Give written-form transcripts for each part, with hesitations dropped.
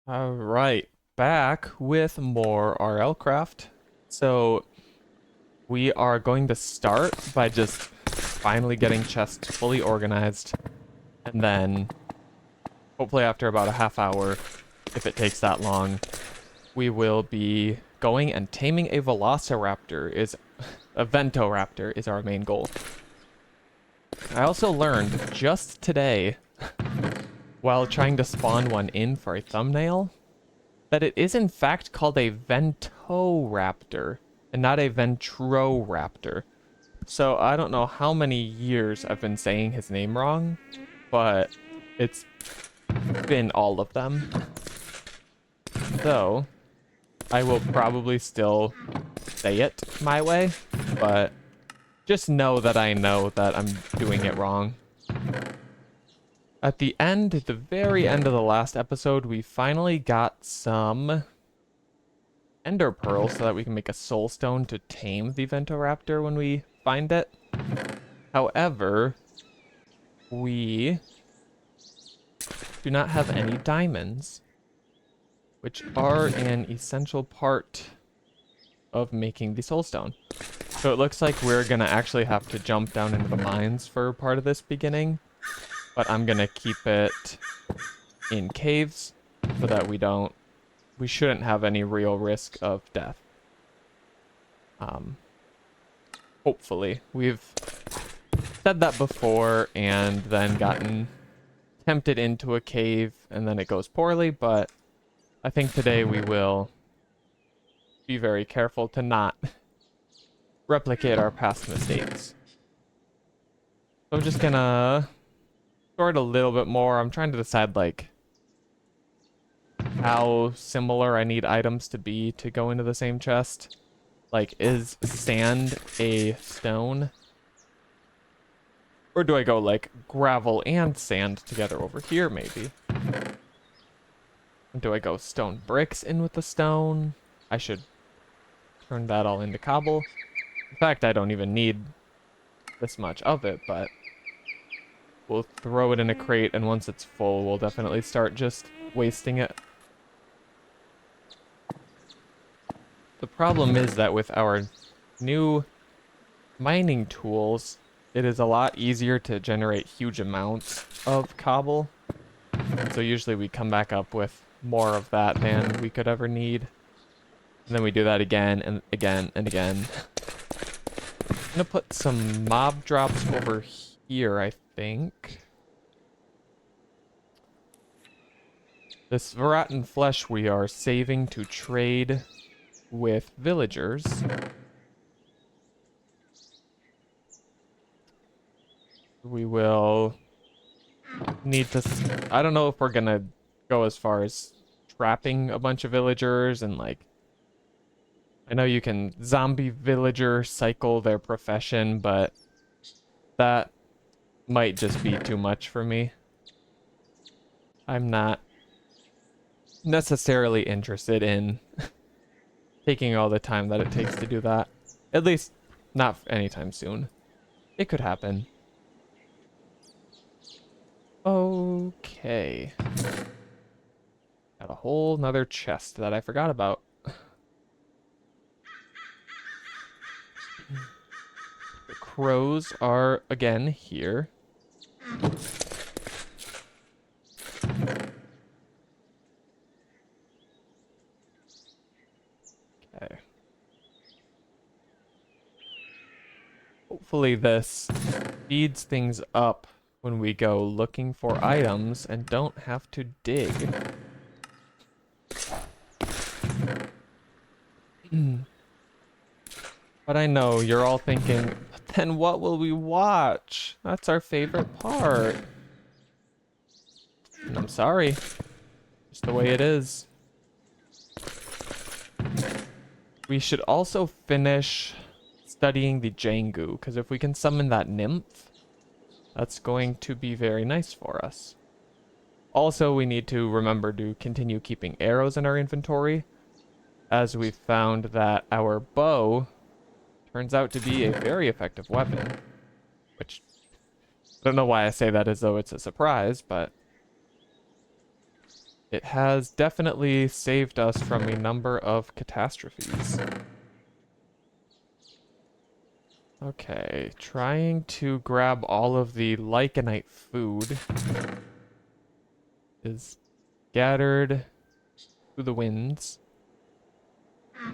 All right, back with more RLCraft. So we are going to start by just finally getting chests fully organized, and then hopefully after about a half hour, if it takes that long, we will be going and taming a Velociraptor. A Ventoraptor is our main goal. I also learned just today, while trying to spawn one in for a thumbnail, that it is in fact called a Ventoraptor and not a Ventroraptor. So I don't know how many years I've been saying his name wrong, but it's been all of them. So I will probably still say it my way, but just know that I know that I'm doing it wrong. At the very end of the last episode, we finally got some ender pearls so that we can make a soul stone to tame the Ventoraptor when we find it. However, we do not have any diamonds, which are an essential part of making the soul stone. So it looks like we're gonna actually have to jump down into the mines for part of this beginning, but I'm gonna keep it in caves so that we shouldn't have any real risk of death. Hopefully. We've said that before and then gotten tempted into a cave and then it goes poorly, but I think today we will be very careful to not replicate our past mistakes. So I'm just gonna sort a little bit more. I'm trying to decide like how similar I need items to be to go into the same chest. Like, is sand a stone? Or do I go like gravel and sand together over here maybe? Do I go stone bricks in with the stone? I should turn that all into cobble. In fact, I don't even need this much of it, but we'll throw it in a crate, and once it's full, we'll definitely start just wasting it. The problem is that with our new mining tools, it is a lot easier to generate huge amounts of cobble. And so usually we come back up with more of that than we could ever need. And then we do that again and again and again. I'm gonna put some mob drops over here, I think. This rotten flesh we are saving to trade with villagers. We will need to... I don't know if we're gonna go as far as trapping a bunch of villagers and like... I know you can zombie villager cycle their profession, but that might just be too much for me. I'm not necessarily interested in taking all the time that it takes to do that. At least not anytime soon. It could happen. Okay. Got a whole nother chest that I forgot about. The crows are again here. Okay. Hopefully this speeds things up when we go looking for items and don't have to dig. But I know you're all thinking, but then what will we watch? That's our favorite part. And I'm sorry. Just the way it is. We should also finish studying the Jangu, because if we can summon that nymph, that's going to be very nice for us. Also, we need to remember to continue keeping arrows in our inventory, as we found that our bow turns out to be a very effective weapon. Which, I don't know why I say that as though it's a surprise, but It has definitely saved us from a number of catastrophes. Okay, trying to grab all of the lycanite food is scattered through the winds.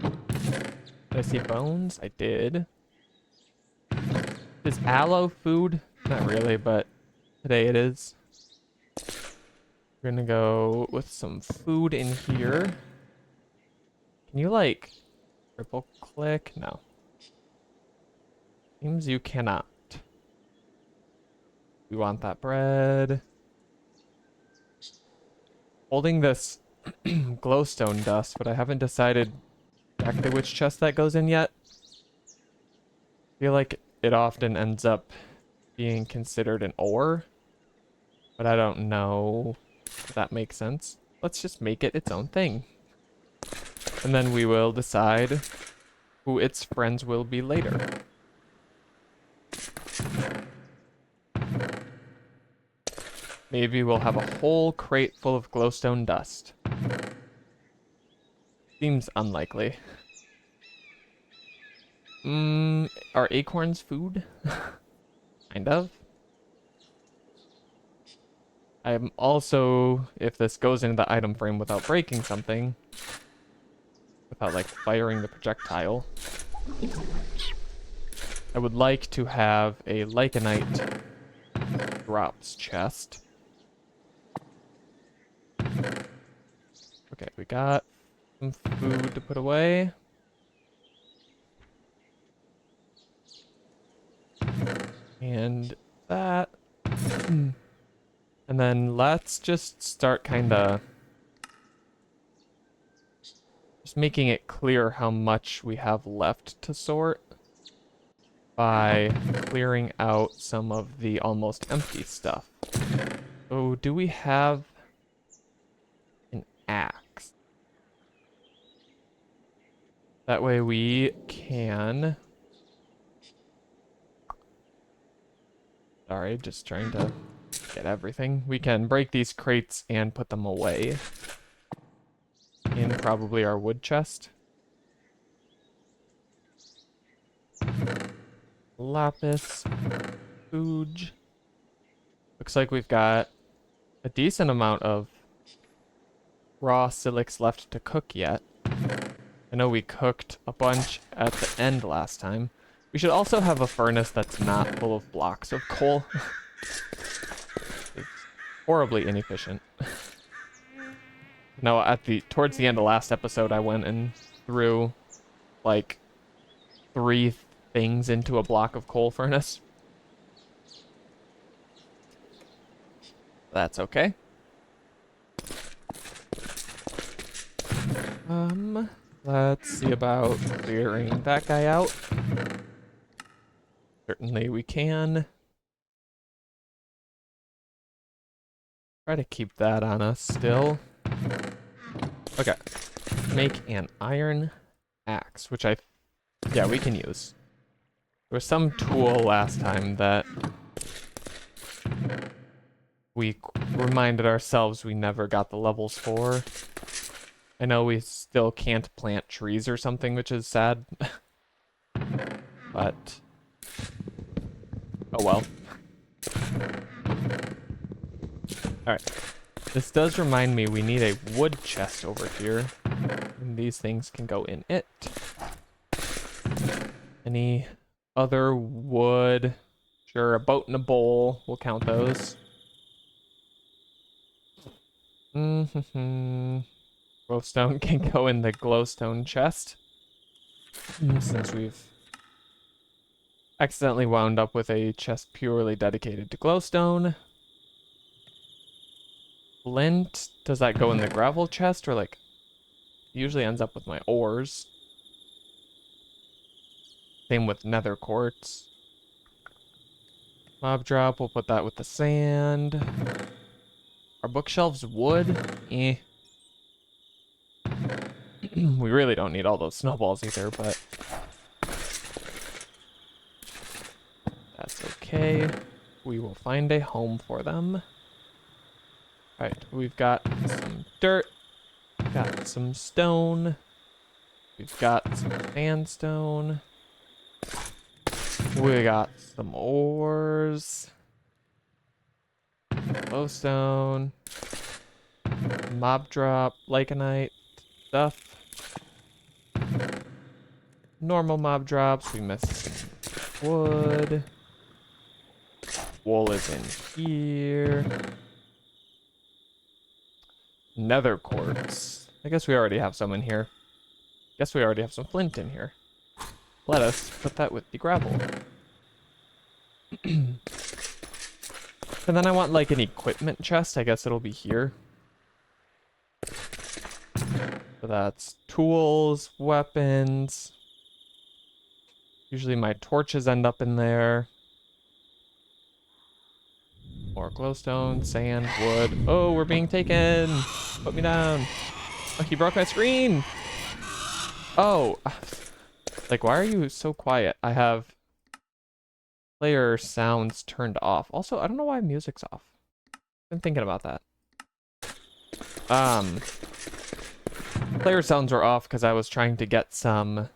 Did I see bones? I did. Is aloe food? Not really, but today it is. We're gonna go with some food in here. Can you like triple click? No. Seems you cannot. We want that bread. Holding this glowstone dust, but I haven't decided exactly which chest that goes in yet. I feel like it often ends up being considered an ore, but I don't know if that makes sense. Let's just make it its own thing. And then we will decide who its friends will be later. Maybe we'll have a whole crate full of glowstone dust. Seems unlikely. Are acorns food? Kind of. I'm also, if this goes into the item frame without breaking something, without like firing the projectile, I would like to have a lycanite drops chest. Okay, we got some food to put away. And that. And then let's just start kinda just making it clear how much we have left to sort by clearing out some of the almost empty stuff. So do we have an axe? That way we can... Sorry, just trying to get everything. We can break these crates and put them away in probably our wood chest. Lapis, food. Looks like we've got a decent amount of raw silex left to cook yet. I know we cooked a bunch at the end last time. We should also have a furnace that's not full of blocks of coal. It's horribly inefficient. No, towards the end of last episode, I went and threw like 3 things into a block of coal furnace. That's okay. Let's see about clearing that guy out. Certainly we can. Try to keep that on us still. Okay. Make an iron axe, which yeah, we can use. There was some tool last time that we reminded ourselves we never got the levels for. I know we still can't plant trees or something, which is sad. But... oh well. Alright. This does remind me we need a wood chest over here. And these things can go in it. Any other wood? Sure, a boat and a bowl. We'll count those. Glowstone can go in the glowstone chest. Since we've accidentally wound up with a chest purely dedicated to glowstone. Flint, does that go in the gravel chest or like usually ends up with my ores? Same with nether quartz. Mob drop, we'll put that with the sand. Our bookshelves wood? Eh. We really don't need all those snowballs either, but that's okay. We will find a home for them. Right, we've got some dirt, got some stone, we've got some sandstone, we got some ores, glowstone, mob drop, lycanite, stuff, normal mob drops, we missed some wood, wool is in here, nether quartz, I guess we already have some in here, guess we already have some flint in here, let us put that with the gravel. And then I want like an equipment chest, I guess it'll be here. So that's tools, weapons. Usually my torches end up in there. More glowstone, sand, wood. Oh, we're being taken. Put me down. Oh, he broke my screen. Oh, like why are you so quiet? I have player sounds turned off. Also, I don't know why music's off. Been thinking about that. Player sounds were off because I was trying to get some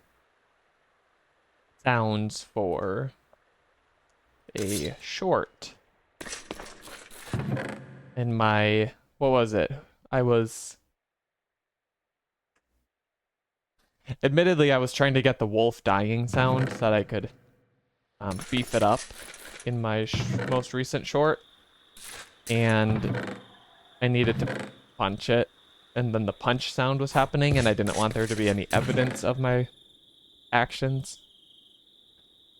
sounds for a short. In my, what was it? Admittedly, I was trying to get the wolf dying sound so that I could beef it up in my most recent short. And I needed to punch it. And then the punch sound was happening and I didn't want there to be any evidence of my actions.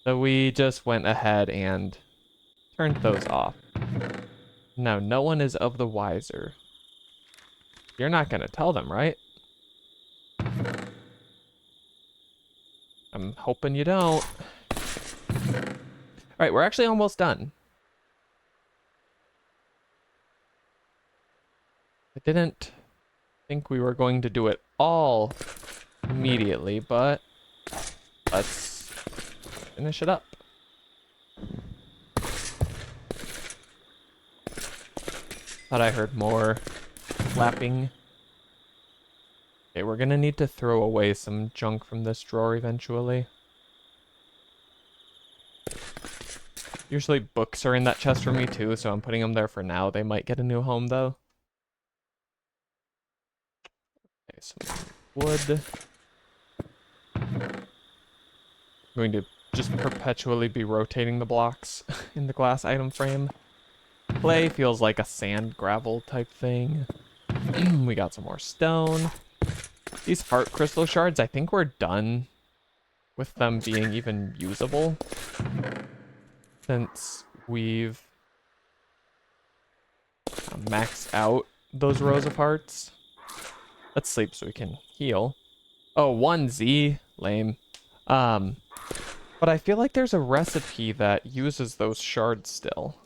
So we just went ahead and turned those off. Now, no one is of the wiser. You're not going to tell them, right? I'm hoping you don't. Alright, we're actually almost done. I didn't think we were going to do it all immediately, but let's finish it up. Thought I heard more flapping. Okay, we're gonna need to throw away some junk from this drawer eventually. Usually books are in that chest for me too, so I'm putting them there for now. They might get a new home though. Okay, some wood. I'm going to just perpetually be rotating the blocks in the glass item frame. Clay feels like a sand gravel type thing. We got some more stone. These heart crystal shards, I think we're done with them being even usable. Since we've maxed out those rows of hearts. Let's sleep so we can heal. Oh, 1Z. Lame. But I feel like there's a recipe that uses those shards still.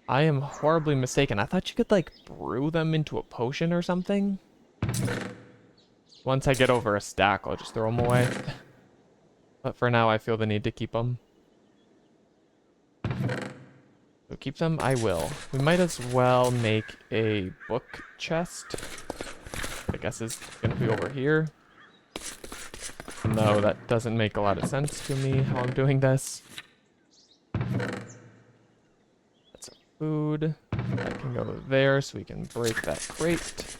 I am horribly mistaken. I thought you could, like, brew them into a potion or something. Once I get over a stack, I'll just throw them away. But for now, I feel the need to keep them. So keep them, I will. We might as well make a book chest. I guess is gonna be over here. No, that doesn't make a lot of sense to me how I'm doing this. That's a food. That can go there so we can break that crate.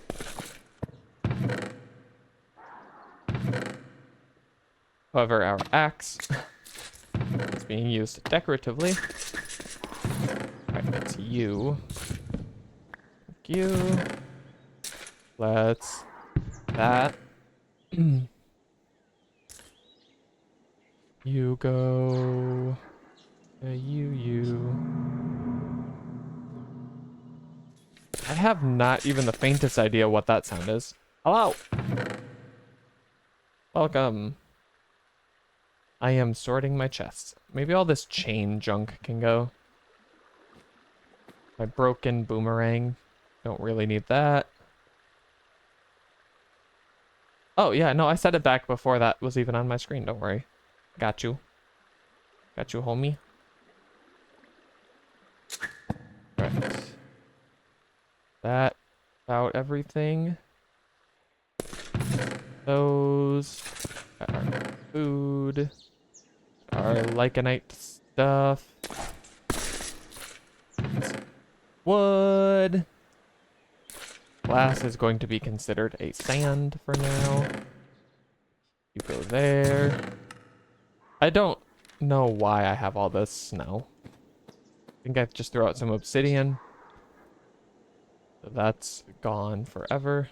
However, our axe is being used decoratively. Alright, that's you. Thank you. Let's... that. You go... you. I have not even the faintest idea what that sound is. Hello! Welcome. I am sorting my chests. Maybe all this chain junk can go. My broken boomerang. Don't really need that. Oh, yeah, no, I set it back before that was even on my screen. Don't worry. Got you. Got you, homie. Right. That about everything. Those got our food, our lycanite stuff, wood. Glass is going to be considered a sand for now. You go there. I don't know why I have all this snow. I think I just threw out some obsidian. So that's gone forever.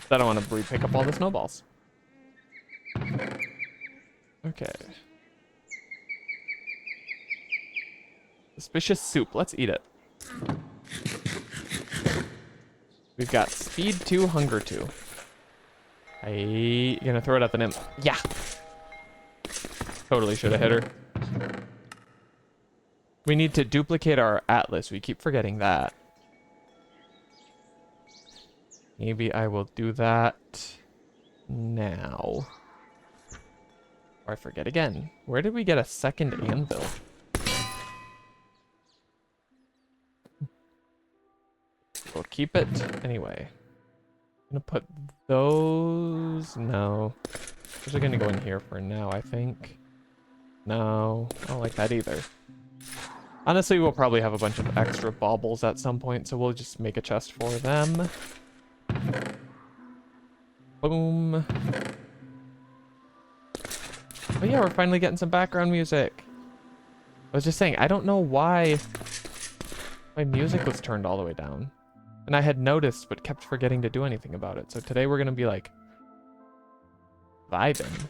I don't want to pick up all the snowballs. Okay. Suspicious soup. Let's eat it. We've got speed 2, hunger 2. I gonna throw it at the nymph. Yeah. Totally should have hit her. We need to duplicate our atlas. We keep forgetting that. Maybe I will do that now. Or I forget again. Where did we get a second anvil? We'll keep it anyway. I'm gonna put those. No. Those are gonna go in here for now, I think. No, I don't like that either. Honestly, we'll probably have a bunch of extra baubles at some point, so we'll just make a chest for them. Boom. Oh yeah, we're finally getting some background music. I was just saying, I don't know why my music was turned all the way down. And I had noticed, but kept forgetting to do anything about it. So today we're gonna be like, vibing.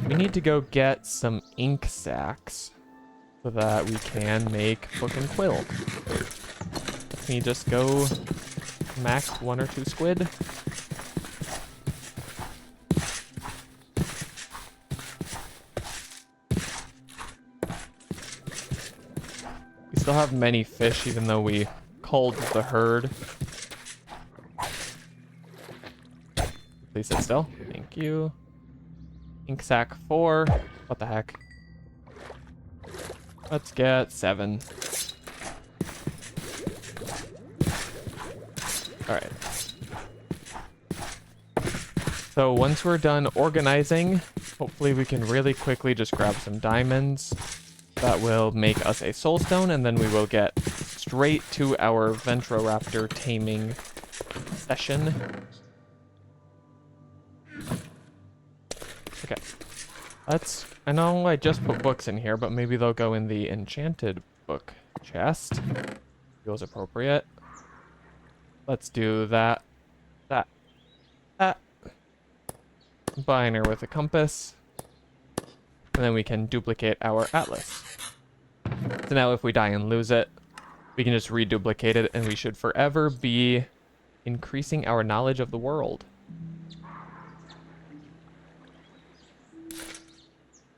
We need to go get some ink sacks so that we can make book and quill. Let me just go smack 1 or 2 squid. We still have many fish even though we culled the herd. Please sit still. Thank you. Ink sack 4. What the heck? Let's get 7. Alright. So once we're done organizing, hopefully we can really quickly just grab some diamonds. That will make us a soulstone, and then we will get straight to our Ventoraptor taming session. Okay. I know I just put books in here, but maybe they'll go in the enchanted book chest. Feels appropriate. Let's do that. That. Combine her with a compass. And then we can duplicate our atlas. So now if we die and lose it, we can just reduplicate it, and we should forever be increasing our knowledge of the world.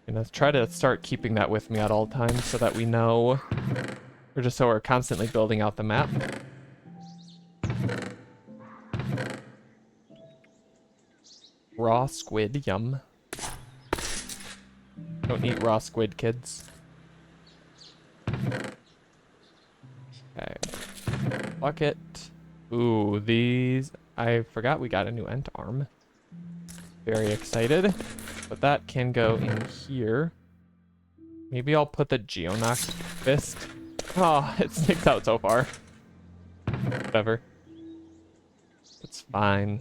And let's try to start keeping that with me at all times so that we know, or just so we're constantly building out the map. Raw squid, yum. Don't eat raw squid, kids. Okay. Bucket. Ooh, these. I forgot we got a new ent arm. Very excited. But that can go in here. Maybe I'll put the Geonock fist. Oh, it sticks out so far. Whatever. It's fine.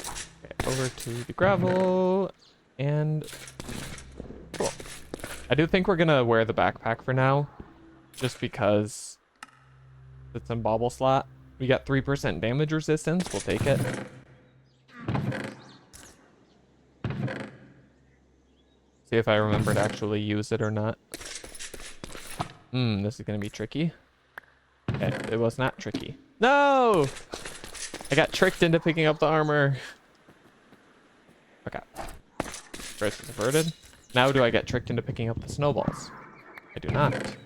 Okay, over to the gravel. And cool. I do think we're gonna wear the backpack for now. Just because it's in bauble slot. We got 3% damage resistance. We'll take it. See if I remember to actually use it or not. This is gonna be tricky. Okay, it was not tricky. No! I got tricked into picking up the armor. Okay. First is averted. Now do I get tricked into picking up the snowballs? I do not.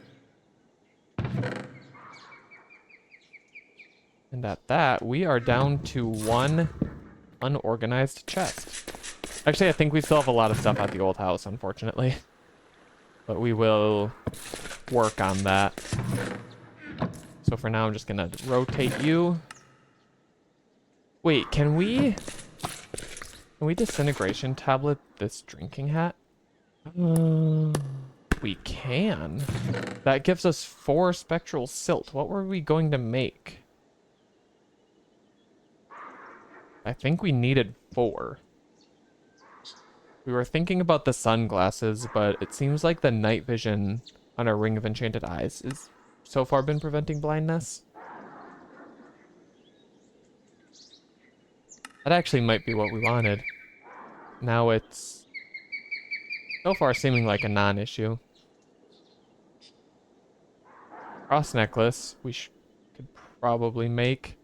And at that, we are down to 1 unorganized chest. Actually, I think we still have a lot of stuff at the old house, unfortunately. but we will work on that. So for now, I'm just gonna rotate you. Wait, can we disintegration tablet this drinking hat? We can. That gives us 4 spectral silt. What were we going to make? I think we needed 4. We were thinking about the sunglasses, but it seems like the night vision on our Ring of Enchanted Eyes is so far been preventing blindness. That actually might be what we wanted. Now it's so far seeming like a non-issue. Cross necklace we could probably make.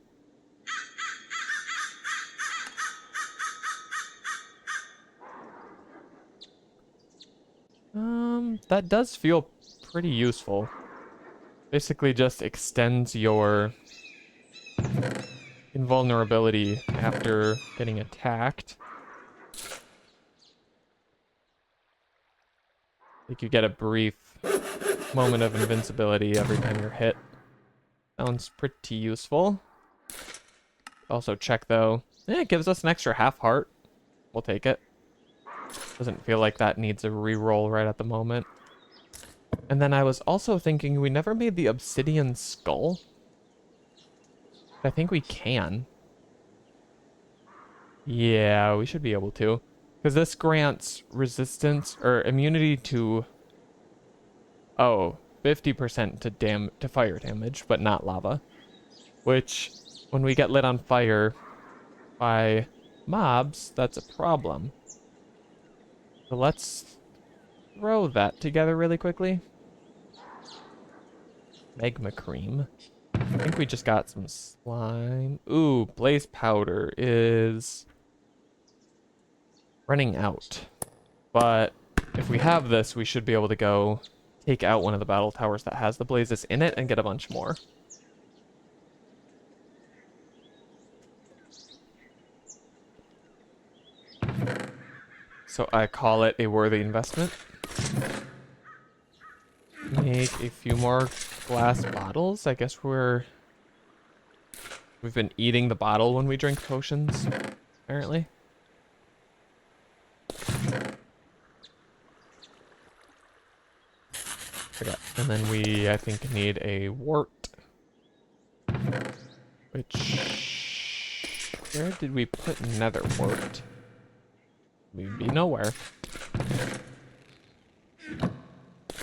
That does feel pretty useful. Basically just extends your invulnerability after getting attacked. Like you get a brief moment of invincibility every time you're hit. Sounds pretty useful. Also check though. It gives us an extra half heart. We'll take it. Doesn't feel like that needs a reroll right at the moment. And then I was also thinking we never made the obsidian skull. I think we can. Yeah, we should be able to. Because this grants resistance or immunity to 50% to fire damage, but not lava. Which, when we get lit on fire by mobs, that's a problem. So let's throw that together really quickly. Magma cream. I think we just got some slime. Ooh, blaze powder is running out. But if we have this, we should be able to go take out one of the battle towers that has the blazes in it and get a bunch more. So I call it a worthy investment. Make a few more glass bottles. I guess we've been eating the bottle when we drink potions, apparently. Okay. And then we, I think, need a wart. Which... where did we put nether wart? We'd be nowhere.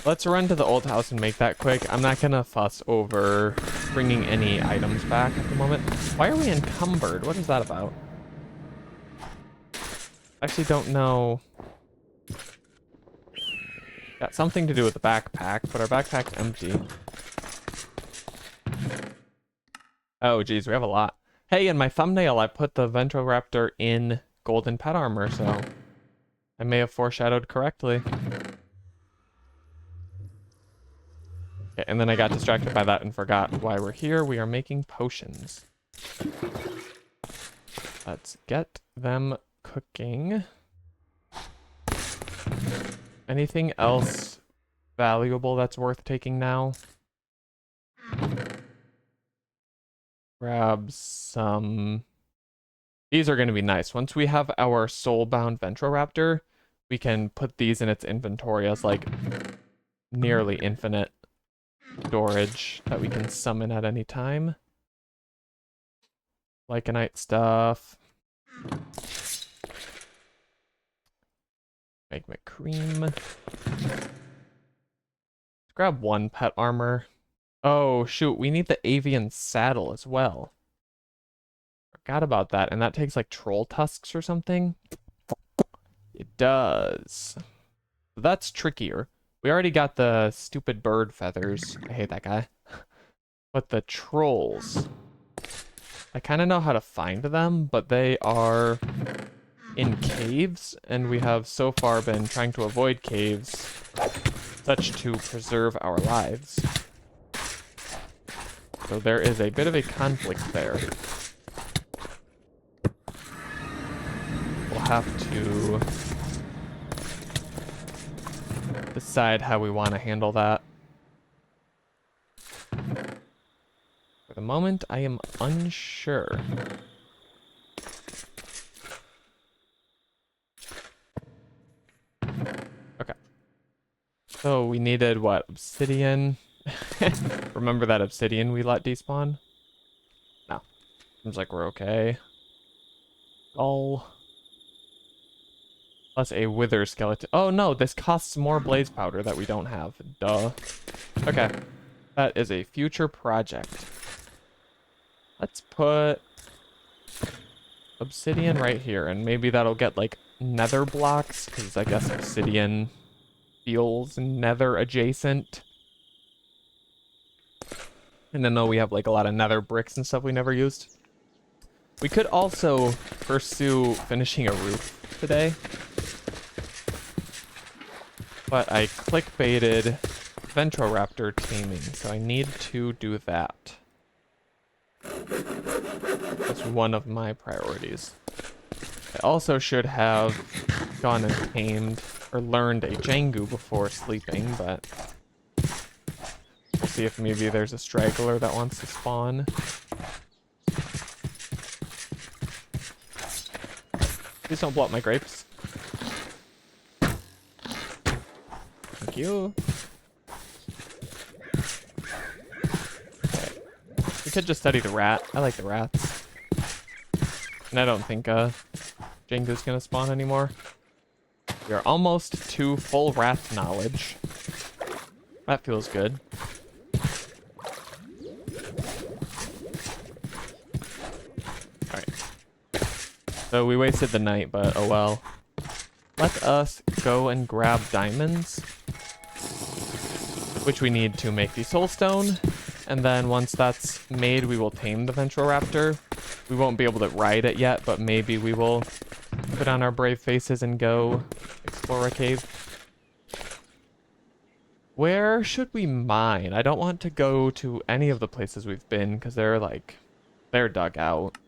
Let's run to the old house and make that quick. I'm not gonna fuss over bringing any items back at the moment. Why are we encumbered? What is that about? I actually don't know. Got something to do with the backpack, but our backpack's empty. Oh, geez, we have a lot. Hey, in my thumbnail, I put the Ventoraptor in golden pet armor, so I may have foreshadowed correctly. Okay, and then I got distracted by that and forgot why we're here. We are making potions. Let's get them cooking. Anything else valuable that's worth taking now? Grab some... These are going to be nice. Once we have our soulbound Ventoraptor, we can put these in its inventory as like nearly infinite storage that we can summon at any time. Lycanite stuff. Magma cream. Let's grab one pet armor. Oh, shoot. We need the avian saddle as well. Forgot about that. And that takes like troll tusks or something. It does. That's trickier. We already got the stupid bird feathers. I hate that guy. But the trolls. I kind of know how to find them, but they are in caves, and we have so far been trying to avoid caves, such to preserve our lives. So there is a bit of a conflict there. We'll have to decide how we want to handle that. For the moment, I am unsure. Okay. So we needed what? Obsidian? Remember that obsidian we let despawn? No. Seems like we're okay. Skull. Plus a wither skeleton. Oh no, this costs more blaze powder that we don't have. Duh. Okay. That is a future project. Let's put obsidian right here, and maybe that'll get like nether blocks, because I guess obsidian feels nether adjacent. And I know we have like a lot of nether bricks and stuff we never used. We could also pursue finishing a roof today. But I clickbaited Ventoraptor taming, so I need to do that. That's one of my priorities. I also should have gone and tamed or learned a Jangu before sleeping, but we'll see if maybe there's a straggler that wants to spawn. Please don't blow up my grapes. Thank you. Okay. We could just study the rat. I like the rats. And I don't think Jangu's gonna spawn anymore. We are almost to full rat knowledge. That feels good. Alright. So we wasted the night, but oh well. Let us go and grab diamonds, which we need to make the soul stone. And then once that's made, we will tame the Ventoraptor. We won't be able to ride it yet, but maybe we will put on our brave faces and go explore a cave. Where should we mine? I don't want to go to any of the places we've been because they're dug out.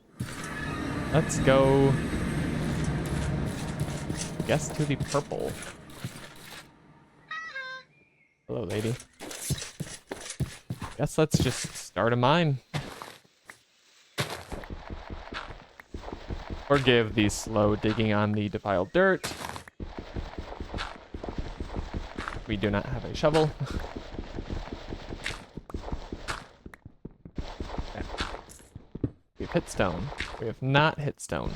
Let's go, I guess, to the purple. Hello, lady. Guess let's just start a mine. Forgive the slow digging on the defiled dirt. We do not have a shovel. Okay. We've hit stone. We have not hit stone.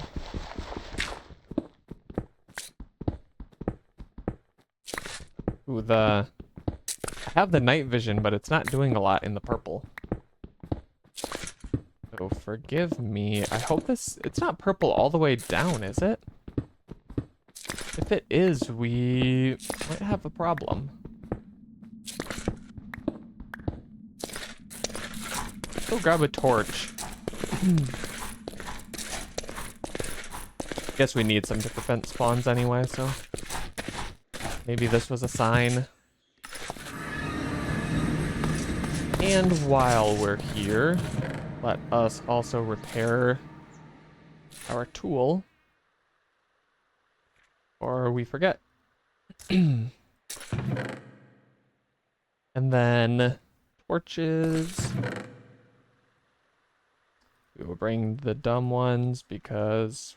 Ooh, I have the night vision, but it's not doing a lot in the purple. So forgive me. I hope it's not purple all the way down, is it? If it is, we might have a problem. Go grab a torch. Guess we need some to prevent spawns anyway, so maybe this was a sign. And while we're here, let us also repair our tool, or we forget. And then torches. We will bring the dumb ones because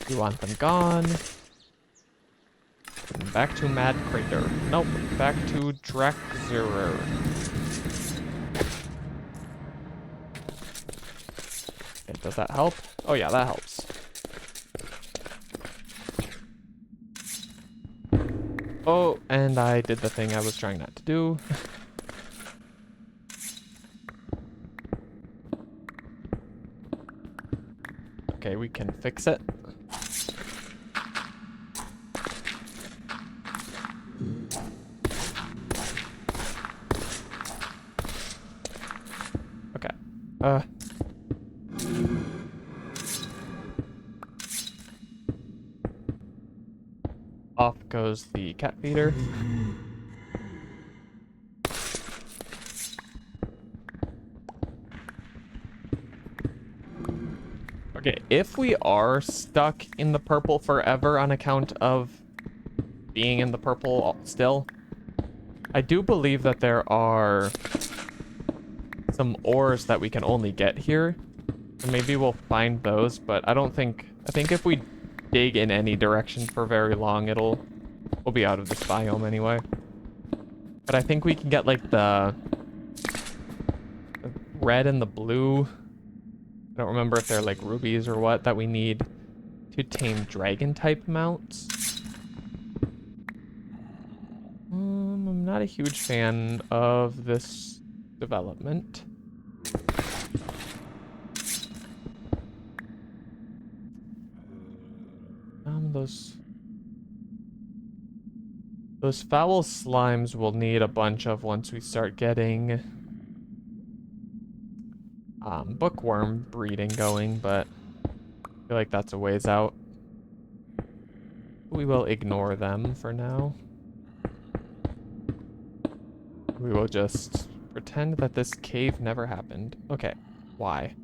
we want them gone. And back to Mad Crater. Nope, back to SUBZERO. Okay, does that help? Oh yeah, that helps. Oh, and I did the thing I was trying not to do. Okay, we can fix it. Okay. Off goes the cat feeder. Okay, if we are stuck in the purple forever on account of being in the purple still. I do believe that there are some ores that we can only get here. So maybe we'll find those, but I don't think... I think if we dig in any direction for very long, we'll be out of this biome anyway. But I think we can get like the red and the blue. I don't remember if they're like rubies or what that we need to tame dragon type mounts. I'm not a huge fan of this development. Those foul slimes we'll need a bunch of once we start getting bookworm breeding going, but I feel like that's a ways out. We will ignore them for now. We will just pretend that this cave never happened. Okay, why?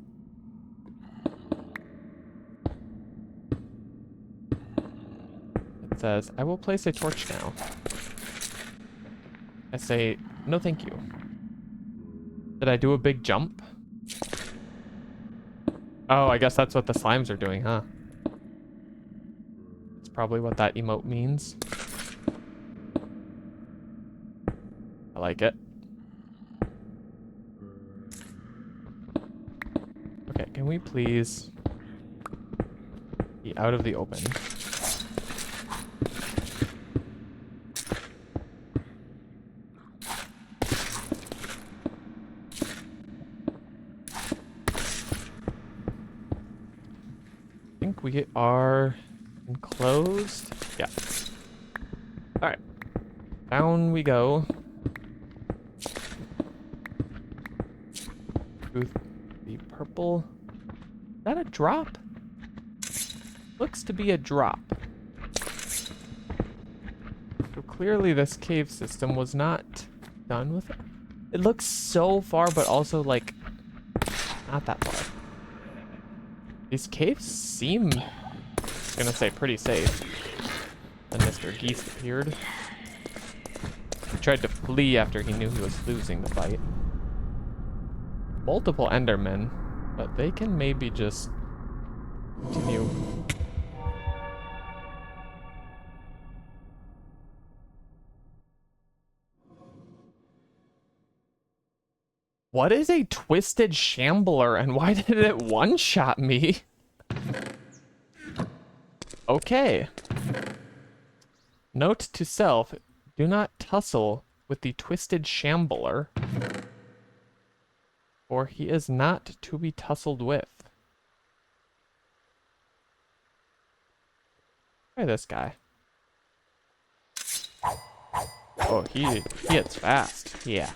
It says, I will place a torch now. I say, no thank you. Did I do a big jump? Oh, I guess that's what the slimes are doing, huh? That's probably what that emote means. I like it. Okay, can we please be out of the open? I think we are enclosed. Yeah. All right. Down we go. To the purple. Is that a drop? Looks to be a drop. So clearly this cave system was not done with it. It looks so far, but also like not that far. These caves seem, I'm gonna say, pretty safe. Then Mr. Geese appeared. He tried to flee after he knew he was losing the fight. Multiple Endermen, but they can maybe just continue. What is a twisted shambler and why did it one-shot me? Okay. Note to self, do not tussle with the twisted shambler, for he is not to be tussled with. Try this guy. Oh, he hits fast. Yeah.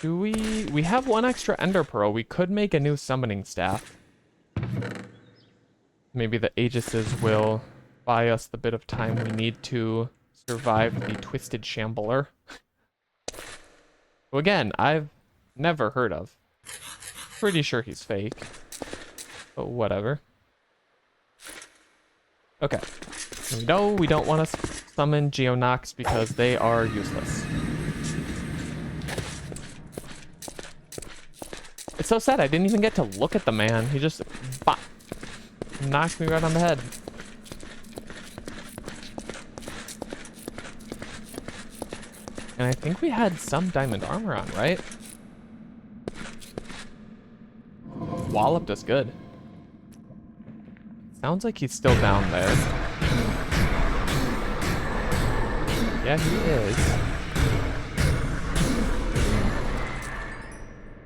Do we have one extra ender pearl. We could make a new summoning staff. Maybe the Aegises will buy us the bit of time we need to survive the twisted shambler. Who again, I've never heard of. Pretty sure he's fake. But whatever. Okay. No, we don't want to summon Geonox because they are useless. It's so sad, I didn't even get to look at the man. He just knocked me right on the head. And I think we had some diamond armor on, right? Walloped us good. Sounds like he's still down there. Yeah, he is.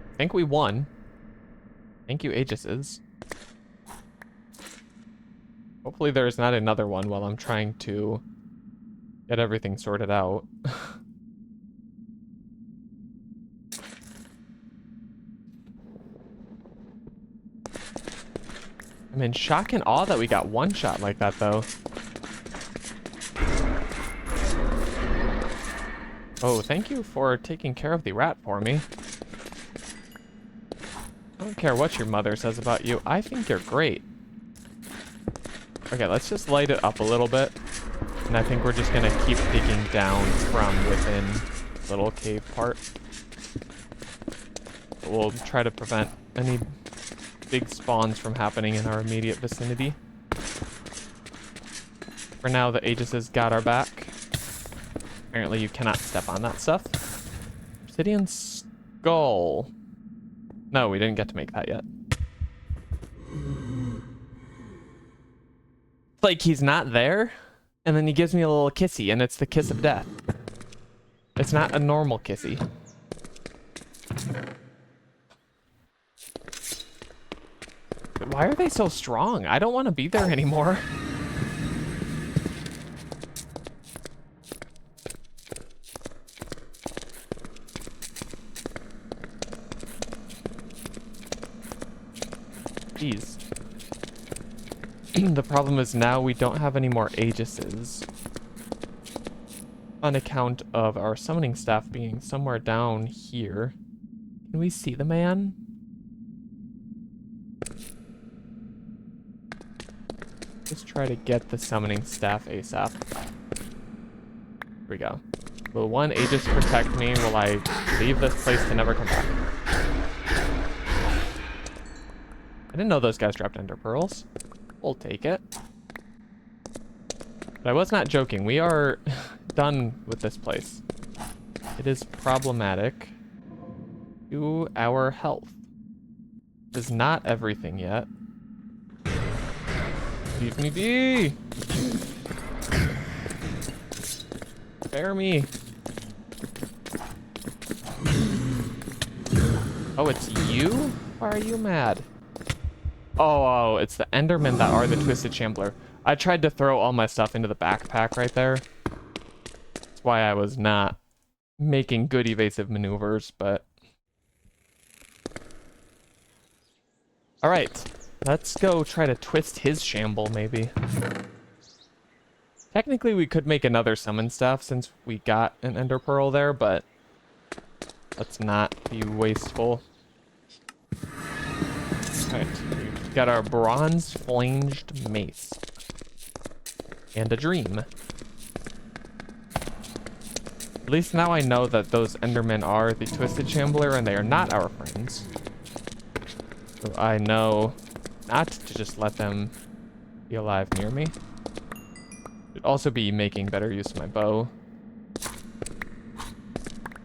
I think we won. Thank you, Aegises. Hopefully there's not another one while I'm trying to get everything sorted out. I'm in shock and awe that we got one shot like that, though. Oh, thank you for taking care of the rat for me. I don't care what your mother says about you. I think you're great. Okay, let's just light it up a little bit. And I think we're just gonna keep digging down from within the little cave part. We'll try to prevent any big spawns from happening in our immediate vicinity. For now, the Aegis's got our back. Apparently you cannot step on that stuff. Obsidian skull. No, we didn't get to make that yet. It's like he's not there, and then he gives me a little kissy, and it's the kiss of death. It's not a normal kissy. Why are they so strong? I don't want to be there anymore. Jeez. The problem is now we don't have any more Aegises. On account of our summoning staff being somewhere down here. Can we see the man? Just try to get the summoning staff ASAP. Here we go. Will one Aegis protect me? Will I leave this place to never come back? I didn't know those guys dropped ender pearls. We'll take it. But I was not joking. We are done with this place. It is problematic to our health. It is not everything yet. Leave me be! Spare me! Oh, it's you? Why are you mad? Oh, it's the Endermen that are the Twisted Shambler. I tried to throw all my stuff into the backpack right there. That's why I was not making good evasive maneuvers, but... Alright, let's go try to twist his shamble, maybe. Technically, we could make another summon staff since we got an ender pearl there, but let's not be wasteful. Alright, we've got our bronze flanged mace. And a dream. At least now I know that those Endermen are the Twisted Shambler and they are not our friends. So I know not to just let them be alive near me. Should also be making better use of my bow.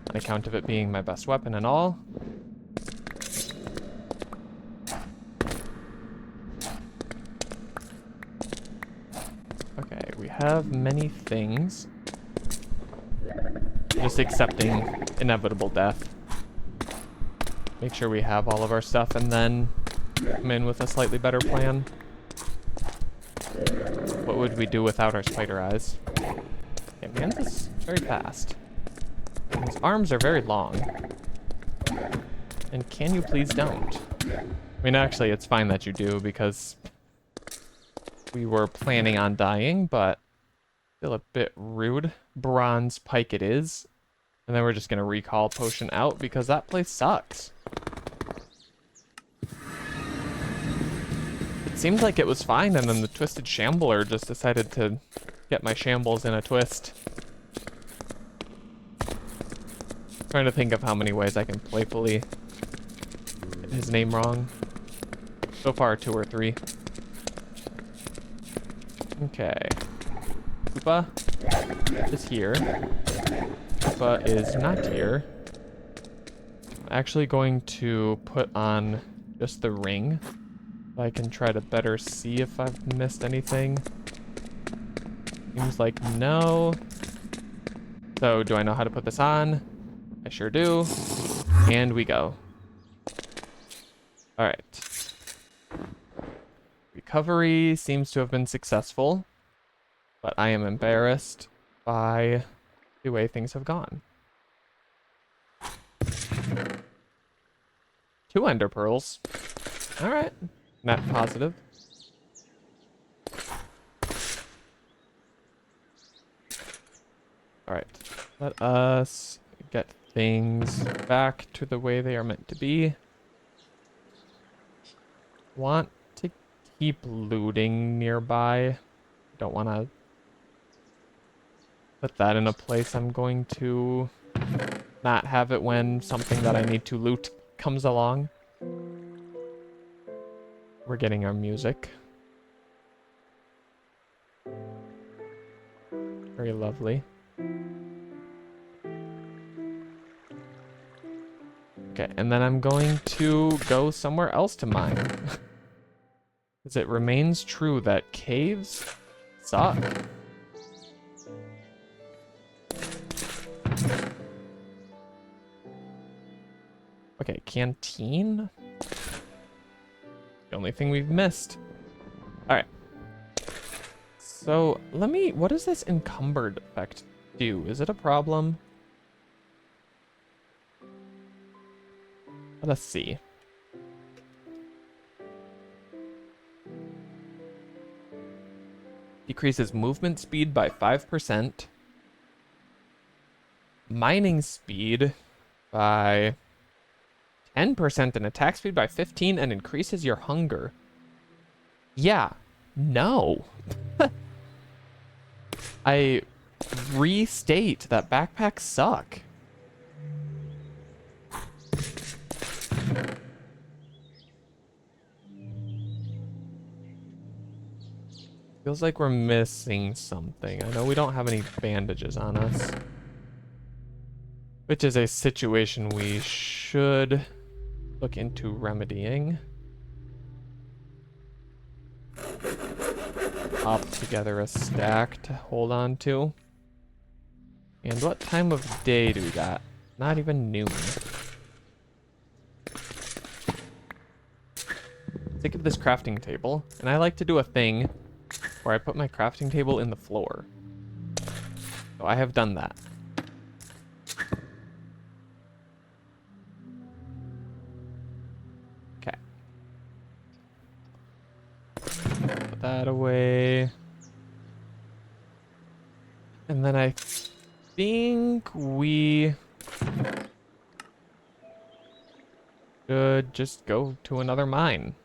On account of it being my best weapon and all. Okay, we have many things. Just accepting inevitable death. Make sure we have all of our stuff and then come in with a slightly better plan. What would we do without our spider eyes? Okay, man, this is very fast. His arms are very long. And can you please don't? I mean, actually, it's fine that you do because we were planning on dying, but still a bit rude. Bronze pike it is. And then we're just going to recall potion out because that place sucks. It seemed like it was fine, and then the Twisted Shambler just decided to get my shambles in a twist. Trying to think of how many ways I can playfully get his name wrong. So far, 2 or 3. Okay. Koopa is here. Koopa is not here. I'm actually going to put on just the ring. So I can try to better see if I've missed anything. Seems like no. So do I know how to put this on? I sure do. And we go. Alright. Recovery seems to have been successful. But I am embarrassed by the way things have gone. 2 ender pearls. Alright. Net positive. Alright. Let us get things back to the way they are meant to be. Want to keep looting nearby. Don't want to put that in a place I'm going to not have it when something that I need to loot comes along. We're getting our music. Very lovely. Okay, and then I'm going to go somewhere else to mine. Because it remains true that caves suck. Okay, canteen? The only thing we've missed. Alright. So, what does this encumbered effect do? Is it a problem? Let us see. Decreases movement speed by 5%. Mining speed by 10% and attack speed by 15 and increases your hunger. Yeah. No. I restate that backpacks suck. Feels like we're missing something. I know we don't have any bandages on us, which is a situation we should look into remedying. Pop together a stack to hold on to. And what time of day do we got? Not even noon. Think of this crafting table, and I like to do a thing where I put my crafting table in the floor. So I have done that. Okay. Put that away. And then I think we should just go to another mine.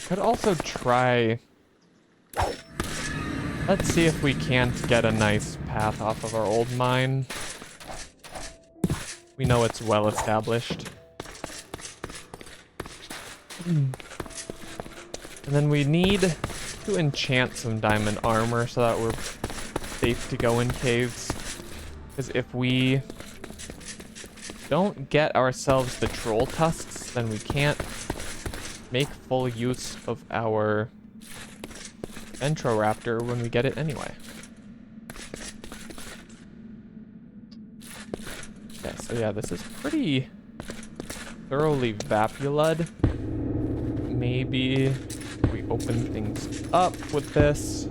Could also try. Let's see if we can't get a nice path off of our old mine. We know it's well established. And then we need to enchant some diamond armor so that we're safe to go in caves. Because if we don't get ourselves the troll tusks, then we can't make full use of our Ventoraptor when we get it anyway. Okay, so yeah, this is pretty thoroughly vapulud. Maybe if we open things up with this,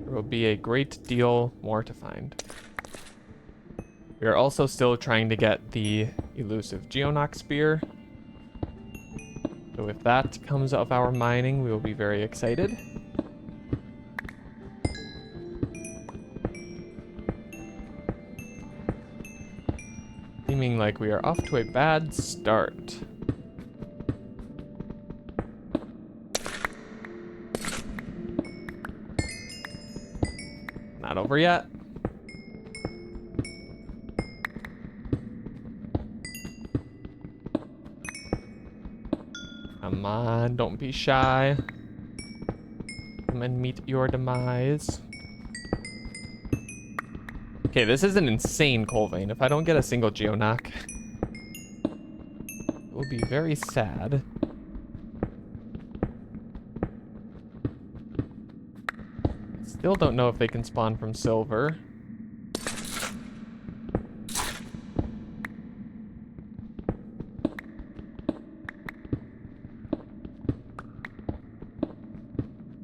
there will be a great deal more to find. We are also still trying to get the elusive Geonox spear. So if that comes of our mining, we will be very excited. Seeming like we are off to a bad start. Not over yet. Come on, don't be shy. Come and meet your demise. Okay, this is an insane coal vein. If I don't get a single Geonock, it will be very sad. Still don't know if they can spawn from silver.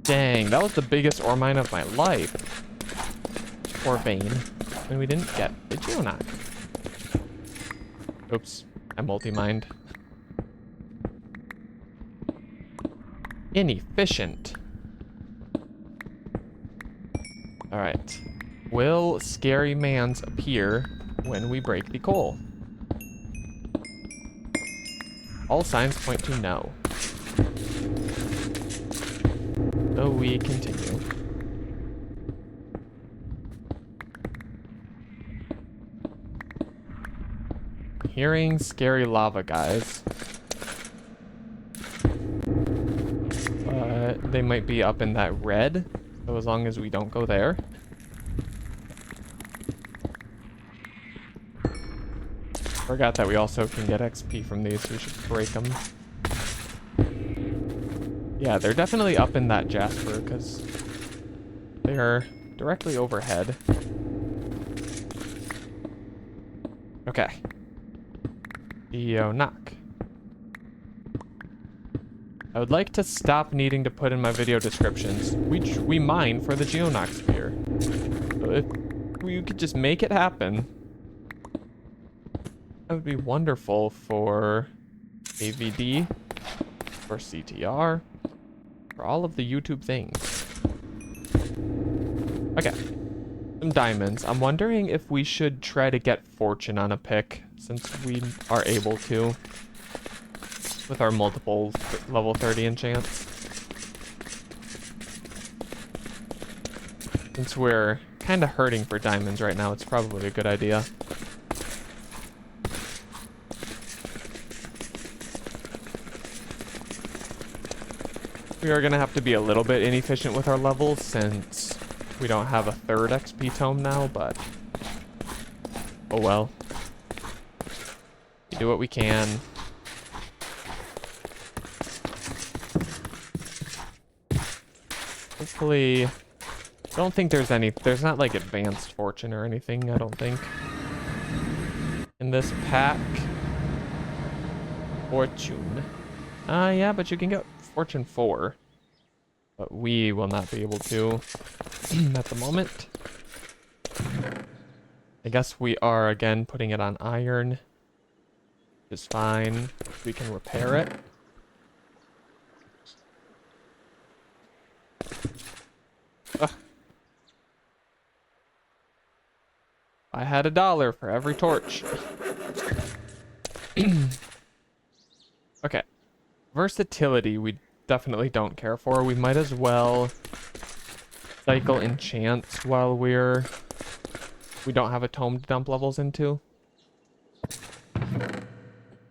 Dang, that was the biggest ore mine of my life. Or vein. And we didn't get the Geonock. Oops, I multi-mined. Inefficient. Alright. Will scary mans appear when we break the coal? All signs point to no. So we continue. Hearing scary lava guys. But they might be up in that red. So as long as we don't go there. Forgot that we also can get XP from these, so we should break them. Yeah, they're definitely up in that jasper because they are directly overhead. Okay. Knock. I would like to stop needing to put in my video descriptions. We mine for the Geonox sphere. So if we could just make it happen, that would be wonderful for AVD, for CTR, for all of the YouTube things. Okay. Some diamonds. I'm wondering if we should try to get fortune on a pick, since we are able to with our multiple level 30 enchants. Since we're kind of hurting for diamonds right now, it's probably a good idea. We are going to have to be a little bit inefficient with our levels since we don't have a third XP tome now, but oh well. We do what we can. Hopefully, I don't think there's not like advanced fortune or anything, I don't think. In this pack. Fortune. Yeah, but you can get Fortune 4, but we will not be able to at the moment. I guess we are again putting it on iron, which is fine. We can repair it. Ugh. I had $1 for every torch. Okay. Versatility, we definitely don't care for. We might as well cycle enchants while we don't have a tome to dump levels into.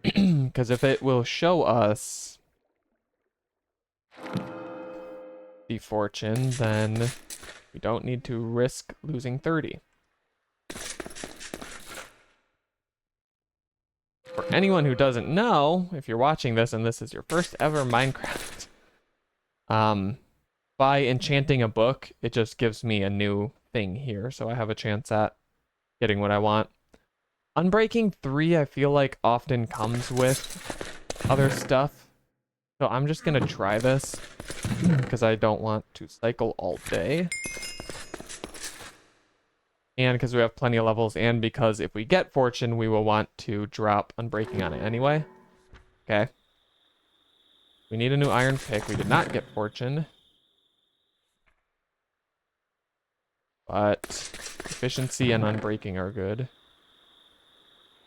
Because if it will show us the fortune, then we don't need to risk losing 30. For anyone who doesn't know, if you're watching this and this is your first ever Minecraft, by enchanting a book, it just gives me a new thing here, so I have a chance at getting what I want. Unbreaking 3, I feel like often comes with other stuff, so I'm just gonna try this because I don't want to cycle all day. And because we have plenty of levels, and because if we get fortune, we will want to drop unbreaking on it anyway. Okay. We need a new iron pick. We did not get fortune. But efficiency and unbreaking are good.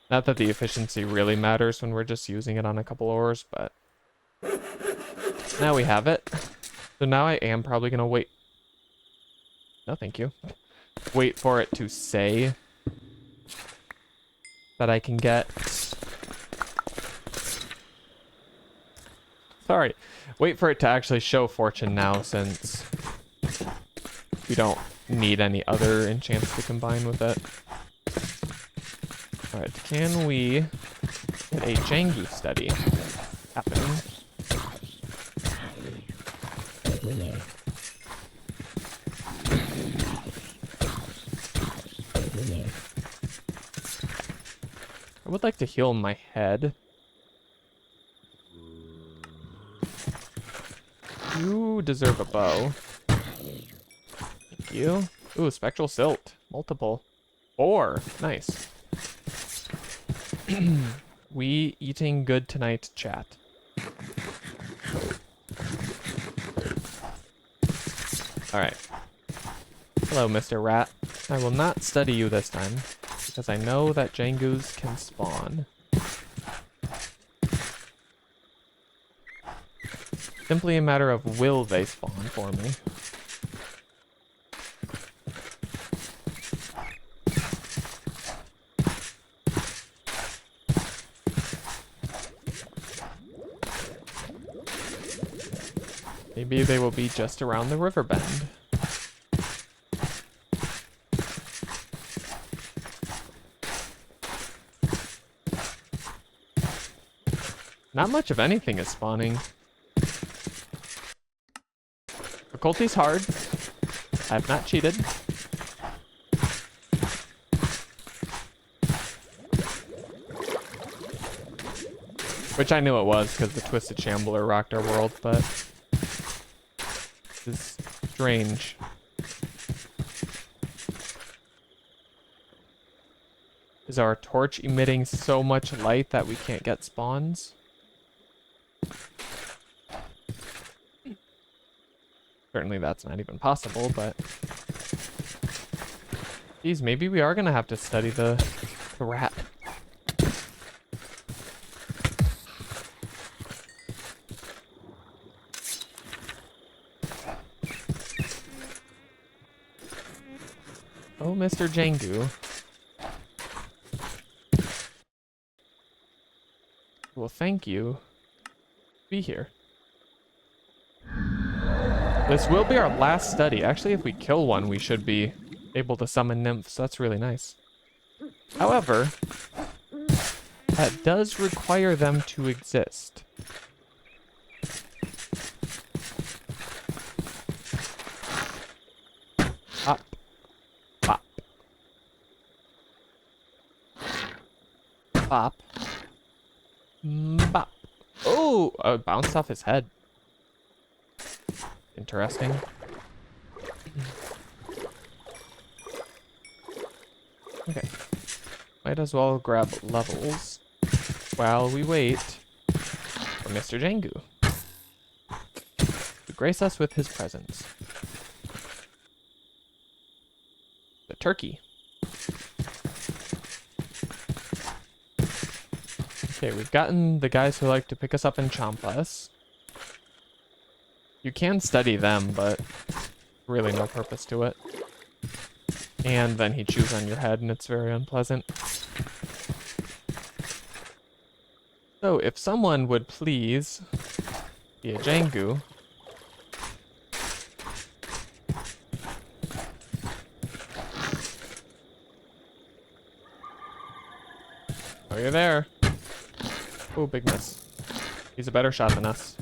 Not that the efficiency really matters when we're just using it on a couple ores, but now we have it. So now I am probably going to wait. No, thank you. Wait for it to say that I can get... Sorry. Wait for it to actually show fortune now, since we don't need any other enchants to combine with it. Alright, can we get a Jangu study happening? I would like to heal my head. You deserve a bow. Thank you. Ooh, spectral silt. Multiple. 4. Nice. We eating good tonight, chat. Alright. Hello, Mr. Rat. I will not study you this time, because I know that Jangus can spawn. Simply a matter of will they spawn for me. Maybe they will be just around the river bend. Not much of anything is spawning. Difficulty's hard. I've not cheated. Which I knew it was because the Twisted Shambler rocked our world, but this is strange. Is our torch emitting so much light that we can't get spawns? Certainly that's not even possible, but geez, maybe we are gonna have to study the rat. Oh, Mr. Jangu. Well, thank you. Be here. This will be our last study. Actually, if we kill one, we should be able to summon nymphs. That's really nice. However, that does require them to exist. Pop. Pop. Pop. Bop. Oh, it bounced off his head. Interesting. Okay. Might as well grab levels while we wait for Mr. Jangu to grace us with his presence. The turkey. Okay, we've gotten the guys who like to pick us up and chomp us. You can study them, but really no purpose to it. And then he chews on your head, and it's very unpleasant. So, if someone would please be a Jangu. Oh, you're there. Oh, big miss. He's a better shot than us.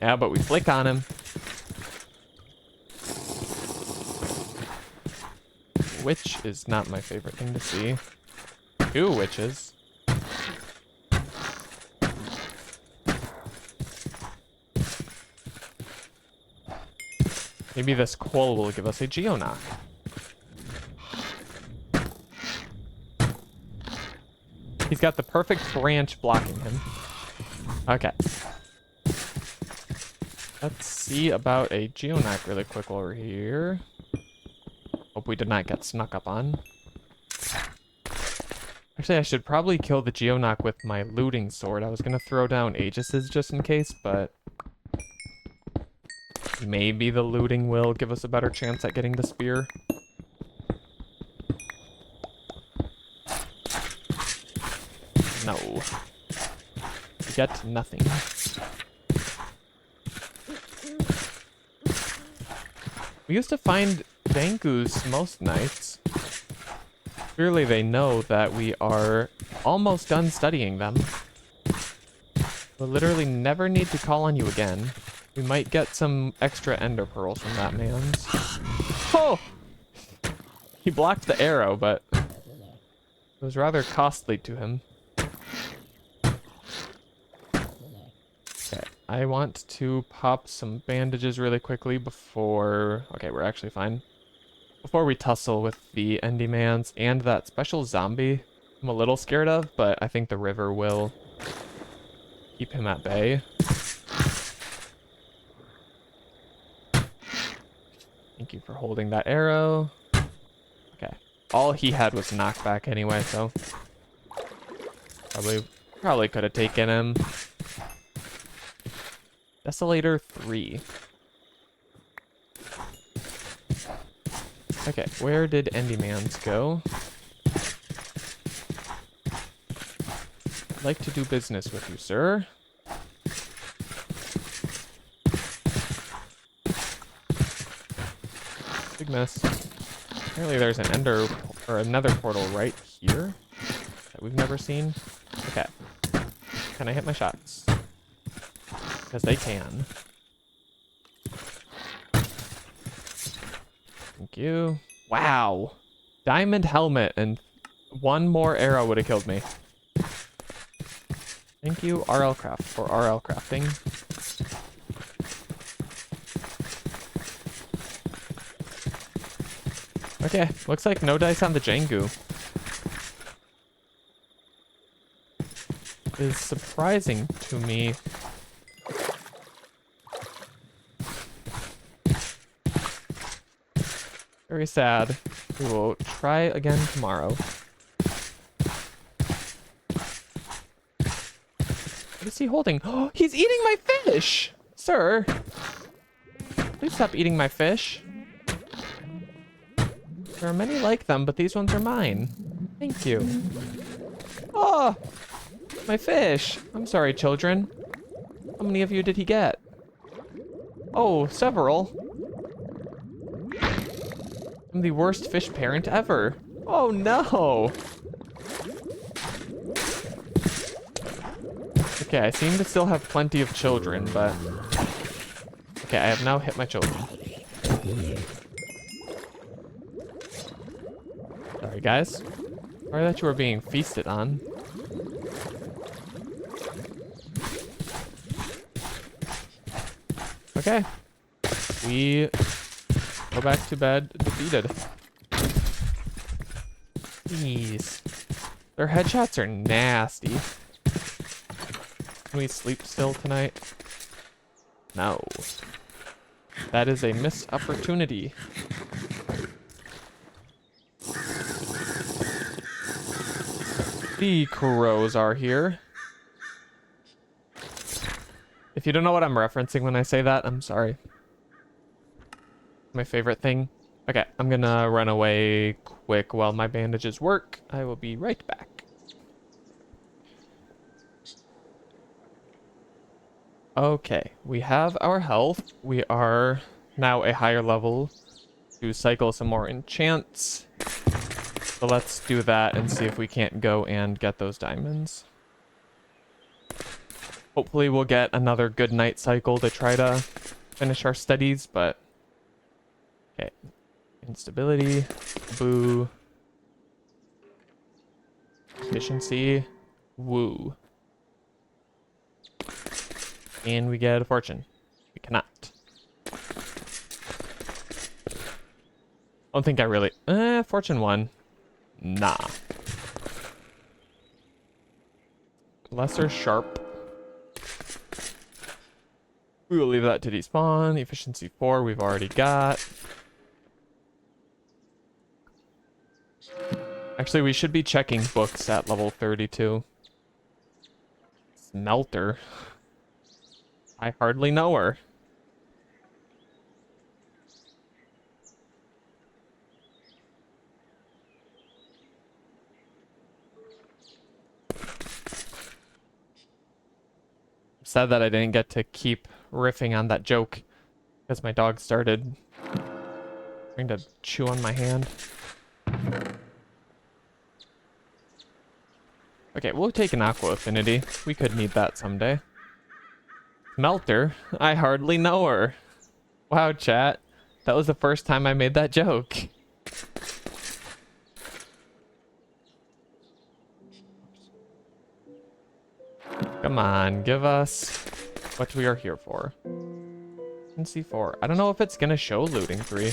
Yeah, but we flick on him. Witch is not my favorite thing to see. Two witches. Maybe this coal will give us a geonock. He's got the perfect branch blocking him. Okay. Let's see about a geonock really quick over here. Hope we did not get snuck up on. Actually, I should probably kill the geonock with my looting sword. I was gonna throw down Aegis's just in case, but maybe the looting will give us a better chance at getting the spear. No. We get nothing. We used to find Jangus most nights. Clearly they know that we are almost done studying them. We'll literally never need to call on you again. We might get some extra ender pearls from that man's. Oh! He blocked the arrow, but it was rather costly to him. Okay, I want to pop some bandages really quickly before... Okay, we're actually fine. Before we tussle with the Endymans and that special zombie I'm a little scared of, but I think the river will keep him at bay. Thank you for holding that arrow. Okay. All he had was knockback anyway, so probably could have taken him. Desolator 3. Okay, where did Endymans go? I'd like to do business with you, sir. Big miss. Apparently there's an ender or another portal right here that we've never seen. Okay. Can I hit my shots? Because they can. Thank you. Wow. Diamond helmet and one more arrow would have killed me. Thank you, RLCraft, for RL crafting. Okay, looks like no dice on the Jengu. Is surprising to me. Very sad. We will try again tomorrow. What is he holding? Oh, he's eating my fish! Sir! Please stop eating my fish. There are many like them, but these ones are mine. Thank you. Oh! My fish! I'm sorry, children. How many of you did he get? Oh, several. I'm the worst fish parent ever. Oh no! Okay, I seem to still have plenty of children, but... Okay, I have now hit my children. Sorry, guys. Sorry that you were being feasted on. Okay. We go back to bed defeated. Jeez. Their headshots are nasty. Can we sleep still tonight? No. That is a missed opportunity. The crows are here. If you don't know what I'm referencing when I say that, I'm sorry. My favorite thing. Okay, I'm gonna run away quick while my bandages work. I will be right back. Okay, we have our health. We are now a higher level to cycle some more enchants. So let's do that and see if we can't go and get those diamonds. Hopefully we'll get another good night cycle to try to finish our studies, but... Okay. Instability. Boo. Efficiency. Woo. And we get a fortune. We cannot. I don't think I really... fortune 1. Nah. Lesser sharp. We will leave that to despawn. Efficiency 4 we've already got. Actually, we should be checking books at level 32. Smelter. I hardly know her. I'm sad that I didn't get to keep riffing on that joke because my dog started trying to chew on my hand. Okay, we'll take an aqua affinity. We could need that someday. Smelter? I hardly know her. Wow, chat. That was the first time I made that joke. Come on, give us what we are here for. Efficiency 4. I don't know if it's gonna show looting 3.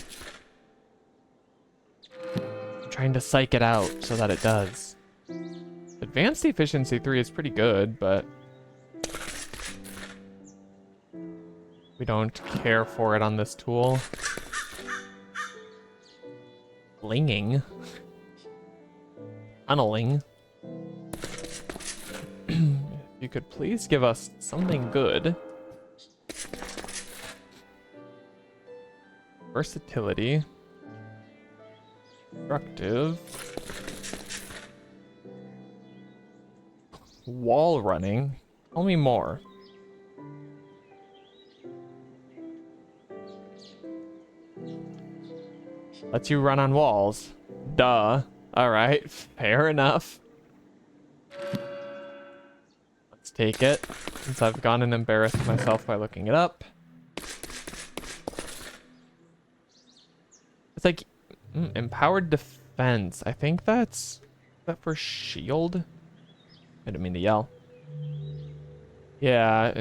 I'm trying to psych it out so that it does. Advanced efficiency 3 is pretty good, but we don't care for it on this tool. Blinging. Tunneling. If you could please give us something good. Versatility. Destructive. Wall running. Tell me more. Lets you run on walls. Duh. Alright, fair enough. Let's take it, since I've gone and embarrassed myself by looking it up. It's like empowered defense. I think that's that for shield. I didn't mean to yell. Yeah,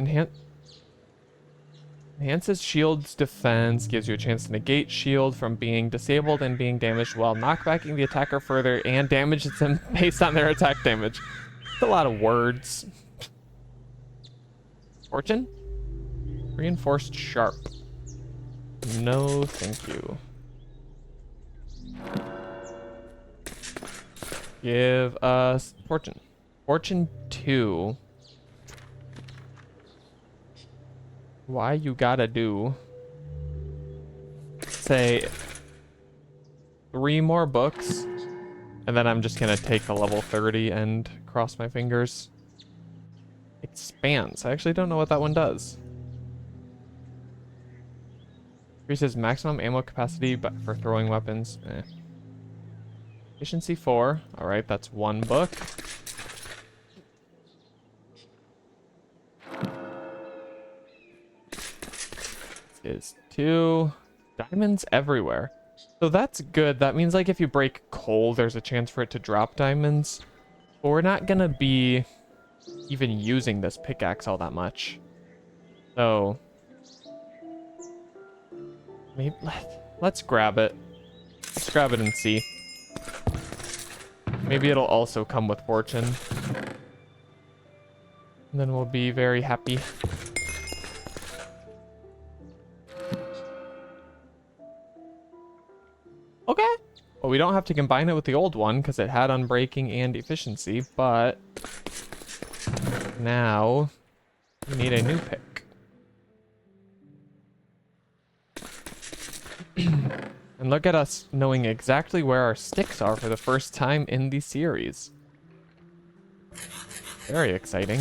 enhances shield's defense, gives you a chance to negate shield from being disabled and being damaged while knockbacking the attacker further, and damages them based on their attack damage. It's a lot of words. Fortune? Reinforced sharp. No, thank you. Give us fortune. Fortune 2. Why you gotta do, say, 3 more books, and then I'm just gonna take a level 30 and cross my fingers. Expanse. I actually don't know what that one does. Increases maximum ammo capacity but for throwing weapons. Efficiency 4. Alright, that's 1 book. Is 2. Diamonds everywhere. So that's good. That means like if you break coal, there's a chance for it to drop diamonds. But we're not gonna be even using this pickaxe all that much. So maybe let's grab it. Let's grab it and see. Maybe it'll also come with fortune. And then we'll be very happy. Okay. Well, we don't have to combine it with the old one because it had unbreaking and efficiency, but now we need a new pick. And look at us knowing exactly where our sticks are for the first time in the series. Very exciting.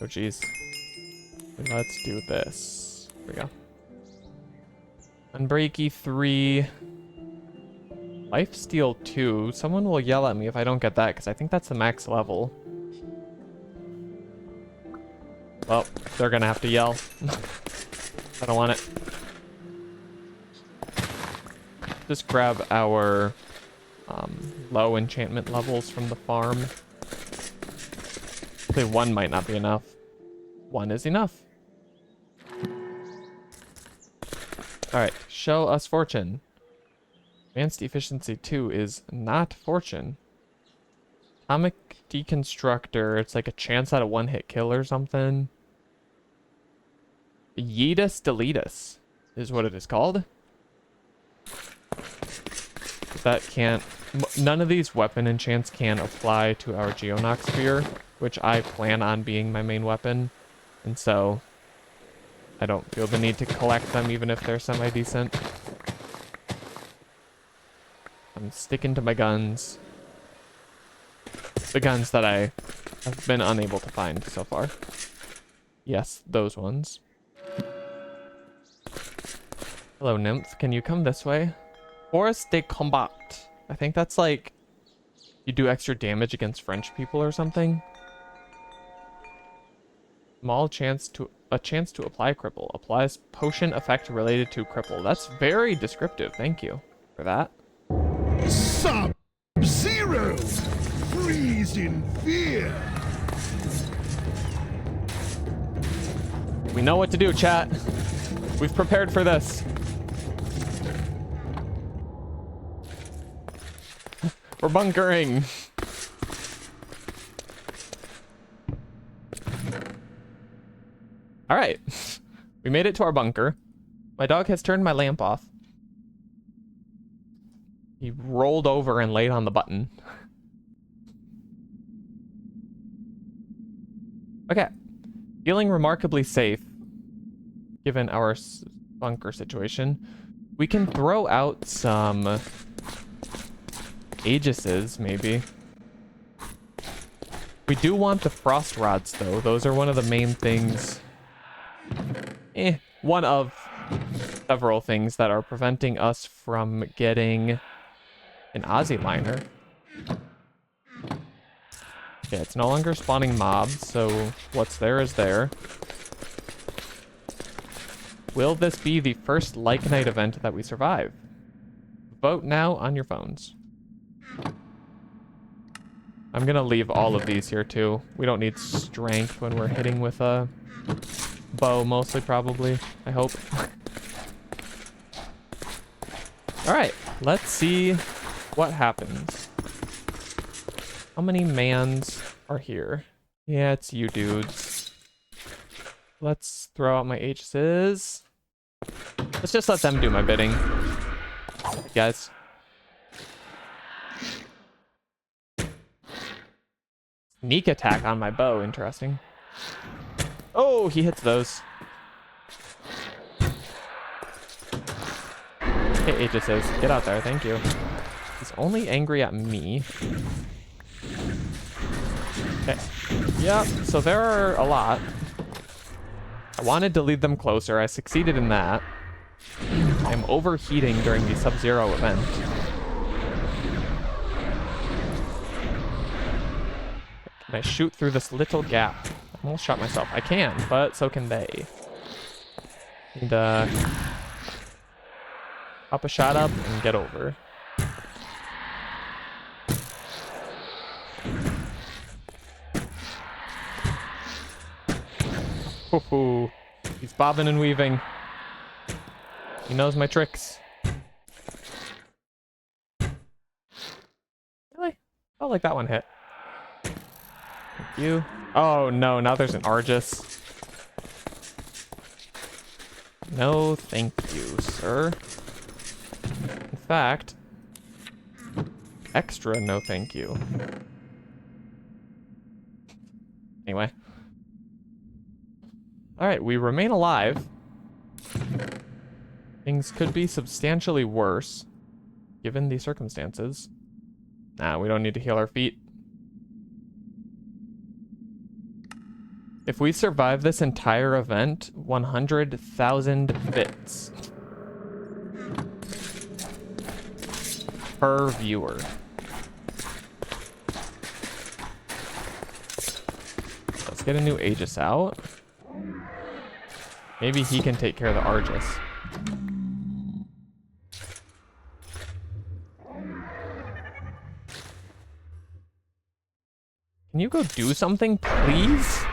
Oh, geez. Let's do this. Here we go. Unbreaky 3. Lifesteal 2. Someone will yell at me if I don't get that, because I think that's the max level. Well, they're gonna have to yell. I don't want it. Just grab our low enchantment levels from the farm. Say 1 might not be enough. 1 is enough. Alright, show us fortune. Advanced efficiency 2 is not fortune. Atomic deconstructor, it's like a chance at a 1-hit kill or something. Yeetus deletus is what it is called. That can't... None of these weapon enchants can apply to our Geonox Sphere, which I plan on being my main weapon. And so I don't feel the need to collect them even if they're semi-decent. I'm sticking to my guns. The guns that I have been unable to find so far. Yes, those ones. Hello, nymph. Can you come this way? Forest de combat. I think that's like you do extra damage against French people or something. A chance to apply cripple. Applies potion effect related to cripple. That's very descriptive. Thank you for that. SUBZERO! Freeze in fear! We know what to do, chat. We've prepared for this. We're bunkering. All right. We made it to our bunker. My dog has turned my lamp off. He rolled over and laid on the button. Okay. Feeling remarkably safe, given our bunker situation. We can throw out some Aegises, maybe. We do want the frost rods, though. Those are one of the main things. One of several things that are preventing us from getting an Aussie liner. Okay, it's no longer spawning mobs, so what's there is there. Will this be the first Lycanite event that we survive? Vote now on your phones. I'm gonna leave all of these here too. We don't need strength when we're hitting with a bow, mostly, probably. I hope. Alright, let's see what happens. How many mans are here? Yeah, it's you dudes. Let's throw out my H's. Let's just let them do my bidding. Guys. Sneak attack on my bow, interesting. Oh, he hits those. Okay, it just says, get out there, thank you. He's only angry at me. Okay. Yeah, so there are a lot. I wanted to lead them closer. I succeeded in that. I'm overheating during the SUBZERO event. Can I shoot through this little gap? I almost shot myself. I can, but so can they. Need to pop a shot up and get over. Hoo-hoo. He's bobbing and weaving. He knows my tricks. Really? Oh, like that one hit. Thank you. Oh no, now there's an Argus. No, thank you, sir. In fact, extra no thank you. Anyway. Alright, we remain alive. Things could be substantially worse, given the circumstances. Nah, we don't need to heal our feet. If we survive this entire event, 100,000 bits per viewer. Let's get a new Aegis out. Maybe he can take care of the Argus. Can you go do something, please?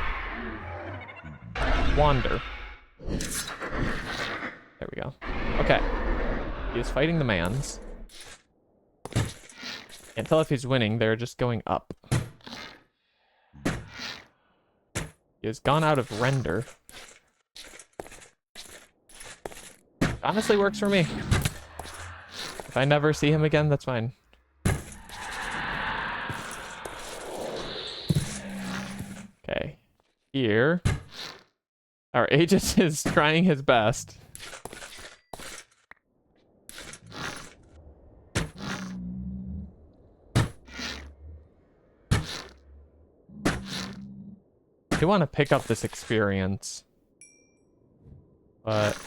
Wander. There we go. Okay. He is fighting the mans. Can't tell if he's winning, they're just going up. He has gone out of render. Honestly works for me. If I never see him again, that's fine. Okay. Here. Our Aegis is trying his best. I do want to pick up this experience. But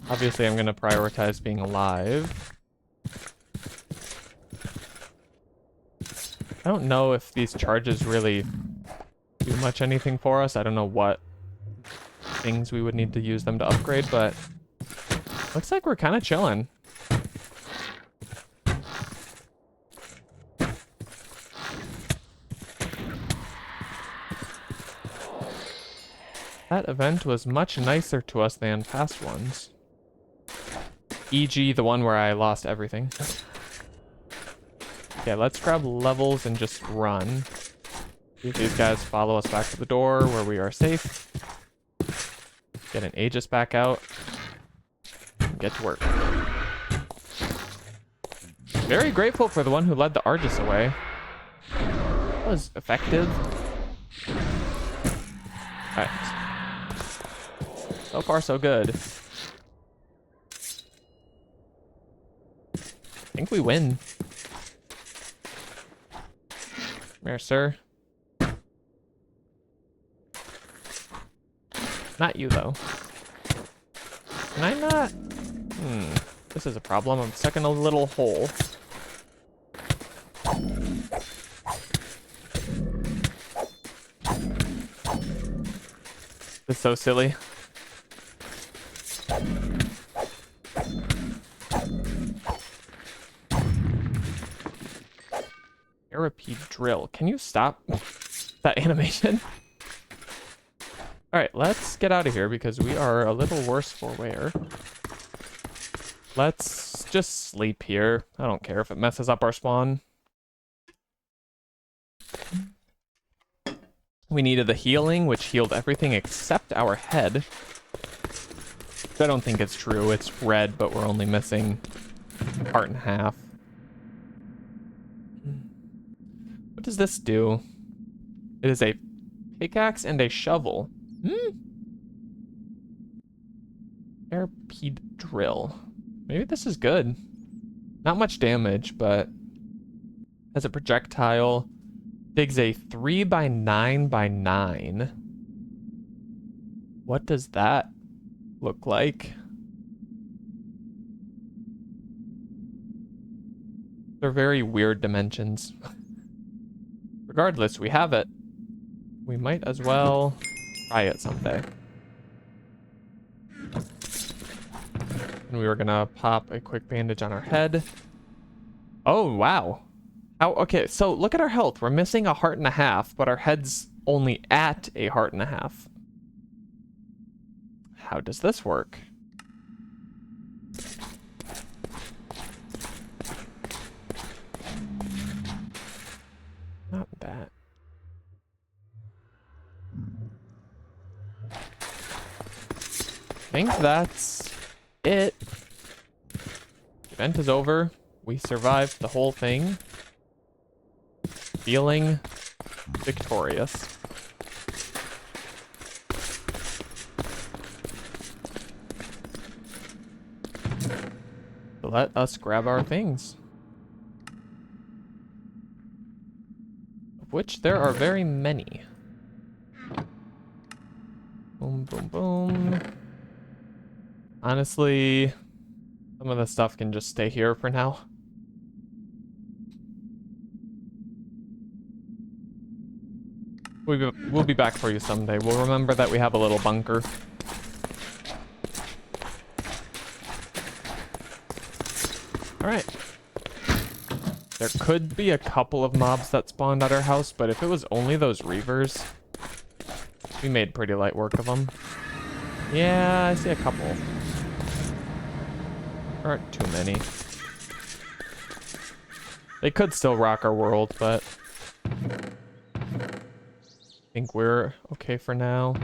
obviously I'm going to prioritize being alive. I don't know if these charges really do much anything for us. I don't know what things we would need to use them to upgrade, but looks like we're kind of chilling. That event was much nicer to us than past ones. E.g. the one where I lost everything. Okay, let's grab levels and just run. See if these guys follow us back to the door where we are safe. Get an Aegis back out. And get to work. Very grateful for the one who led the Argus away. That was effective. Alright. So far, so good. I think we win. Come here, sir. Not you, though. Can I not? This is a problem. I'm stuck in a little hole. This is so silly. Therapy drill. Can you stop that animation? Alright, let's get out of here because we are a little worse for wear. Let's just sleep here. I don't care if it messes up our spawn. We needed the healing, which healed everything except our head. I don't think it's true. It's red, but we're only missing part and a half. What does this do? It is a pickaxe and a shovel. Therapy drill. Maybe this is good. Not much damage, but as a projectile, digs a 3x9x9. What does that look like? They're very weird dimensions. Regardless, we have it. We might as well try it someday. And we were gonna pop a quick bandage on our head. Oh, wow. Okay, so look at our health. We're missing a heart and a half, but our head's only at a heart and a half. How does this work? Not that. I think that's it. The event is over. We survived the whole thing. Feeling victorious. So let us grab our things. Of which there are very many. Boom, boom, boom. Honestly, some of the stuff can just stay here for now. We'll be back for you someday. We'll remember that we have a little bunker. Alright. There could be a couple of mobs that spawned at our house, but if it was only those reavers, we made pretty light work of them. Yeah, I see a couple. There aren't too many. They could still rock our world, but I think we're okay for now.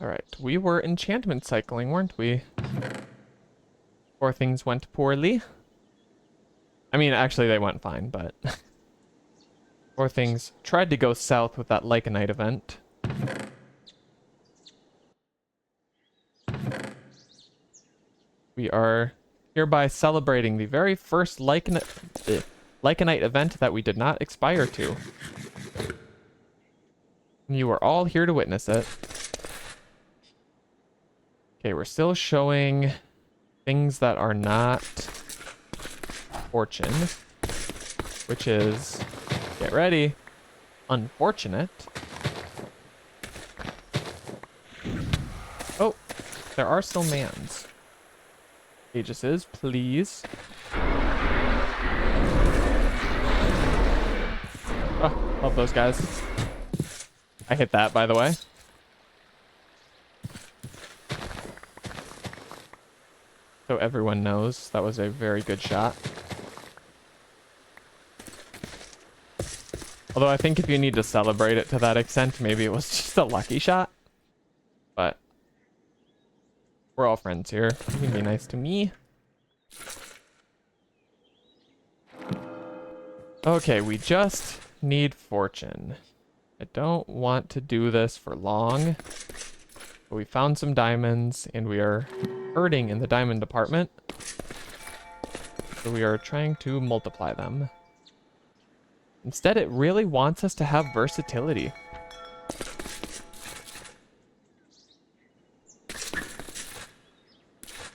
Alright, we were enchantment cycling, weren't we? Before things went poorly. I mean, actually they went fine, but before things tried to go south with that Lycanite event. We are hereby celebrating the very first Lycanite event that we did not expire to. You are all here to witness it. Okay, we're still showing things that are not fortune, which is, get ready, unfortunate. Oh, there are still mans. Aegises, please. Oh, love those guys. I hit that, by the way. So everyone knows that was a very good shot. Although I think if you need to celebrate it to that extent, maybe it was just a lucky shot. But we're all friends here. You can be nice to me. Okay, we just need fortune. I don't want to do this for long. But we found some diamonds and we are hurting in the diamond department. So we are trying to multiply them. Instead, it really wants us to have versatility.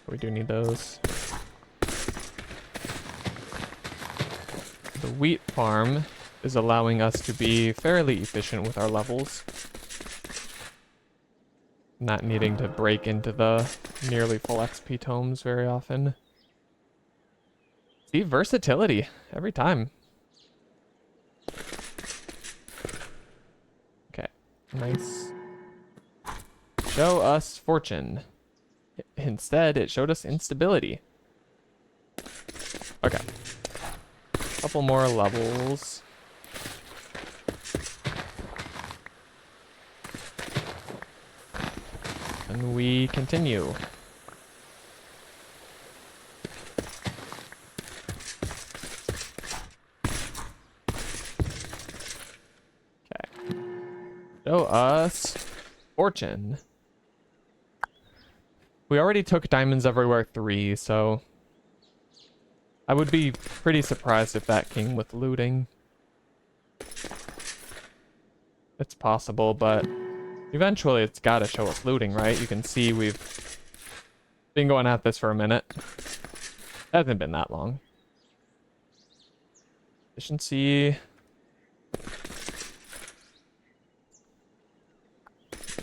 We do need those. The wheat farm is allowing us to be fairly efficient with our levels. Not needing to break into the nearly full XP tomes very often. See, versatility every time. Okay, nice. Show us fortune. Instead, it showed us instability. Okay. Couple more levels. And we continue. Okay. Show us fortune. We already took diamonds everywhere 3, so I would be pretty surprised if that came with looting. It's possible, but eventually it's gotta show us looting, right? You can see we've been going at this for a minute. Hasn't been that long. Efficiency.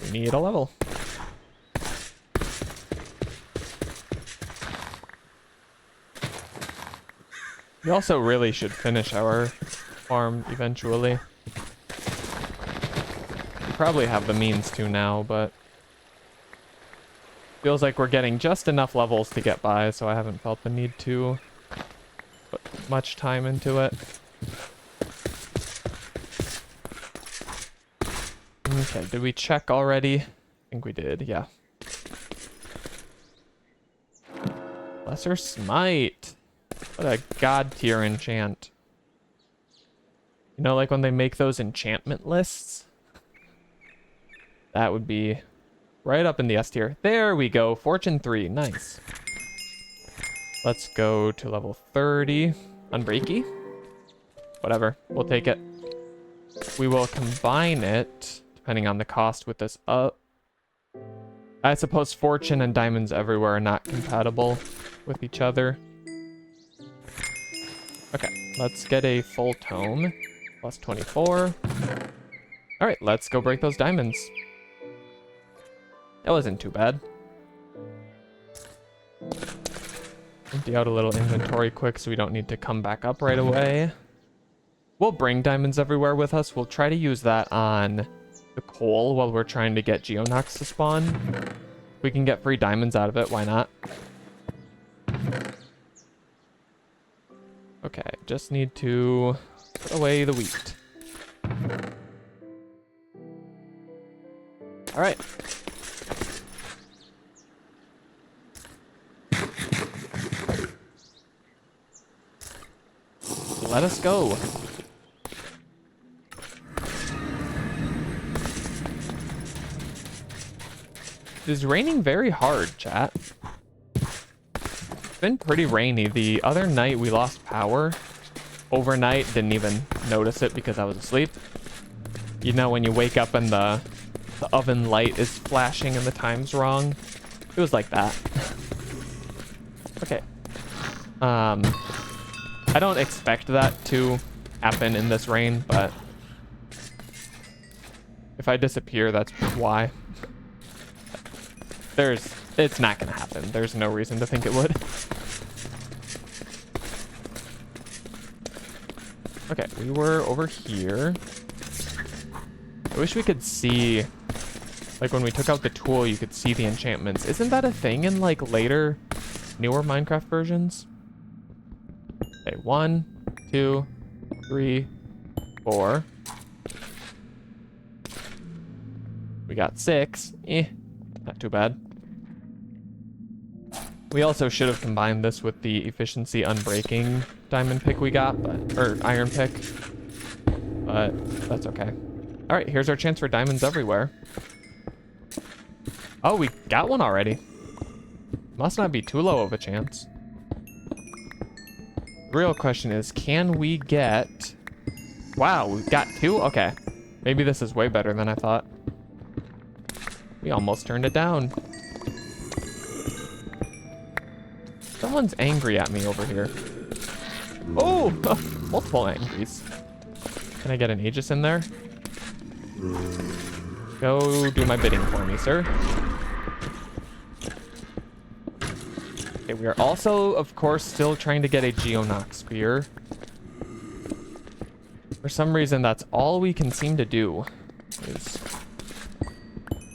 We need a level. We also really should finish our farm eventually. We probably have the means to now, but feels like we're getting just enough levels to get by, so I haven't felt the need to put much time into it. Okay, did we check already? I think we did, yeah. Lesser Smite. What a god tier enchant. You know, like when they make those enchantment lists? That would be right up in the S tier. There we go. Fortune 3. Nice. Let's go to level 30. Unbreaky? Whatever. We'll take it. We will combine it, depending on the cost, with this up. I suppose fortune and diamonds everywhere are not compatible with each other. Okay, let's get a full tome. Plus 24. Alright, let's go break those diamonds. That wasn't too bad. Empty out a little inventory quick so we don't need to come back up right away. We'll bring diamonds everywhere with us. We'll try to use that on the coal while we're trying to get Geonox to spawn. If we can get free diamonds out of it, why not? Okay, just need to put away the wheat. All right. Let us go. It is raining very hard, chat. It's been pretty rainy. The other night we lost power. Overnight, didn't even notice it because I was asleep. You know when you wake up and the oven light is flashing and the time's wrong? It was like that. Okay. I don't expect that to happen in this rain, but if I disappear, that's why. It's not gonna happen. There's no reason to think it would. Okay, we were over here. I wish we could see, like when we took out the tool, you could see the enchantments. Isn't that a thing in like later, newer Minecraft versions? Okay, 1, 2, 3, 4. We got 6. Not too bad. We also should have combined this with the efficiency unbreaking diamond pick we got, or iron pick. But that's okay. All right, here's our chance for diamonds everywhere. Oh, we got one already. Must not be too low of a chance. The real question is, can we get... Wow, we've got 2? Okay. Maybe this is way better than I thought. We almost turned it down. Someone's angry at me over here. Oh! Multiple angries. Can I get an Aegis in there? Go do my bidding for me, sir. Okay, we are also, of course, still trying to get a Geonox spear. For some reason, that's all we can seem to do. Is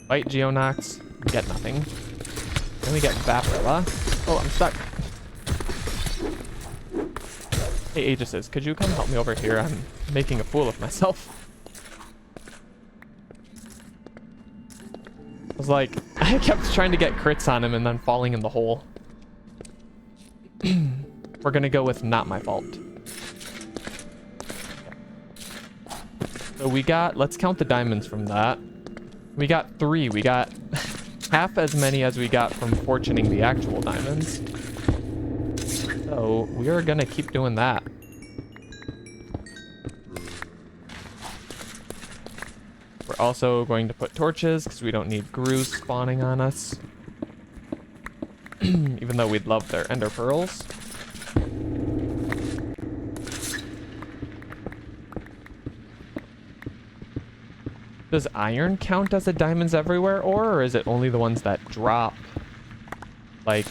fight Geonox, get nothing. Then we get Vaporilla. Oh, I'm stuck. Hey, Aegises, could you come help me over here? I'm making a fool of myself. I was like, I kept trying to get crits on him and then falling in the hole. We're gonna go with not my fault. So we got, let's count the diamonds from that. We got 3. We got half as many as we got from fortuning the actual diamonds. So we are gonna keep doing that. We're also going to put torches because we don't need grooves spawning on us. Even though we'd love their ender pearls. Does iron count as a diamonds everywhere ore, or is it only the ones that drop? Like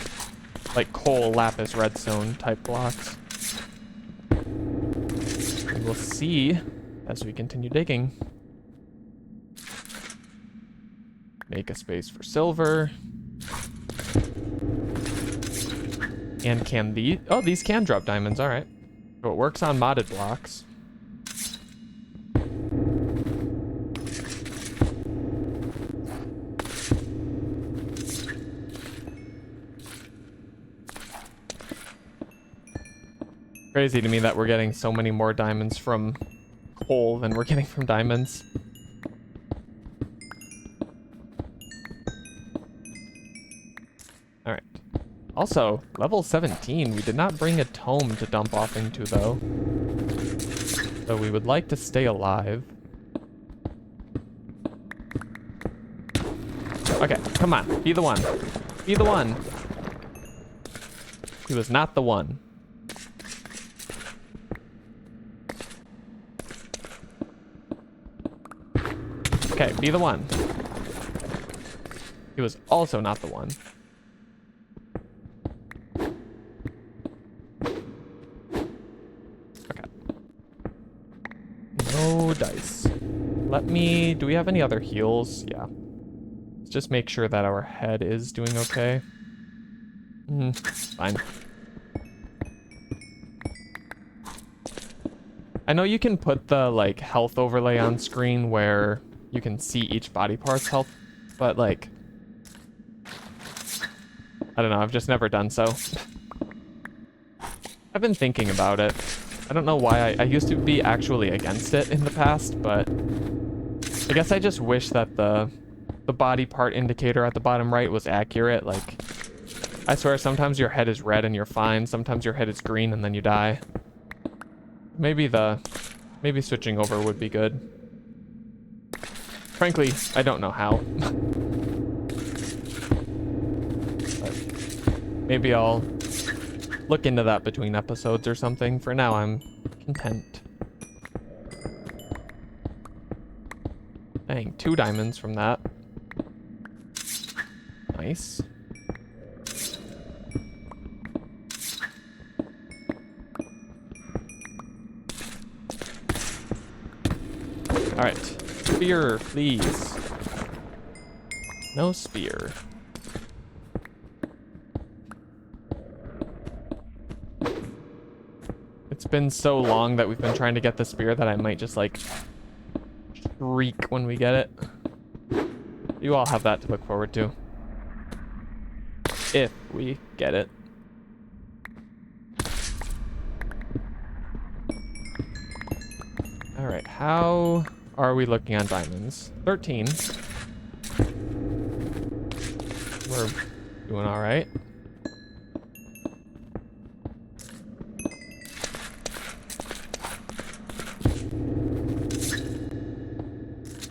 coal, lapis, redstone type blocks. And we'll see as we continue digging. Make a space for silver. And can these... Oh, these can drop diamonds, alright. So it works on modded blocks. Crazy to me that we're getting so many more diamonds from coal than we're getting from diamonds. Alright. Also, level 17, we did not bring a tome to dump off into though. So we would like to stay alive. Okay, come on, be the one. Be the one. He was not the one. Okay, be the one. He was also not the one. Okay. No dice. Let me... Do we have any other heals? Yeah. Let's just make sure that our head is doing okay. Fine. I know you can put the, like, health overlay on screen where you can see each body part's health, but, like... I don't know, I've just never done so. I've been thinking about it. I don't know why I used to be actually against it in the past, but... I guess I just wish that the body part indicator at the bottom right was accurate, like... I swear, sometimes your head is red and you're fine, sometimes your head is green and then you die. Maybe switching over would be good. Frankly, I don't know how. But maybe I'll look into that between episodes or something. For now, I'm content. Dang, 2 diamonds from that. Nice. Alright. Spear, please. No spear. It's been so long that we've been trying to get the spear that I might just, like, shriek when we get it. You all have that to look forward to. If we get it. Alright, how are we looking on diamonds? 13. We're doing all right.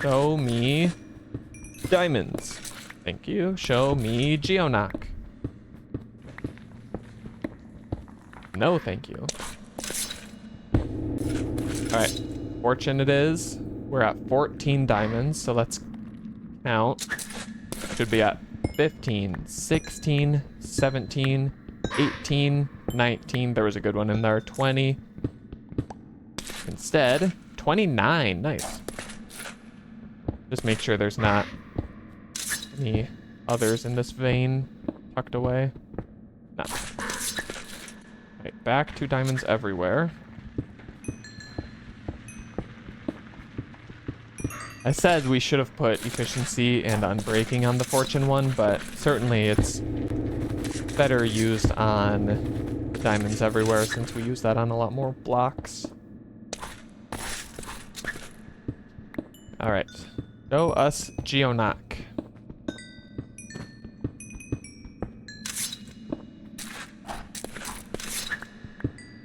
Show me diamonds. Thank you. Show me geonock. No, thank you. All right. Fortune it is. We're at 14 diamonds, so let's count. Should be at 15, 16, 17, 18, 19. There was a good one in there. 20. Instead, 29. Nice. Just make sure there's not any others in this vein tucked away. No. Right, back to diamonds everywhere. I said we should have put efficiency and unbreaking on the fortune one, but certainly it's better used on diamonds everywhere since we use that on a lot more blocks. All right, show us geonock.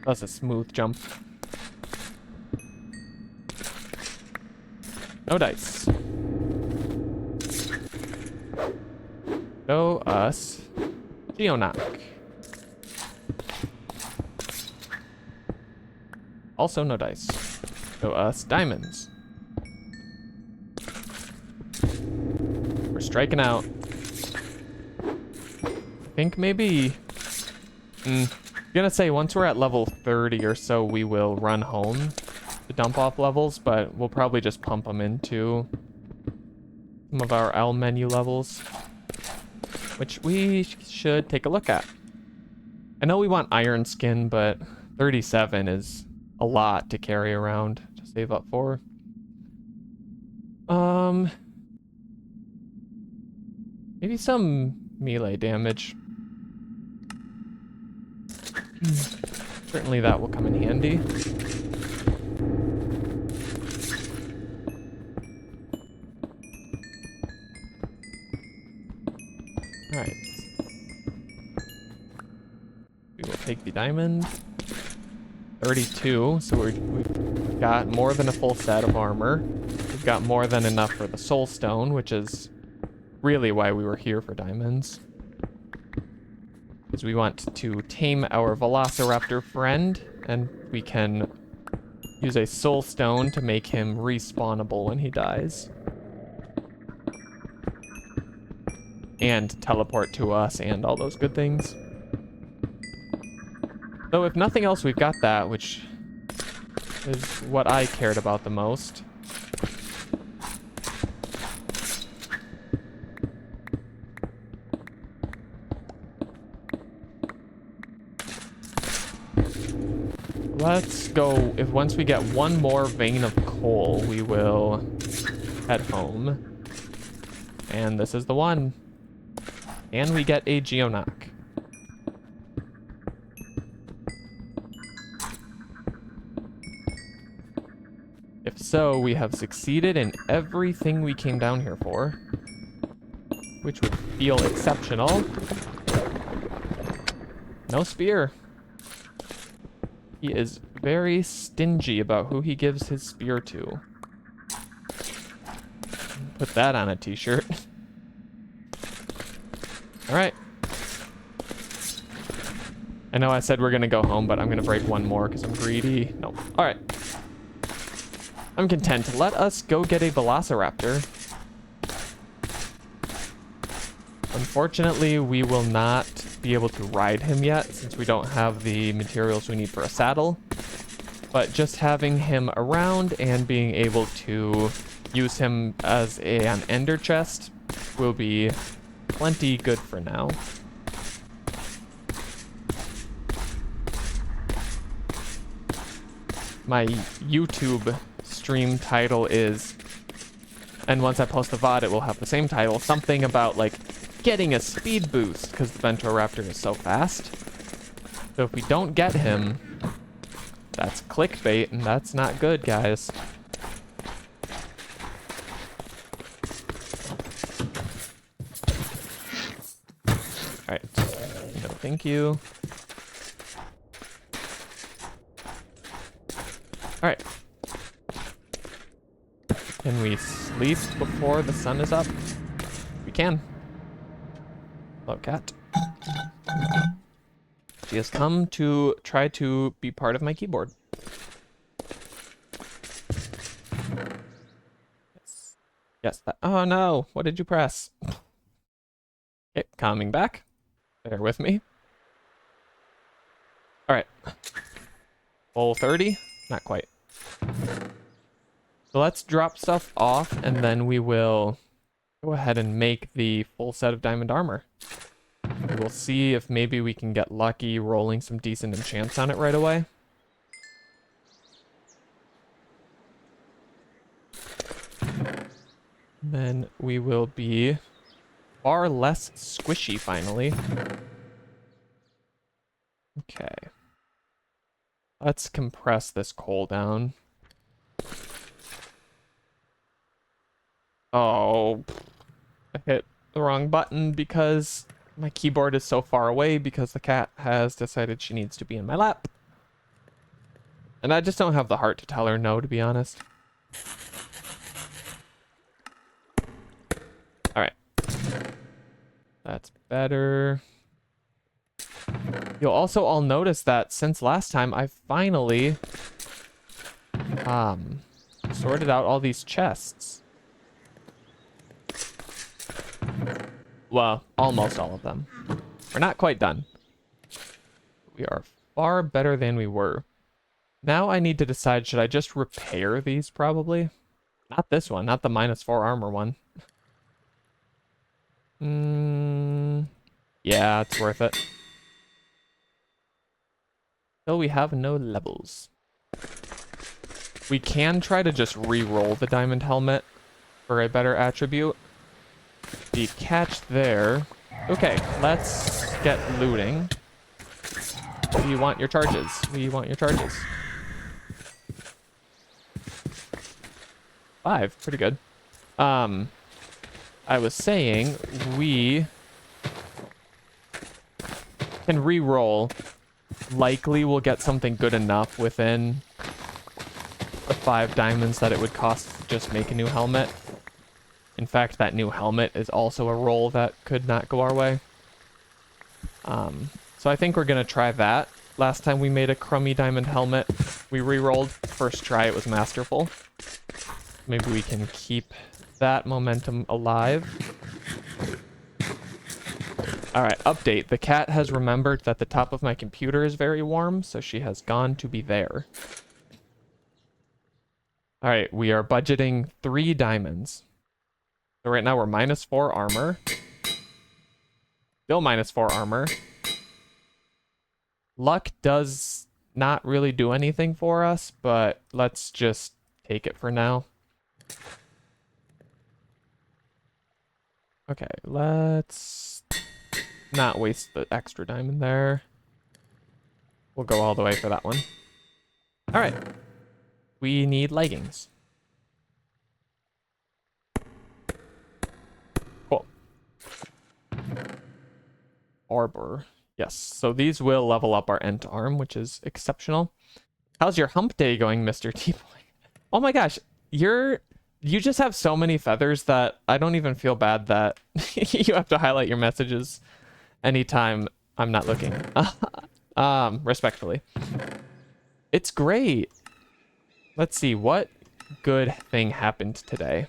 That's a smooth jump. No dice. Show us geonock. Also no dice. Show us diamonds. We're striking out. I think maybe... I'm gonna say once we're at level 30 or so, we will run home to dump off levels, but we'll probably just pump them into some of our L menu levels, which we should take a look at. I know we want iron skin, but 37 is a lot to carry around to save up for. Maybe some melee damage. Certainly that will come in handy. Alright. We will take the diamond. 32, so we've got more than a full set of armor. We've got more than enough for the soul stone, which is really why we were here for diamonds. Because we want to tame our Velociraptor friend, and we can use a soul stone to make him respawnable when he dies. And teleport to us and all those good things. So if nothing else, we've got that, which is what I cared about the most. Let's go. If once we get one more vein of coal, we will head home. And this is the one. And we get a geonock. If so, we have succeeded in everything we came down here for, which would feel exceptional. No spear. He is very stingy about who he gives his spear to. Put that on a t-shirt. All right. I know I said we're gonna go home, but I'm gonna break one more because I'm greedy. Nope. All right. I'm content. Let us go get a Velociraptor. Unfortunately, we will not be able to ride him yet since we don't have the materials we need for a saddle. But just having him around and being able to use him as an ender chest will be plenty good for now. My YouTube stream title is, and once I post the VOD, it will have the same title, something about like getting a speed boost because the Ventoraptor is so fast. So if we don't get him, that's clickbait, and that's not good, guys. Alright. No, thank you. Alright. Can we sleep before the sun is up? We can. Hello, cat. She has come to try to be part of my keyboard. Yes. Yes. Oh no! What did you press? Okay, coming back. Bear with me. Alright. Full 30? Not quite. So let's drop stuff off and then we will go ahead and make the full set of diamond armor. We'll see if maybe we can get lucky rolling some decent enchants on it right away. Then we will be far less squishy finally. Okay. Let's compress this coal down. Oh, I hit the wrong button because my keyboard is so far away because the cat has decided she needs to be in my lap. And I just don't have the heart to tell her no, to be honest. Alright. That's better. You'll also all notice that since last time, I finally sorted out all these chests. Well, almost all of them. We're not quite done. We are far better than we were. Now I need to decide, should I just repair these probably? Not this one, not the -4 armor one. Yeah, it's worth it. Still, we have no levels. We can try to just re-roll the diamond helmet for a better attribute. The catch there. Okay, let's get looting. We want your charges. We want your charges. 5, pretty good. I was saying we can re-roll. Likely we'll get something good enough within the 5 diamonds that it would cost to just make a new helmet. In fact, that new helmet is also a roll that could not go our way. So I think we're going to try that. Last time we made a crummy diamond helmet, we re-rolled. First try, it was masterful. Maybe we can keep that momentum alive. Alright, update. The cat has remembered that the top of my computer is very warm, so she has gone to be there. Alright, we are budgeting 3 diamonds. So right now we're -4 armor. Still -4 armor. Luck does not really do anything for us, but let's just take it for now. Okay, let's not waste the extra diamond there. We'll go all the way for that one. All right. We need leggings. Cool. Arbor. Yes, so these will level up our Ent arm, which is exceptional. How's your hump day going, Mr. T-Boy? Oh my gosh, you just have so many feathers that I don't even feel bad that you have to highlight your messages anytime I'm not looking. Respectfully. It's great. Let's see, what good thing happened today?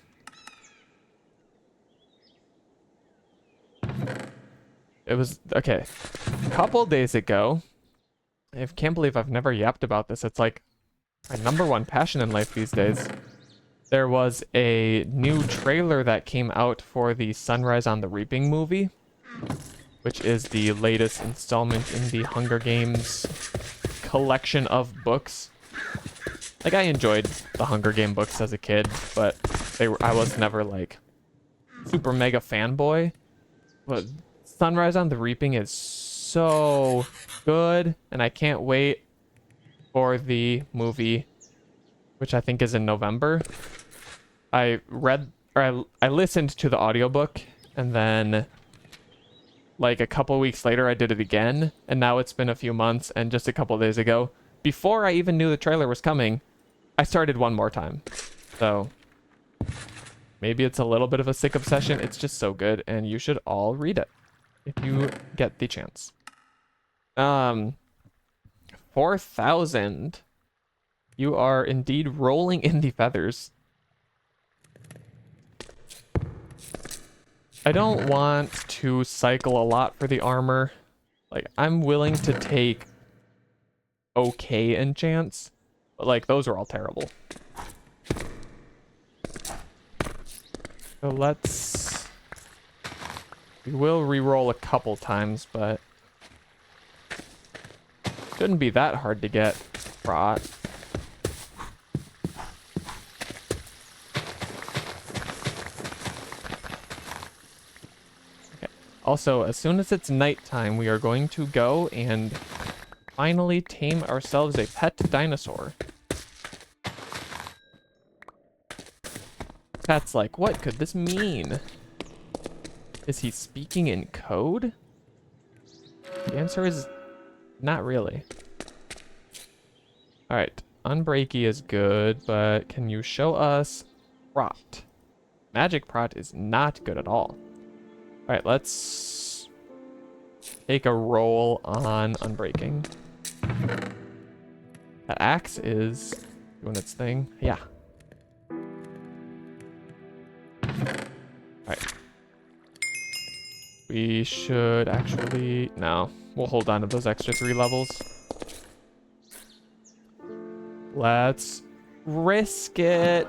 It was, okay, a couple days ago, I can't believe I've never yapped about this. It's like my #1 passion in life these days. There was a new trailer that came out for the Sunrise on the Reaping movie, which is the latest installment in the Hunger Games collection of books. Like, I enjoyed the Hunger Game books as a kid, but I was never like super mega fanboy. But Sunrise on the Reaping is so good, and I can't wait for the movie, which I think is in November. I listened to the audiobook and then like a couple weeks later, I did it again, and now it's been a few months, and just a couple days ago, before I even knew the trailer was coming, I started one more time. So maybe it's a little bit of a sick obsession. It's just so good, and you should all read it if you get the chance. 4,000. You are indeed rolling in the feathers. I don't want to cycle a lot for the armor. Like, I'm willing to take okay enchants, but like those are all terrible. So we will re-roll a couple times, but shouldn't be that hard to get Prot. Also, as soon as it's nighttime, we are going to go and finally tame ourselves a pet dinosaur. Chat's like, what could this mean? Is he speaking in code? The answer is not really. Alright, Unbreaky is good, but can you show us Prot? Magic Prot is not good at all. Alright, let's take a roll on Unbreaking. That axe is doing its thing. Yeah. Alright. We should actually... No. We'll hold on to those extra 3 levels. Let's risk it.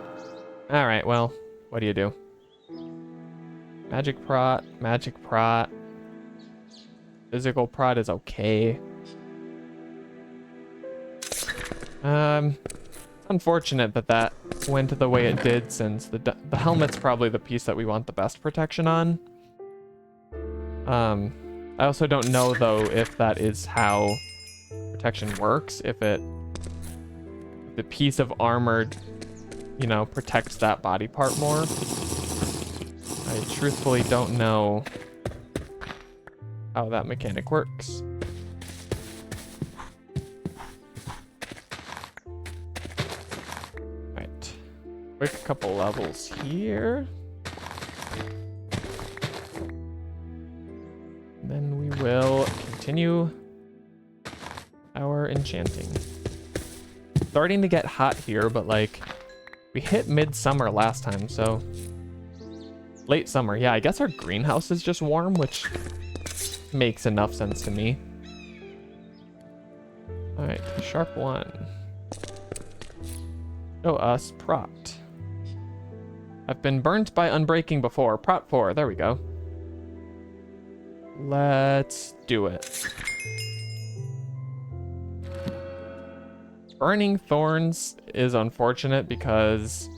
Alright, well, what do you do? Magic Prot, Magic Prot. Physical Prot is okay. Unfortunate that that went the way it did, since the helmet's probably the piece that we want the best protection on. I also don't know though if that is how protection works, if the piece of armor, you know, protects that body part more. I truthfully don't know how that mechanic works. Right. Quick couple levels here. Then we will continue our enchanting. Starting to get hot here, but like we hit midsummer last time, so late summer. Yeah, I guess our greenhouse is just warm, which makes enough sense to me. All right, sharp 1. Show us Prot. I've been burnt by Unbreaking before. Prot 4, there we go. Let's do it. Burning Thorns is unfortunate because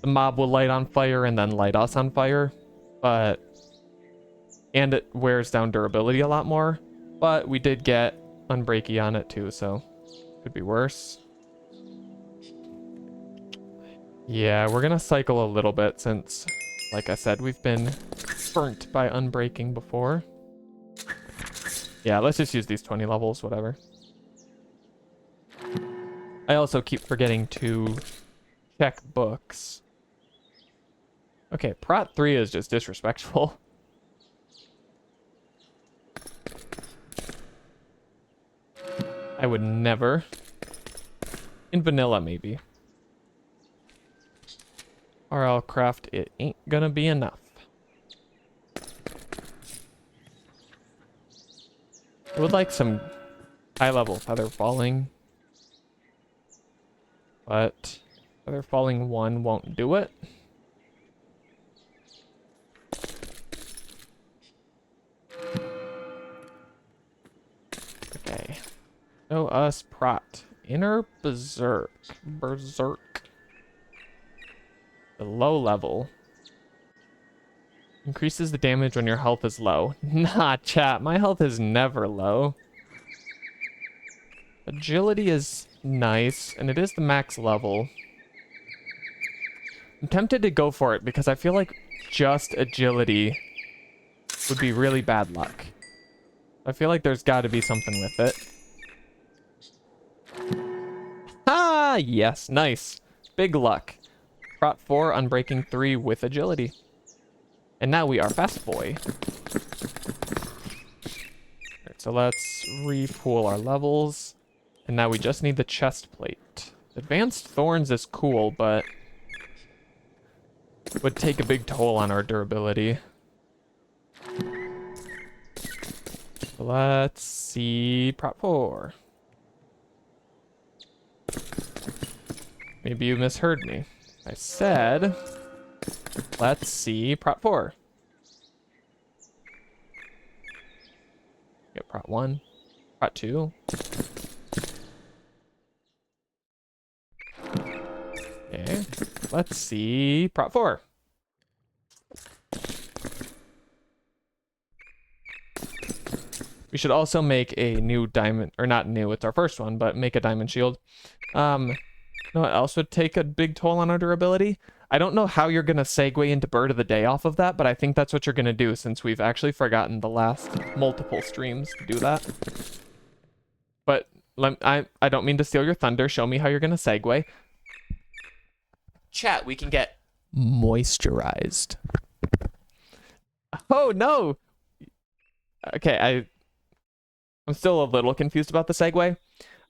the mob will light on fire and then light us on fire, and it wears down durability a lot more, but we did get Unbreaky on it too, so could be worse. Yeah, we're gonna cycle a little bit since, like I said, we've been burnt by Unbreaking before. Yeah, let's just use these 20 levels, whatever. I also keep forgetting to check books. Okay, Prot 3 is just disrespectful. I would never. In vanilla, maybe. RLCraft, it ain't gonna be enough. I would like some high-level feather falling, but feather falling 1 won't do it. Okay. Show us Prot. Inner Berserk. Berserk. The low level. Increases the damage when your health is low. Nah, chat. My health is never low. Agility is nice, and it is the max level. I'm tempted to go for it because I feel like just agility would be really bad luck. I feel like there's got to be something with it. Ah, yes, nice. Big luck. Prot 4, unbreaking 3 with agility. And now we are fast boy. Alright, so let's repool our levels. And now we just need the chest plate. Advanced Thorns is cool, but would take a big toll on our durability. So let's see Prot 4. Maybe you misheard me. I said, let's see Prot 4. Get Prot 1, Prot 2. Okay, let's see Prot 4. We should also make a new diamond, or not new, it's our first one, but make a diamond shield. You know what else would take a big toll on our durability? I don't know how you're going to segue into Bird of the Day off of that, but I think that's what you're going to do since we've actually forgotten the last multiple streams to do that. But I don't mean to steal your thunder. Show me how you're going to segue. Chat, we can get moisturized. Oh, no. Okay, I'm still a little confused about the segue.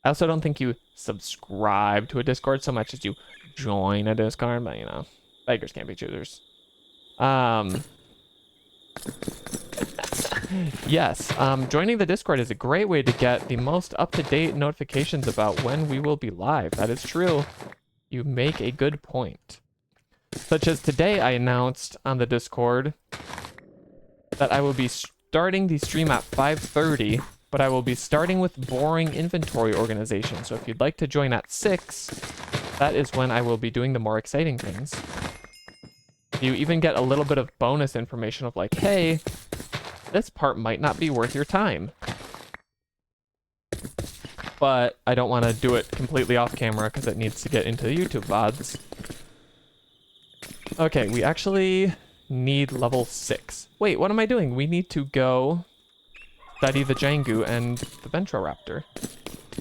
I also don't think you subscribe to a Discord so much as you join a Discord, but you know, beggars can't be choosers. Yes, joining the Discord is a great way to get the most up-to-date notifications about when we will be live. That is true. You make a good point. Such as today, I announced on the Discord that I will be starting the stream at 5:30. But I will be starting with boring inventory organization. So if you'd like to join at 6, that is when I will be doing the more exciting things. You even get a little bit of bonus information of like, hey, this part might not be worth your time. But I don't want to do it completely off camera because it needs to get into the YouTube VODs. Okay, we actually need level 6. Wait, what am I doing? We need to go study the Jangu and the Ventoraptor.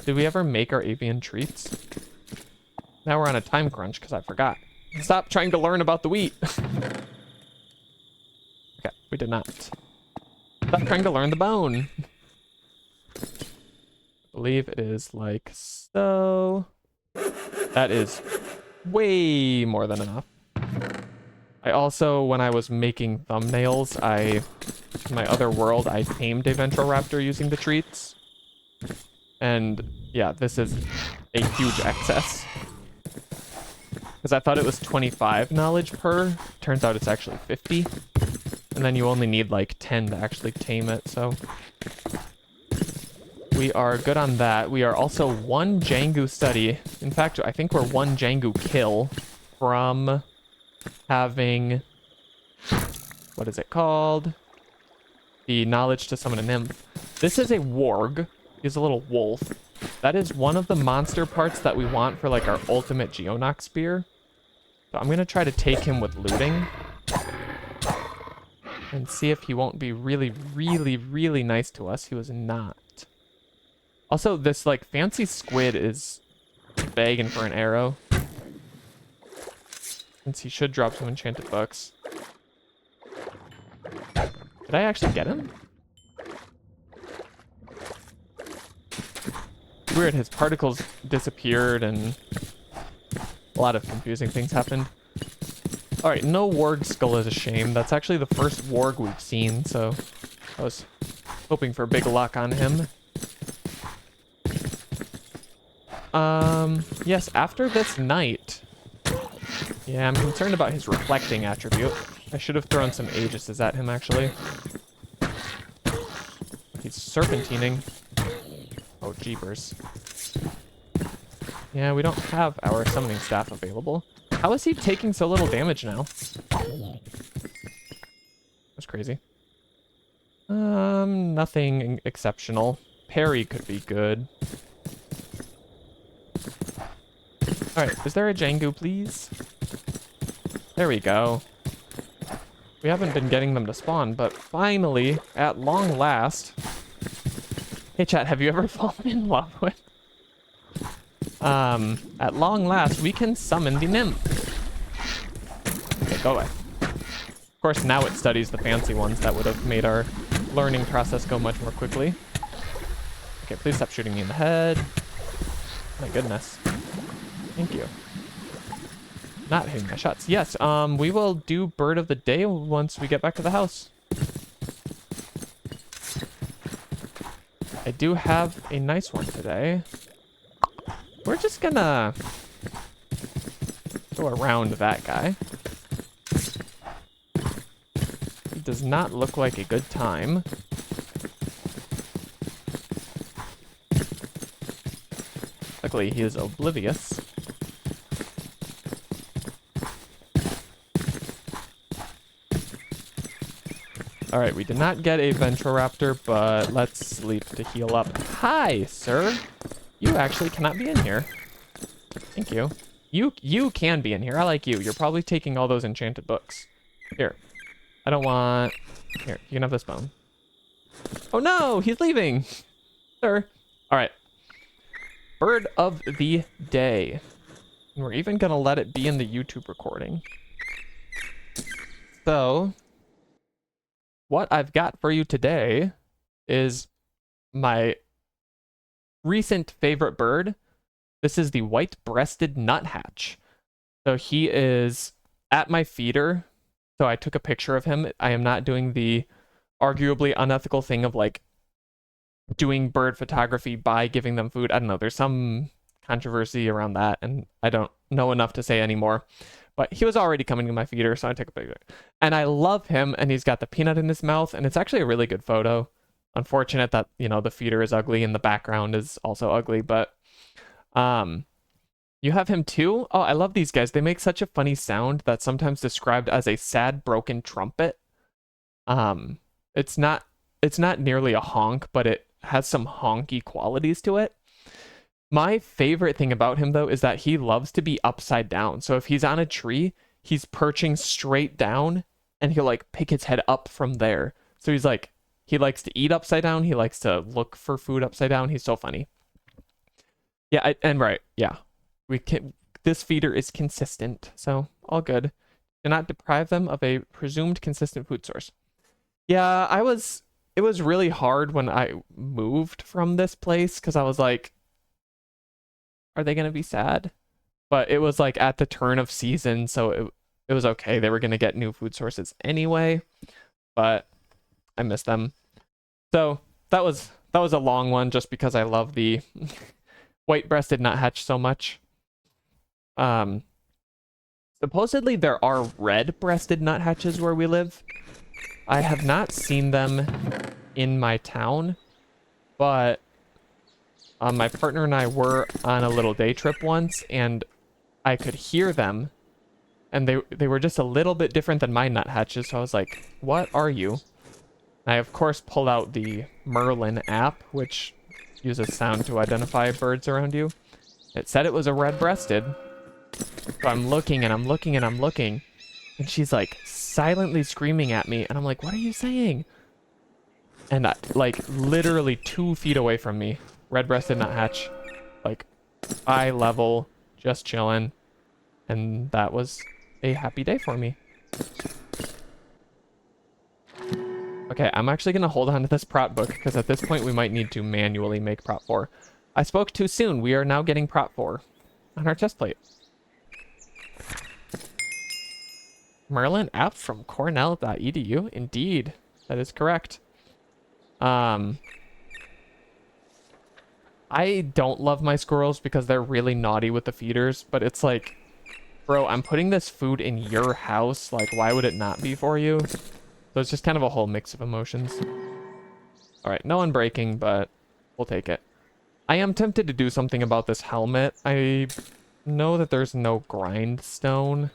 Did we ever make our avian treats? Now we're on a time crunch because I forgot. Stop trying to learn about the wheat. Okay, we did not. Stop trying to learn the bone. I believe it is like so. That is way more than enough. I also, when I was making thumbnails, in my other world, I tamed a Ventoraptor using the treats. And yeah, this is a huge excess. Because I thought it was 25 knowledge per. Turns out it's actually 50. And then you only need like 10 to actually tame it, so. We are good on that. We are also 1 Jangu study. In fact, I think we're 1 Jangu kill from having, what is it called? The knowledge to summon a nymph. This is a warg. He's a little wolf. That is one of the monster parts that we want for like our ultimate Geonox spear. So I'm gonna try to take him with looting and see if he won't be really, really, really nice to us. He was not. Also, this like fancy squid is begging for an arrow. Since he should drop some enchanted books. Did I actually get him? Weird, his particles disappeared and a lot of confusing things happened. Alright, no warg skull is a shame. That's actually the first warg we've seen, so I was hoping for big luck on him. Yes, after this night. Yeah, I'm concerned about his reflecting attribute. I should have thrown some Aegises at him, actually. He's serpentining. Oh, jeepers. Yeah, we don't have our summoning staff available. How is he taking so little damage now? That's crazy. Nothing exceptional. Parry could be good. Alright, is there a Jangu, please? There we go. We haven't been getting them to spawn, but finally, at long last, Hey chat, have you ever fallen in love with? At long last, we can summon the nymph. Okay, go away. Of course, now it studies the fancy ones that would have made our learning process go much more quickly. Okay, please stop shooting me in the head. My goodness. Thank you. Not hitting my shots. Yes, we will do bird of the day once we get back to the house. I do have a nice one today. We're just gonna go around that guy. He does not look like a good time. Luckily, he is oblivious. Alright, we did not get a Ventoraptor, but let's sleep to heal up. Hi, sir! You actually cannot be in here. Thank you. You can be in here. I like you. You're probably taking all those enchanted books. Here. I don't want... Here, you can have this bone. Oh no! He's leaving! Sir. Alright. Bird of the day. And we're even gonna let it be in the YouTube recording. So... what I've got for you today is my recent favorite bird. This is the white-breasted nuthatch. So he is at my feeder. So I took a picture of him. I am not doing the arguably unethical thing of like doing bird photography by giving them food. I don't know. There's some controversy around that, and I don't know enough to say anymore. But he was already coming to my feeder, so I took a picture. And I love him, and he's got the peanut in his mouth, and it's actually a really good photo. Unfortunate that, you know, the feeder is ugly and the background is also ugly, but you have him too? Oh, I love these guys. They make such a funny sound that's sometimes described as a sad broken trumpet. It's not nearly a honk, but it has some honky qualities to it. My favorite thing about him, though, is that he loves to be upside down. So if he's on a tree, he's perching straight down, and he'll, like, pick his head up from there. So he's, like, he likes to eat upside down. He likes to look for food upside down. He's so funny. Yeah, yeah. This feeder is consistent, so all good. Do not deprive them of a presumed consistent food source. Yeah, it was really hard when I moved from this place, because I was like, are they going to be sad? But it was like at the turn of season, so it was okay. They were going to get new food sources anyway, but I miss them. So that was a long one just because I love the white-breasted nuthatch so much. Supposedly there are red-breasted nuthatches where we live. I have not seen them in my town, but my partner and I were on a little day trip once, and I could hear them, and they were just a little bit different than my nuthatches, so I was like, what are you? I, of course, pulled out the Merlin app, which uses sound to identify birds around you. It said it was a red-breasted, so I'm looking, and I'm looking, and I'm looking, and she's, like, silently screaming at me, and I'm like, what are you saying? And, like, literally 2 feet away from me, red-breasted nuthatch, like, eye level, just chilling, and that was a happy day for me. Okay, I'm actually going to hold on to this prop book, because at this point we might need to manually make prop 4. I spoke too soon. We are now getting prop 4 on our chest plate. Merlin app from cornell.edu? Indeed, that is correct. I don't love my squirrels because they're really naughty with the feeders, but it's like, bro, I'm putting this food in your house. Like, why would it not be for you? So it's just kind of a whole mix of emotions. All right, no unbreaking, but we'll take it. I am tempted to do something about this helmet. I know that there's no grindstone.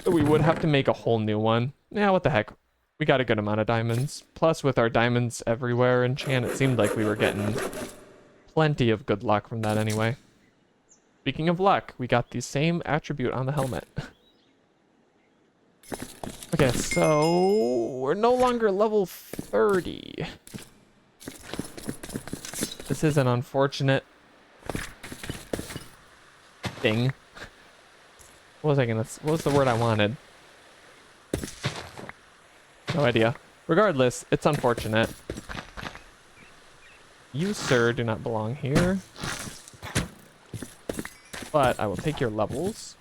So we would have to make a whole new one. Yeah, what the heck. We got a good amount of diamonds. Plus, with our diamonds everywhere in Chan, it seemed like we were getting plenty of good luck from that anyway. Speaking of luck, we got the same attribute on the helmet. Okay, so we're no longer level 30. This is an unfortunate thing. What was the word I wanted? No idea. Regardless, it's unfortunate. You, sir, do not belong here. But I will take your levels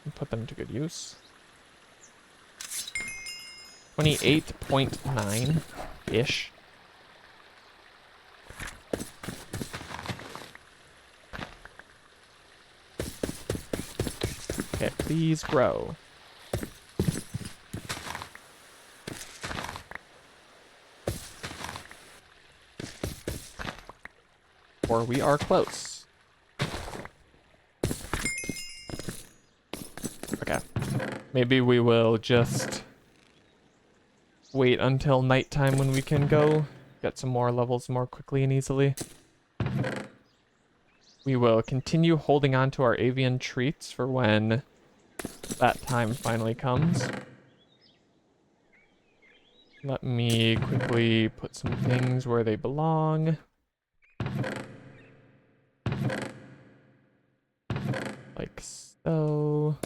and put them to good use. 28.9-ish. Okay, please grow. Or we are close. Okay. Maybe we will just wait until nighttime when we can go get some more levels more quickly and easily. We will continue holding on to our avian treats for when that time finally comes. Let me quickly put some things where they belong. Like so.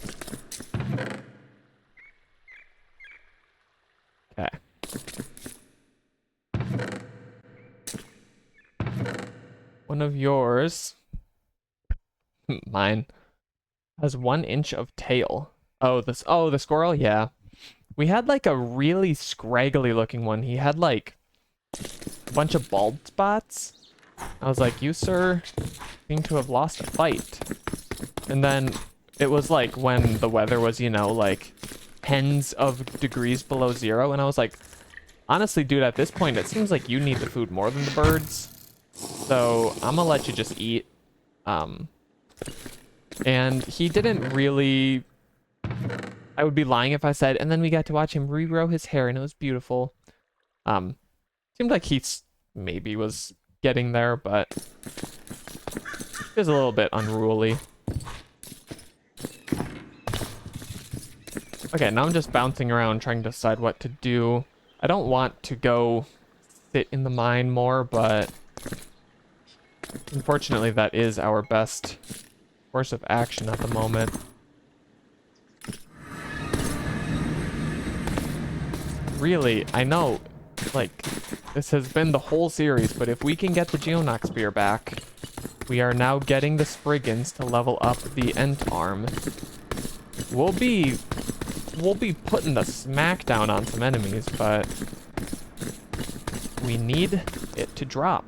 Okay. One of yours, mine, has 1 inch of tail. Oh, the squirrel? Yeah. We had like a really scraggly looking one. He had like a bunch of bald spots. I was like, you, sir, seem to have lost a fight. And then it was like when the weather was, you know, like tens of degrees below zero. And I was like, honestly, dude, at this point, it seems like you need the food more than the birds. So I'm gonna let you just eat. And he didn't really... I would be lying if I said, and then we got to watch him regrow his hair and it was beautiful. Seemed like he maybe was getting there, but he was a little bit unruly. Okay, now I'm just bouncing around trying to decide what to do. I don't want to go sit in the mine more, but unfortunately that is our best course of action at the moment. Really, I know, like, this has been the whole series, but if we can get the Geonox spear back, we are now getting the Spriggans to level up the Ent arm. We'll be putting the smackdown on some enemies, but we need it to drop.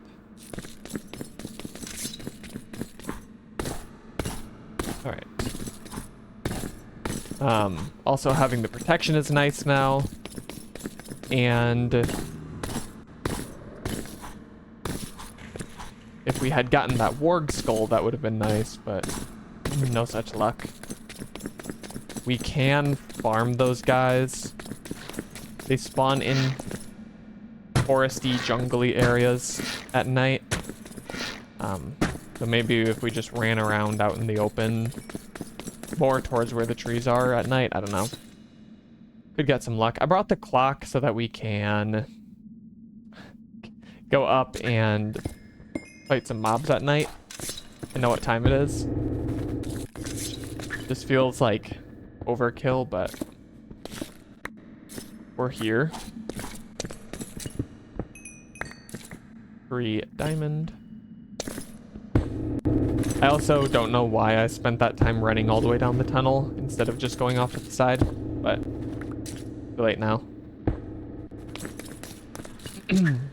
All right. Also having the protection is nice now. And if we had gotten that warg skull, that would have been nice, but no such luck. We can farm those guys. They spawn in foresty, jungly areas at night. So maybe if we just ran around out in the open, more towards where the trees are at night, I don't know. Could get some luck. I brought the clock so that we can go up and fight some mobs at night and know what time it is. This feels like overkill, but we're here. 3 diamond. I also don't know why I spent that time running all the way down the tunnel instead of just going off to the side, but too late now.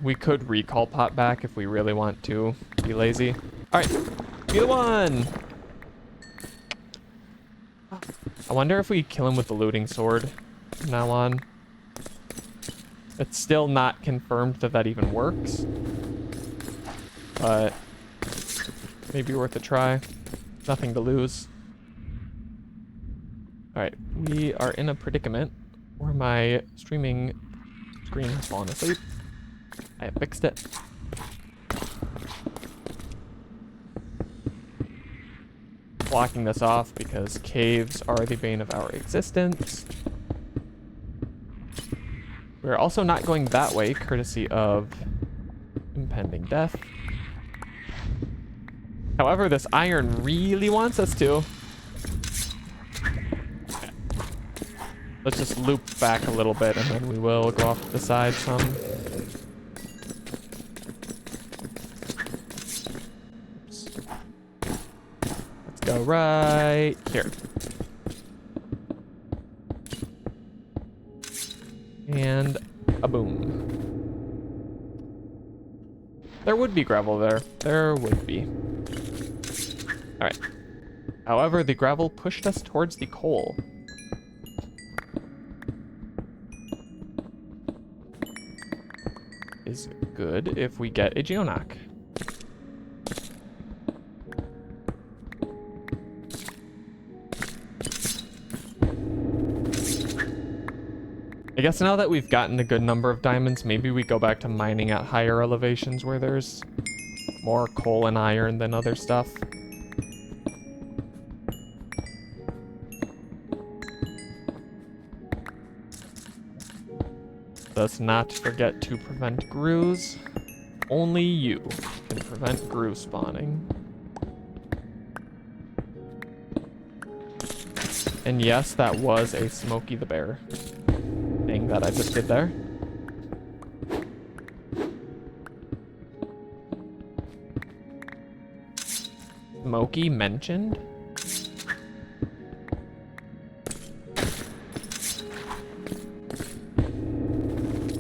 We could recall Pot back if we really want to be lazy. All right, be the one. I wonder if we kill him with the looting sword from now on. It's still not confirmed that that even works, but maybe worth a try. Nothing to lose. All right, we are in a predicament where my streaming screen has fallen asleep. I have fixed it. Blocking this off because caves are the bane of our existence. We're also not going that way, courtesy of Impending death. However, this iron really wants us to. Okay. Let's just loop back a little bit and then we will go off to the side some. Oops. Let's go right here. And a boom. There would be gravel there. There would be. All right. However, the gravel pushed us towards the coal. Is good if we get a geonock. I guess now that we've gotten a good number of diamonds, maybe we go back to mining at higher elevations where there's more coal and iron than other stuff. Let's not forget to prevent grews. Only you can prevent grew spawning. And yes, that was a Smokey the Bear thing that I just did there. Smokey mentioned?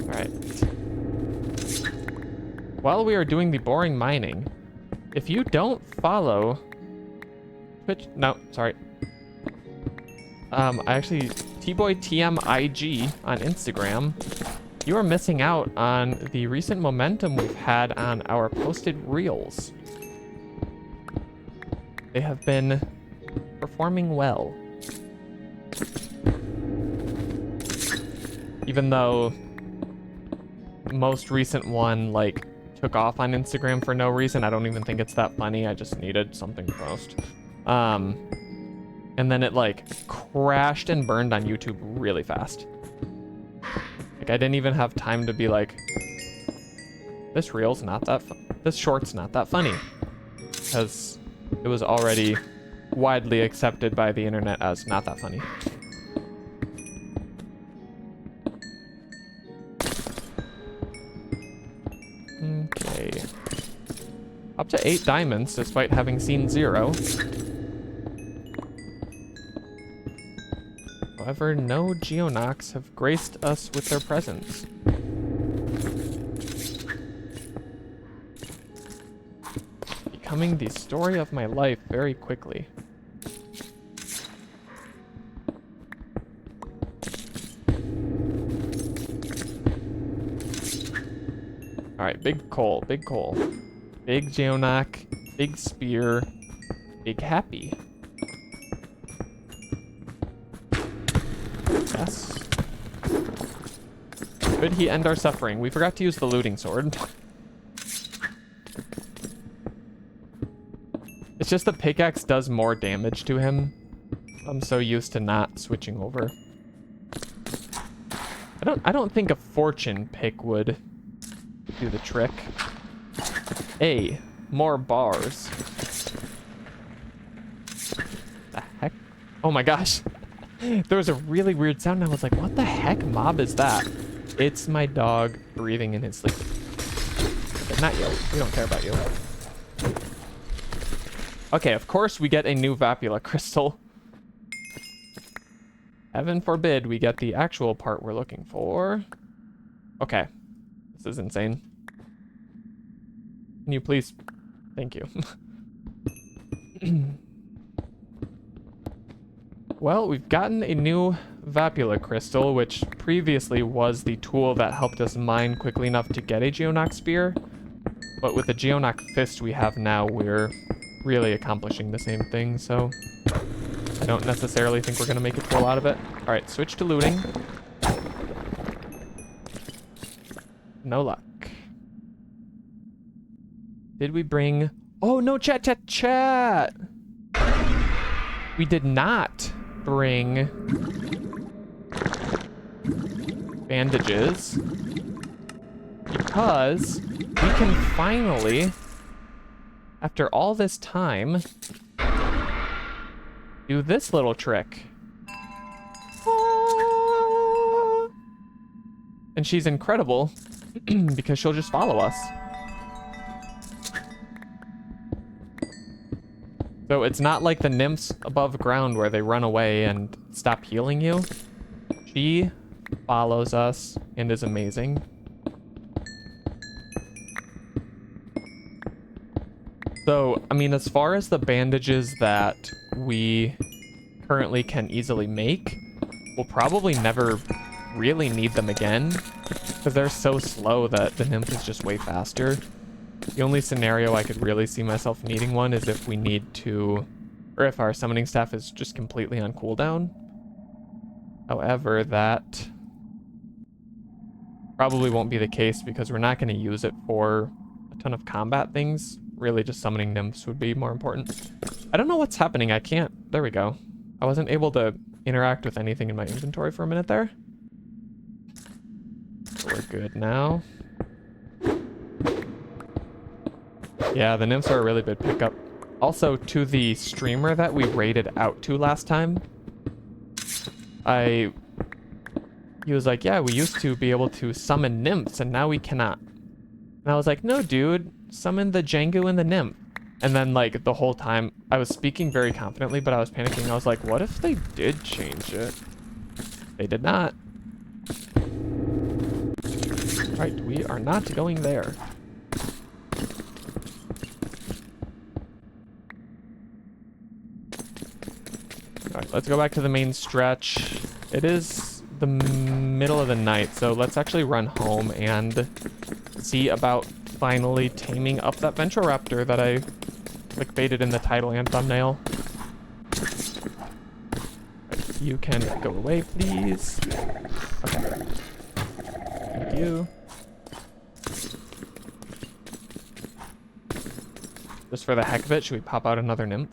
Alright. While we are doing the boring mining, if you don't follow Twitch, no, sorry. I actually, TBoyTMIG on Instagram, you are missing out on the recent momentum we've had on our posted reels. They have been performing well. Even though most recent one, like, took off on Instagram for no reason. I don't even think it's that funny. I just needed something to post. And then it like crashed and burned on YouTube really fast. Like I didn't even have time to be like, this reel's not that this short's not that funny, because it was already widely accepted by the internet as not that funny. Okay. Up to 8 diamonds despite having seen 0. However, no geonocks have graced us with their presence. Becoming the story of my life very quickly. Alright, big coal, big coal. Big geonock, big spear, big happy. Yes. Could he end our suffering? We forgot to use the looting sword. It's just the pickaxe does more damage to him. I'm so used to not switching over. I don't think a fortune pick would do the trick. Hey, more bars. The heck? Oh my gosh. There was a really weird sound and I was like, what the heck mob is that? It's my dog breathing in his sleep. Okay, not you. We don't care about you. Okay, of course we get a new Vapula crystal. Heaven forbid we get the actual part we're looking for. Okay. This is insane. Can you please? Thank you. Well, we've gotten a new Vapula crystal, which previously was the tool that helped us mine quickly enough to get a Geonock spear. But with the Geonock fist we have now, we're really accomplishing the same thing, so I don't necessarily think we're going to make a tool out of it. Alright, switch to looting. No luck. Did we bring... Oh, no, chat! We did not bring bandages. because we can finally, after all this time, do this little trick. And she's incredible because she'll just follow us. So it's not like the nymphs above ground where they run away and stop healing you. She follows us and is amazing. So, I mean, as far as the bandages that we currently can easily make, we'll probably never really need them again because they're so slow that the nymph is just way faster. The only scenario I could really see myself needing one is if we need to, or if our summoning staff is just completely on cooldown. However, that probably won't be the case because we're not going to use it for a ton of combat things. Really, just summoning nymphs would be more important. I don't know what's happening. I can't. There we go. I wasn't able to interact with anything in my inventory for a minute there. So we're good now. Yeah, the nymphs are a really big pickup. Also, to the streamer that we raided out to last time, he was like, yeah, we used to be able to summon nymphs, and now we cannot. And I was like, no, dude, summon the Django and the nymph. And then, like, the whole time, I was speaking very confidently, but I was panicking. I was like, what if they did change it? They did not. All right, we are not going there. All right, let's go back to the main stretch. It is the middle of the night, so let's actually run home and see about finally taming up that Ventoraptor that I clickbaited in the title and thumbnail. Right, you can go away, please. Okay. Thank you. Just for the heck of it, should we pop out another nymph?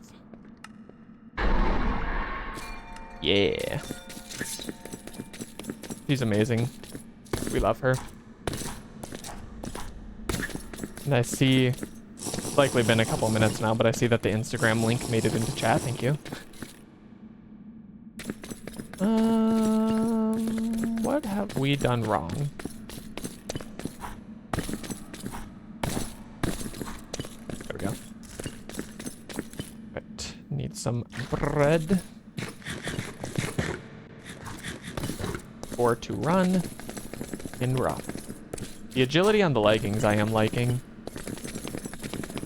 Yeah. She's amazing. We love her. And I see, it's likely been a couple minutes now, but I see that the Instagram link made it into chat. Thank you. What have we done wrong? There we go. Right, need some bread. Or to run in rough. The agility on the leggings I am liking,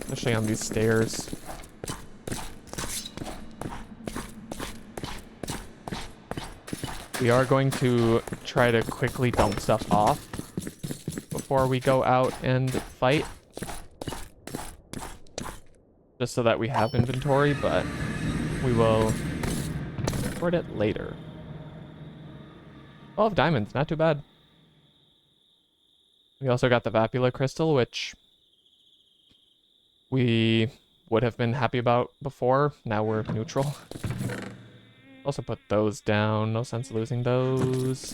especially on these stairs. We are going to try to quickly dump stuff off before we go out and fight, just so that we have inventory, but we will record it later. 12 diamonds, not too bad. We also got the Vapula crystal, which we would have been happy about before. Now we're neutral. Also put those down. No sense losing those.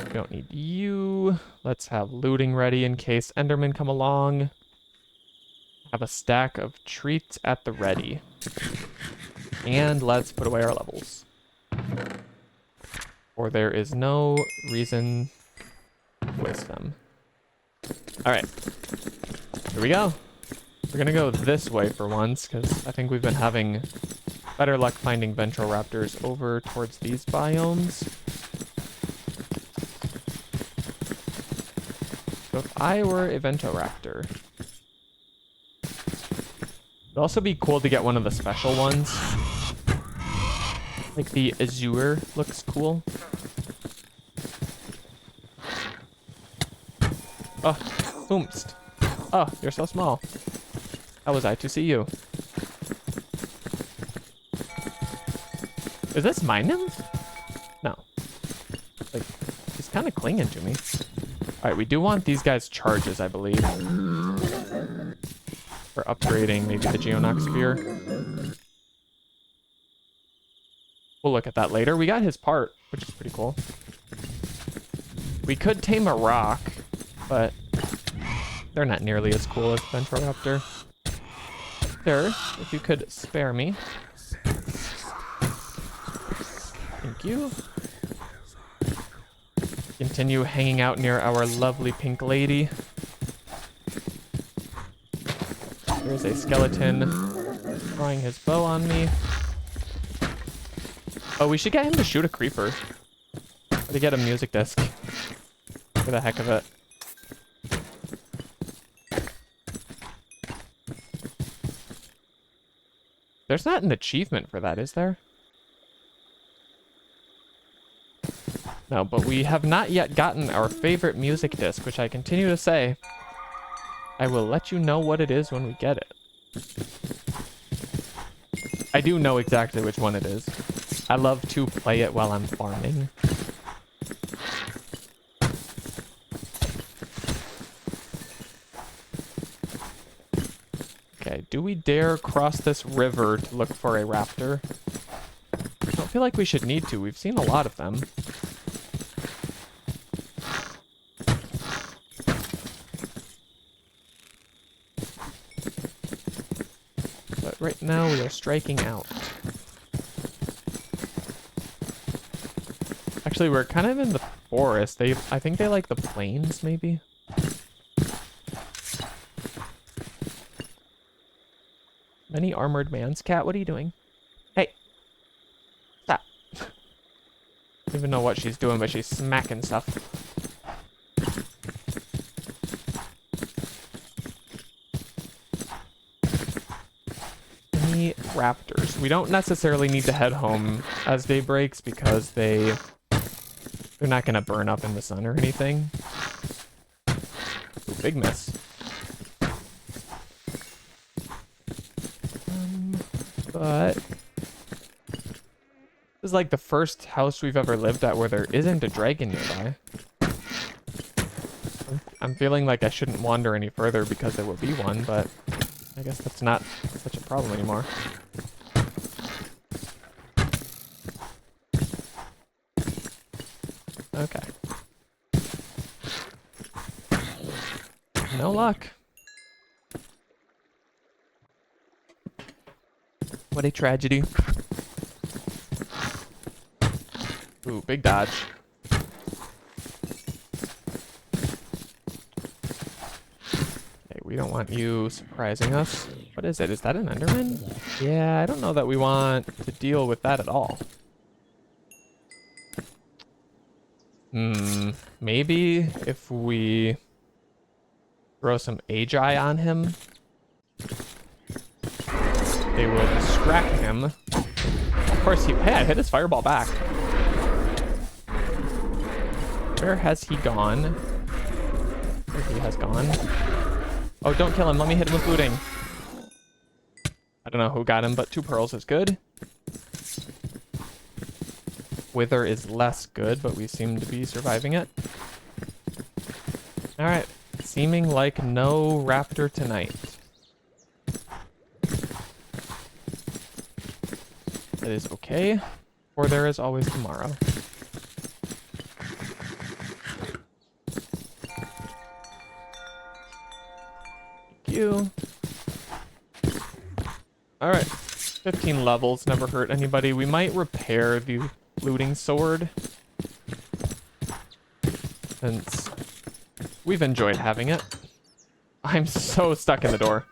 We don't need you. Let's have looting ready in case Endermen come along. Have a stack of treats at the ready. And let's put away our levels. Or there is no reason to waste them. All right, here we go. We're gonna go this way for once, because I think we've been having better luck finding Ventoraptors over towards these biomes. So if I were a Ventoraptor, it'd also be cool to get one of the special ones. Like the Azure looks cool. Oh, boomst. Oh, you're so small. How was I to see you? Is this my nymph? No. Like, he's kind of clinging to me. Alright, we do want these guys' charges, I believe. For upgrading maybe the Geonox Sphere. We'll look at that later. We got his part, which is pretty cool. We could tame a rock, but they're not nearly as cool as Ventoraptor. Sir, if you could spare me. Thank you. Continue hanging out near our lovely pink lady. There's a skeleton throwing his bow on me. Oh, we should get him to shoot a creeper. Or to get a music disc. For the heck of it. There's not an achievement for that, is there? No, but we have not yet gotten our favorite music disc, which I continue to say. I will let you know what it is when we get it. I do know exactly which one it is. I love to play it while I'm farming. Okay, do we dare cross this river to look for a raptor? I don't feel like we should need to. We've seen a lot of them. But right now we are striking out. Actually, we're kind of in the forest. I think they like the plains, maybe? Many armored man's cat, what are you doing? Hey! Stop. I don't even know what she's doing, but she's smacking stuff. Any raptors? We don't necessarily need to head home as day breaks because they're not gonna burn up in the sun or anything. Ooh, big miss. But this is like the first house we've ever lived at where there isn't a dragon nearby. I'm feeling like I shouldn't wander any further because there will be one, but I guess that's not such a problem anymore. Okay. No luck. What a tragedy. Ooh, big dodge. Okay, we don't want you surprising us. What is it? Is that an Enderman? Yeah, I don't know that we want to deal with that at all. Maybe if we throw some Agi on him, they will distract him. Of course, hey, I hit his fireball back. Where has he gone? Where he has gone. Oh, don't kill him. Let me hit him with looting. I don't know who got him, but 2 pearls is good. Wither is less good, but we seem to be surviving it. Alright. Seeming like no raptor tonight. That is okay, for there is always tomorrow. Thank you. Alright, 15 levels, never hurt anybody. We might repair the looting sword, since we've enjoyed having it. I'm so stuck in the door.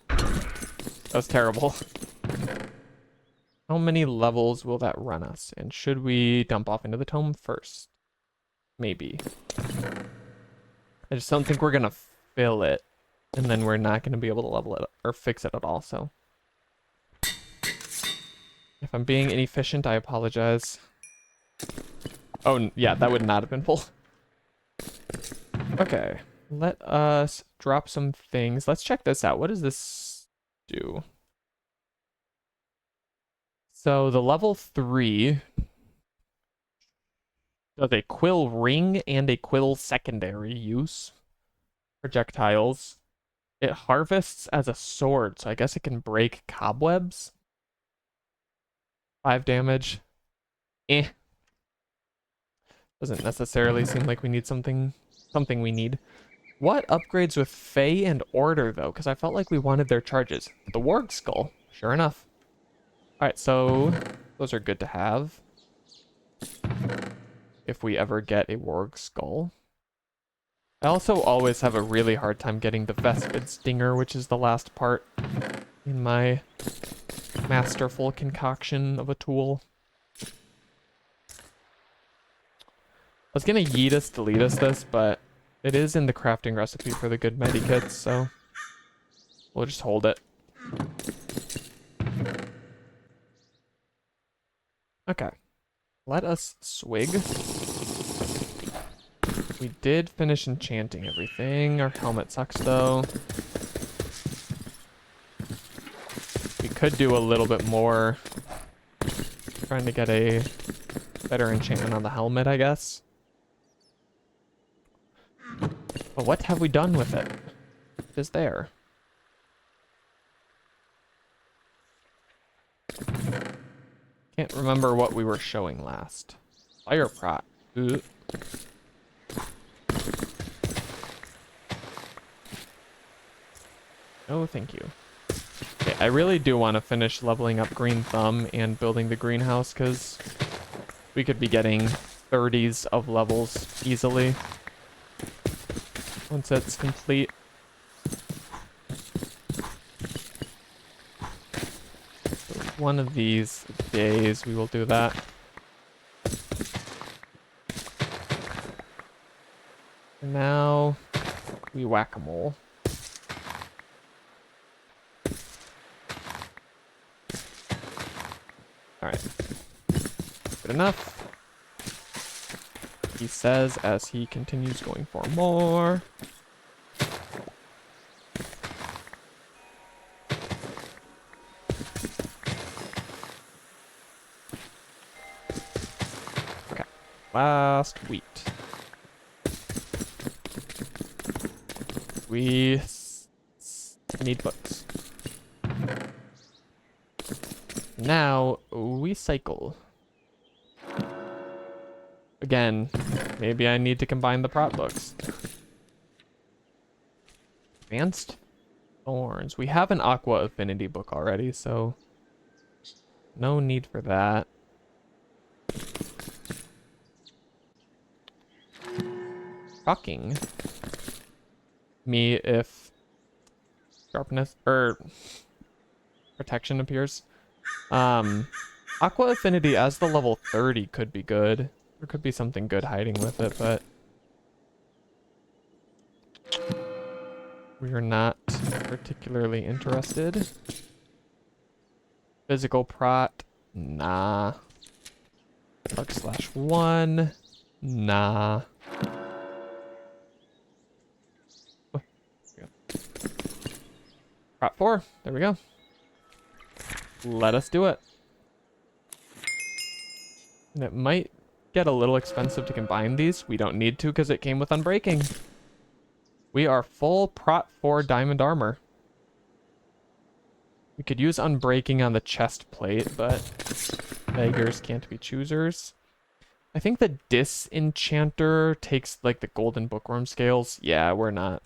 That was terrible. How many levels will that run us? And should we dump off into the tome first? Maybe. I just don't think we're gonna fill it, and then we're not gonna be able to level it or fix it at all, so. If I'm being inefficient, I apologize. Oh, yeah, that would not have been full. Okay, let us drop some things. Let's check this out. What does this do? So the level 3 does a quill ring and a quill secondary use. Projectiles. It harvests as a sword, so I guess it can break cobwebs. 5 damage. Doesn't necessarily seem like we need something something we need. What upgrades with Fae and Order, though? Because I felt like we wanted their charges. The Warg Skull. Sure enough. Alright, so those are good to have. If we ever get a Warg Skull. I also always have a really hard time getting the Vespid Stinger, which is the last part in my masterful concoction of a tool. I was gonna yeetus deletus this, but it is in the crafting recipe for the good medikits, so we'll just hold it. Okay, let us swig. We did finish enchanting everything. Our helmet sucks though. We could do a little bit more. Trying to get a better enchantment on the helmet, I guess. But what have we done with it? What is there? Can't remember what we were showing last. Fire prot. Ooh. Oh, thank you. Okay, I really do want to finish leveling up Green Thumb and building the greenhouse, because we could be getting 30s of levels easily once it's complete. So one of these days we will do that. For now, we whack-a-mole. Alright. Good enough. He says as he continues going for more. Okay. Last wheat. We need books. Now we cycle. Again, maybe I need to combine the prop books. Advanced Thorns. We have an Aqua Affinity book already, so no need for that. Shocking me if sharpness or protection appears. Aqua Affinity as the level 30 could be good. There could be something good hiding with it, but we are not particularly interested. Physical prot, nah. Bug/1, nah. Oh, there we go. Prot 4, there we go. Let us do it. And it might get a little expensive to combine these. We don't need to because it came with Unbreaking. We are full Prot 4 diamond armor. We could use Unbreaking on the chest plate, but beggars can't be choosers. I think the Disenchanter takes like the golden bookworm scales. Yeah, we're not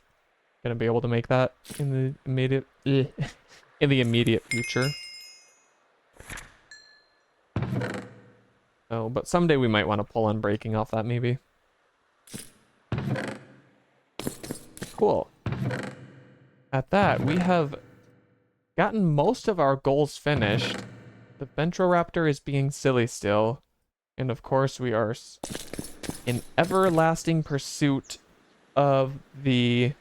gonna be able to make that in the immediate future. Oh, but someday we might want to pull Unbreaking off that, maybe. Cool. At that, we have gotten most of our goals finished. The Ventoraptor is being silly still. And of course, we are in everlasting pursuit of the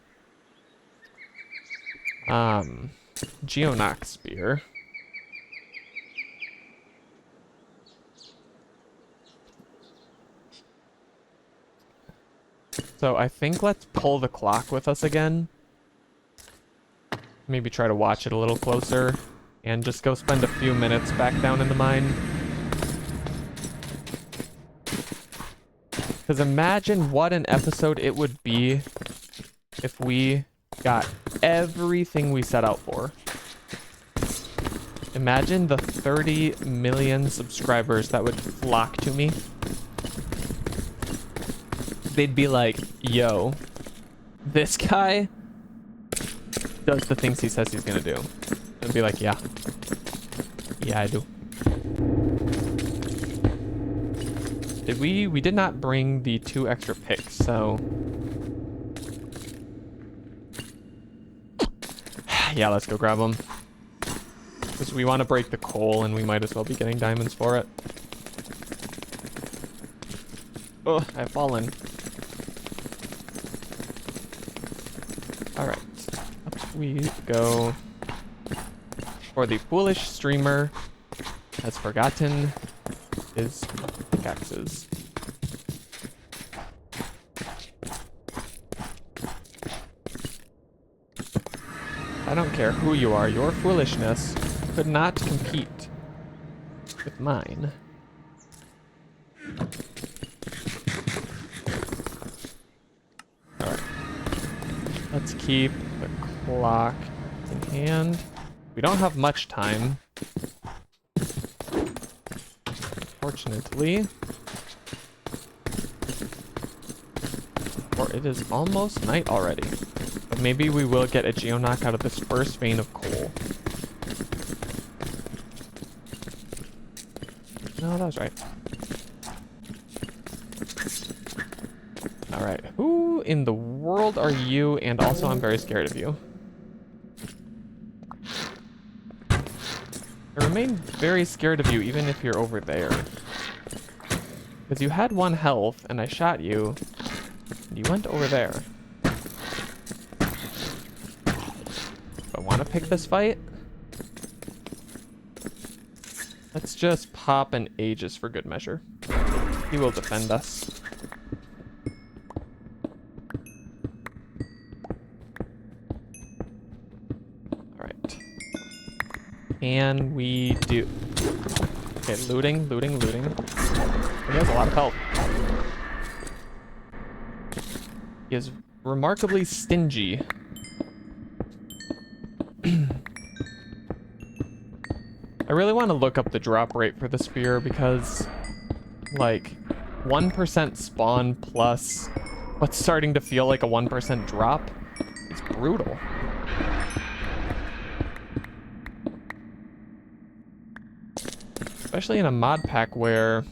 Geonox Spear. So I think let's pull the clock with us again. Maybe try to watch it a little closer and just go spend a few minutes back down in the mine. Because imagine what an episode it would be if we got everything we set out for. Imagine the 30 million subscribers that would flock to me. they'd be like, yo, this guy does the things he says he's gonna do. And be like, yeah. Yeah, I do. We did not bring the 2 extra picks, so... yeah, let's go grab them. Because we want to break the coal, and we might as well be getting diamonds for it. Oh, I've fallen. Alright. Up we go. For the foolish streamer has forgotten his pickaxes. I don't care who you are, your foolishness could not compete with mine. Alright. Let's keep the clock in hand. We don't have much time. Fortunately. Or it is almost night already. But maybe we will get a geonock out of this first vein of coal. No, that was right. Alright, who in the world are you? And also, I'm very scared of you. I remain very scared of you, even if you're over there. Because you had 1 health, and I shot you, and you went over there. I want to pick this fight. Let's just pop an Aegis for good measure. He will defend us. Alright. Can we do... okay, looting. He has a lot of health. He is remarkably stingy. I really want to look up the drop rate for the spear because, like, 1% spawn plus what's starting to feel like a 1% drop is brutal. Especially in a mod pack where,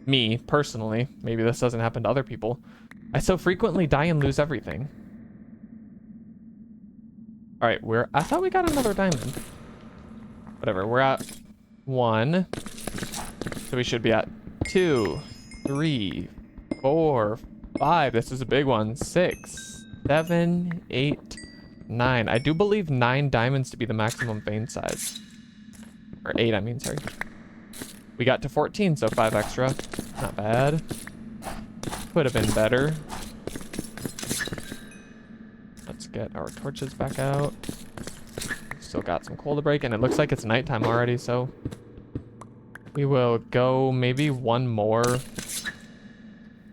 me, personally, maybe this doesn't happen to other people, I so frequently die and lose everything. Alright, I thought we got another diamond. Whatever, we're at 1. So we should be at 2, 3, 4, 5. This is a big one. 6, 7, 8, 9. I do believe 9 diamonds to be the maximum vein size. Or 8, I mean, sorry. We got to 14, so 5 extra. Not bad. Could have been better. Let's get our torches back out. Still got some coal to break, and it looks like it's nighttime already, so we will go maybe 1 more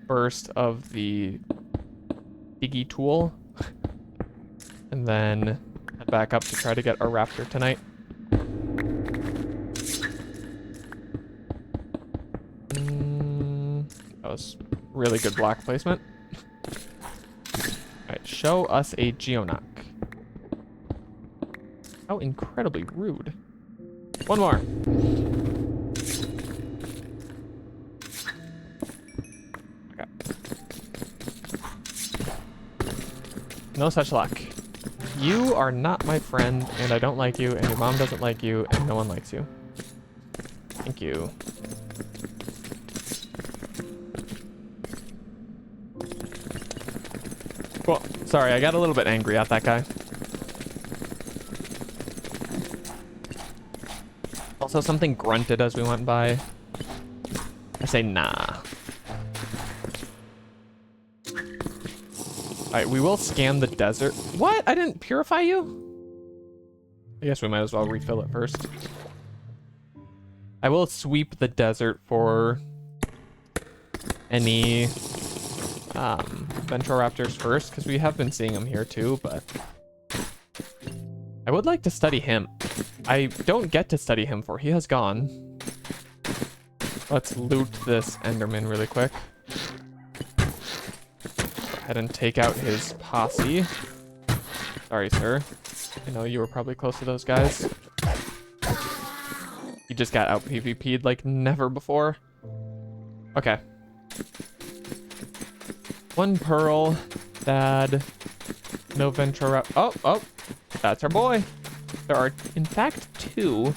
burst of the diggy tool, and then head back up to try to get our raptor tonight. That was really good block placement. Alright, show us a geonock. How incredibly rude. 1 more. Okay. No such luck. You are not my friend, and I don't like you, and your mom doesn't like you, and no one likes you. Thank you. Cool. Sorry, I got a little bit angry at that guy. Also, something grunted as we went by. I say nah. Alright, we will scan the desert. What? I didn't purify you? I guess we might as well refill it first. I will sweep the desert for any Ventoraptors first, because we have been seeing them here too, but I would like to study him. I don't get to study him, for he has gone. Let's loot this Enderman really quick. ahead and take out his posse. Sorry, sir. I know you were probably close to those guys. He just got out PvP'd like never before. Okay. 1 pearl. Dad. No Ventoraptor. Oh, that's our boy. There are, in fact, 2.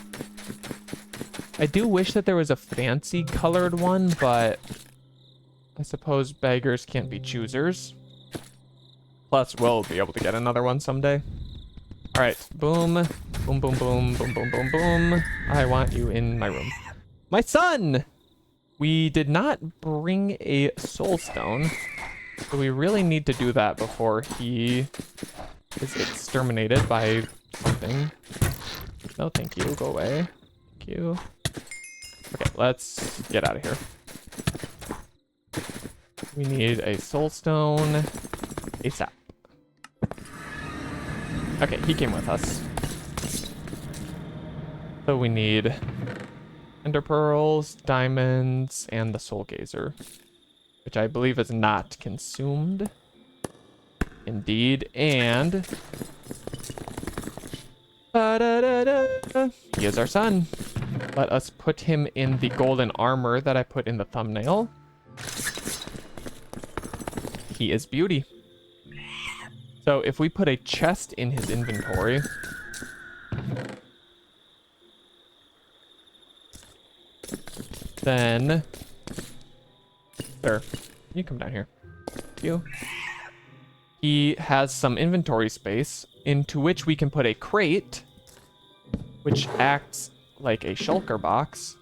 I do wish that there was a fancy colored one, but I suppose beggars can't be choosers. Plus, we'll be able to get another one someday. All right, boom, boom, boom, boom, boom, boom, boom, boom. I want you in my room. My son! We did not bring a soul stone, so we really need to do that before he is exterminated by something. No, thank you. Go away. Thank you. Okay, let's get out of here. We need a soul stone ASAP. Okay, he came with us. So we need ender pearls, diamonds, and the soul gazer, which I believe is not consumed. Indeed, and he is our son. Let us put him in the golden armor that I put in the thumbnail. He is beauty. So if we put a chest in his inventory, then sir, you come down here. You. He has some inventory space into which we can put a crate, which acts like a shulker box.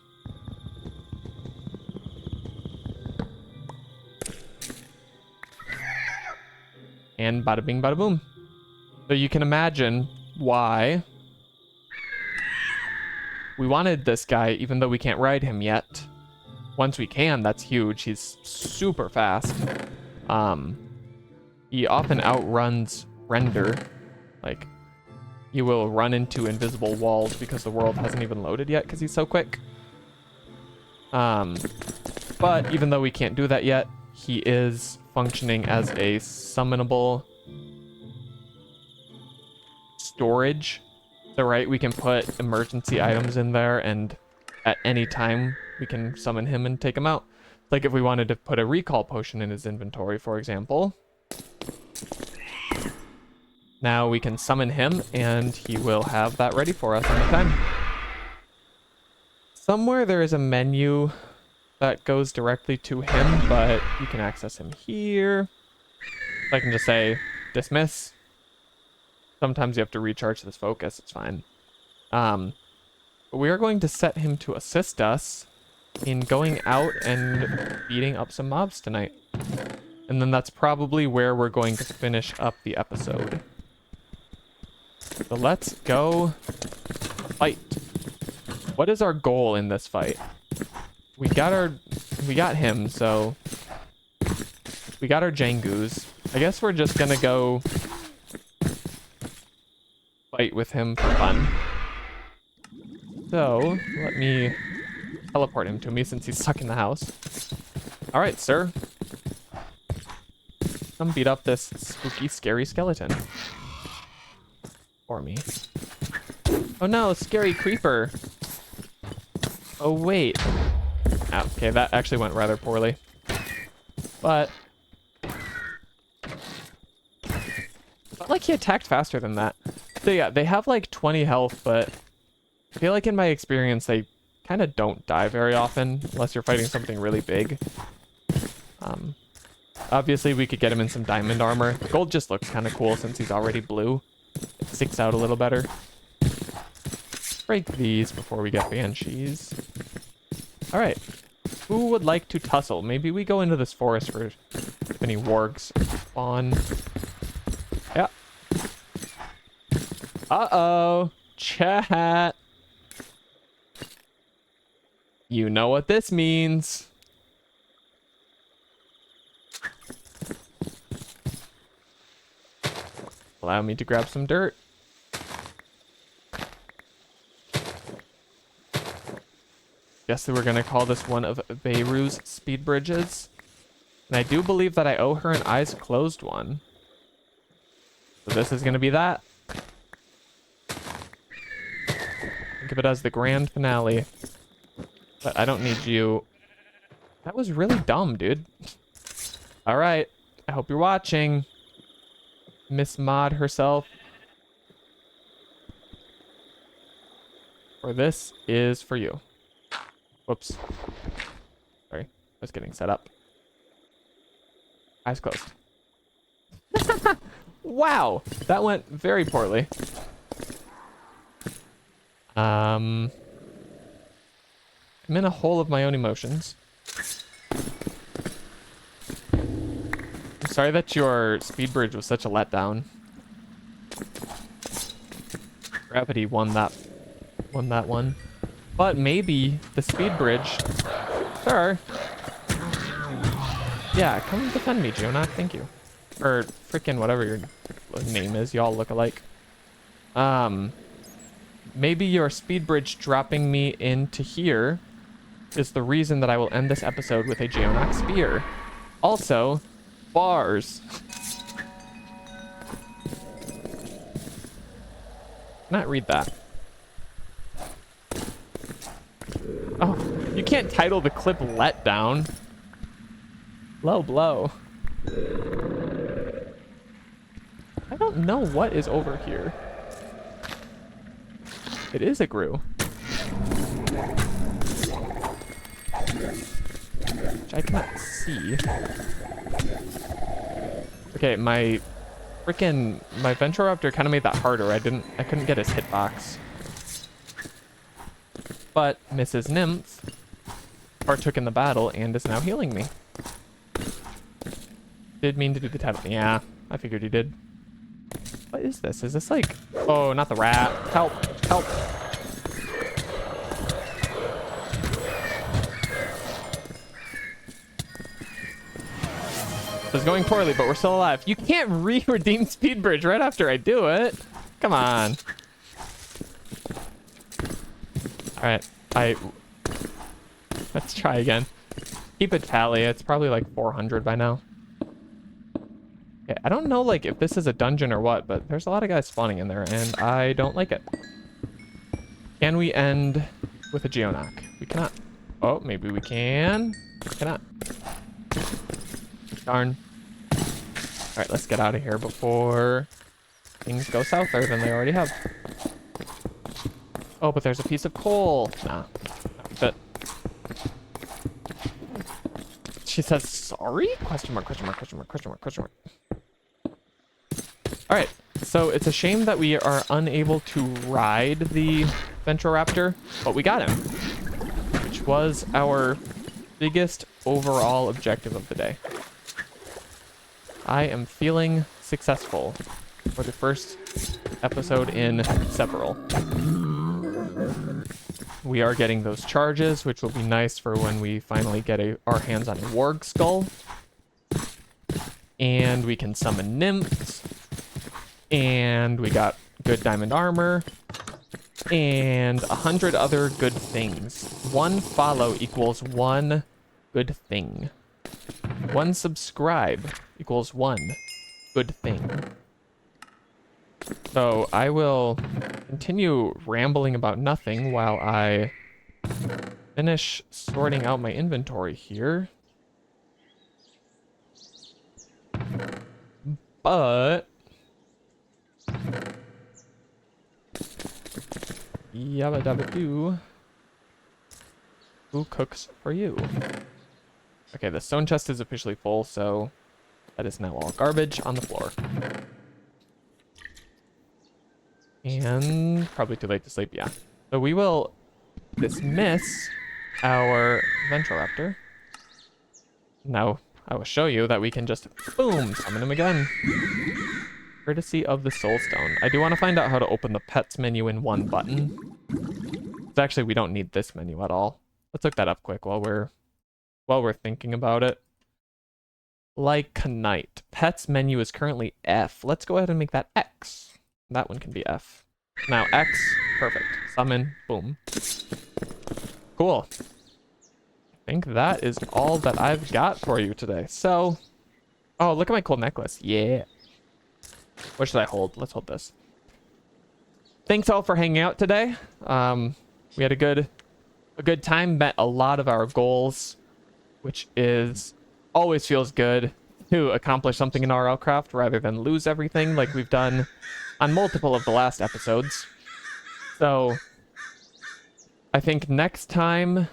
And bada bing, bada boom. So you can imagine why we wanted this guy, even though we can't ride him yet. Once we can, that's huge. He's super fast. He often outruns Render. Like, he will run into invisible walls because the world hasn't even loaded yet because he's so quick. But even though we can't do that yet, he is functioning as a summonable storage. So, right, we can put emergency items in there, and at any time we can summon him and take him out. Like if we wanted to put a recall potion in his inventory, for example. Now we can summon him, and he will have that ready for us anytime. Somewhere there is a menu that goes directly to him, but you can access him here. So I can just say, dismiss. Sometimes you have to recharge this focus, it's fine. But we are going to set him to assist us in going out and beating up some mobs tonight. And then that's probably where we're going to finish up the episode. So let's go fight. What is our goal in this fight? We got him, so we got our Jangoos. I guess we're just gonna go fight with him for fun. So let me teleport him to me since he's stuck in the house. All right, sir. Come beat up this spooky, scary skeleton for me. Oh no, scary creeper. Oh wait. Ah, okay, that actually went rather poorly. But like he attacked faster than that. So yeah, they have like 20 health, but I feel like in my experience they kind of don't die very often unless you're fighting something really big. Obviously we could get him in some diamond armor. Gold just looks kind of cool since he's already blue. It sticks out a little better. Break these before we get banshees. All right. Who would like to tussle? Maybe we go into this forest for if any wargs spawn. Yeah. Uh-oh. Chat. You know what this means. Allow me to grab some dirt. Guess that we're gonna call this one of Beiru's speed bridges. And I do believe that I owe her an eyes closed one. So this is going to be that. Think of it as the grand finale. But I don't need you. That was really dumb, dude. All right. I hope you're watching. Miss Mod herself. Or this is for you. Whoops. Sorry. I was getting set up. Eyes closed. Wow. That went very poorly. I'm in a hole of my own emotions. I'm sorry that your speed bridge was such a letdown. Gravity won that one. But maybe the speed bridge. Sure. Yeah, come defend me, Jonah. Thank you. Or freaking whatever your name is. Y'all look alike. Maybe your speed bridge dropping me into here is the reason that I will end this episode with a Geonox spear. Also, bars. Not read that. Oh, you can't title the clip Letdown. Low blow. I don't know what is over here. It is a Gru. Which I cannot see. Okay, my Ventoraptor kind of made that harder. I couldn't get his hitbox. But Mrs. Nymph partook in the battle and is now healing me. Did mean to do the title. Yeah, I figured he did. What is this? Is this like... Oh, not the rat. Help. Help. This is going poorly, but we're still alive. You can't re-redeem Speed Bridge right after I do it. Come on. Alright. Let's try again. Keep a tally. It's probably like 400 by now. Okay, I don't know like if this is a dungeon or what, but there's a lot of guys spawning in there and I don't like it. Can we end with a Geonock? We cannot. Oh, maybe we can. Cannot. Darn. Alright, let's get out of here before things go souther than they already have. Oh, but there's a piece of coal. Nah. But she says sorry? Question mark, question mark, question mark, question mark, question mark. Alright, so it's a shame that we are unable to ride the Ventoraptor, but we got him, which was our biggest overall objective of the day. I am feeling successful for the first episode in several. We are getting those charges, which will be nice for when we finally get our hands on a warg skull. And we can summon nymphs. And we got good diamond armor. And 100 other good things. One follow equals one good thing. One subscribe equals one good thing. So I will continue rambling about nothing while I finish sorting out my inventory here. But yabba dabba doo. Who cooks for you? Okay, the stone chest is officially full, so that is now all garbage on the floor. And probably too late to sleep, yeah. So we will dismiss our Ventoraptor. Now, I will show you that we can just, boom, summon him again. Courtesy of the Soul Stone. I do want to find out how to open the pets menu in one button. So actually, we don't need this menu at all. Let's look that up quick while we're thinking about it. Like Knight. Pets menu is currently F. Let's go ahead and make that X. That one can be F. Now X. Perfect. Summon. Boom. Cool. think that is all that I've got for you today. So, oh, look at my cool necklace. Yeah. What should I hold? Let's hold this. Thanks all for hanging out today. We had a good time, met a lot of our goals, which is always feels good to accomplish something in RLCraft rather than lose everything like we've done on multiple of the last episodes. So I think next time,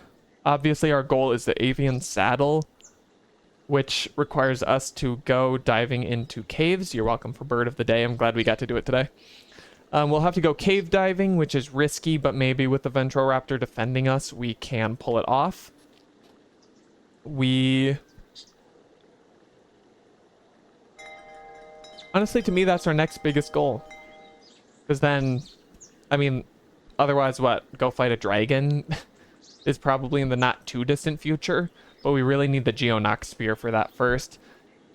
obviously our goal is the avian saddle, which requires us to go diving into caves. You're welcome for bird of the day. I'm glad we got to do it today. We'll have to go cave diving, which is risky, but maybe with the Ventoraptor defending us, we can pull it off. Honestly, to me, that's our next biggest goal. Because then, I mean, otherwise what? Go fight a dragon is probably in the not too distant future, but we really need the Geonox Spear for that first.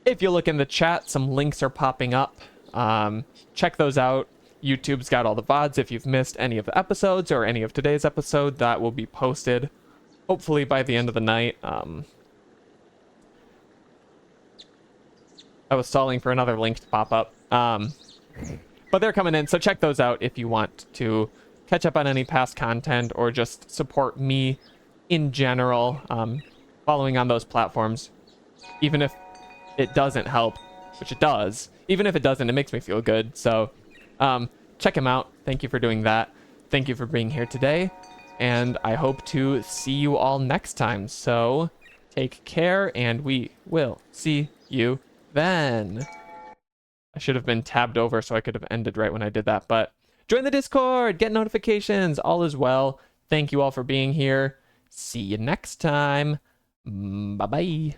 If you look in the chat, some links are popping up. Check those out. YouTube's got all the VODs. If you've missed any of the episodes or any of today's episode, that will be posted hopefully by the end of the night. I was stalling for another link to pop up. But they're coming in, so check those out if you want to catch up on any past content or just support me in general, following on those platforms. Even if it doesn't help, which it does. Even if it doesn't, it makes me feel good. So check him out. Thank you for doing that. Thank you for being here today. And I hope to see you all next time. So take care, and we will see you then. I should have been tabbed over so I could have ended right when I did that. But join the Discord, get notifications, all is well. Thank you all for being here. See you next time. Bye-bye.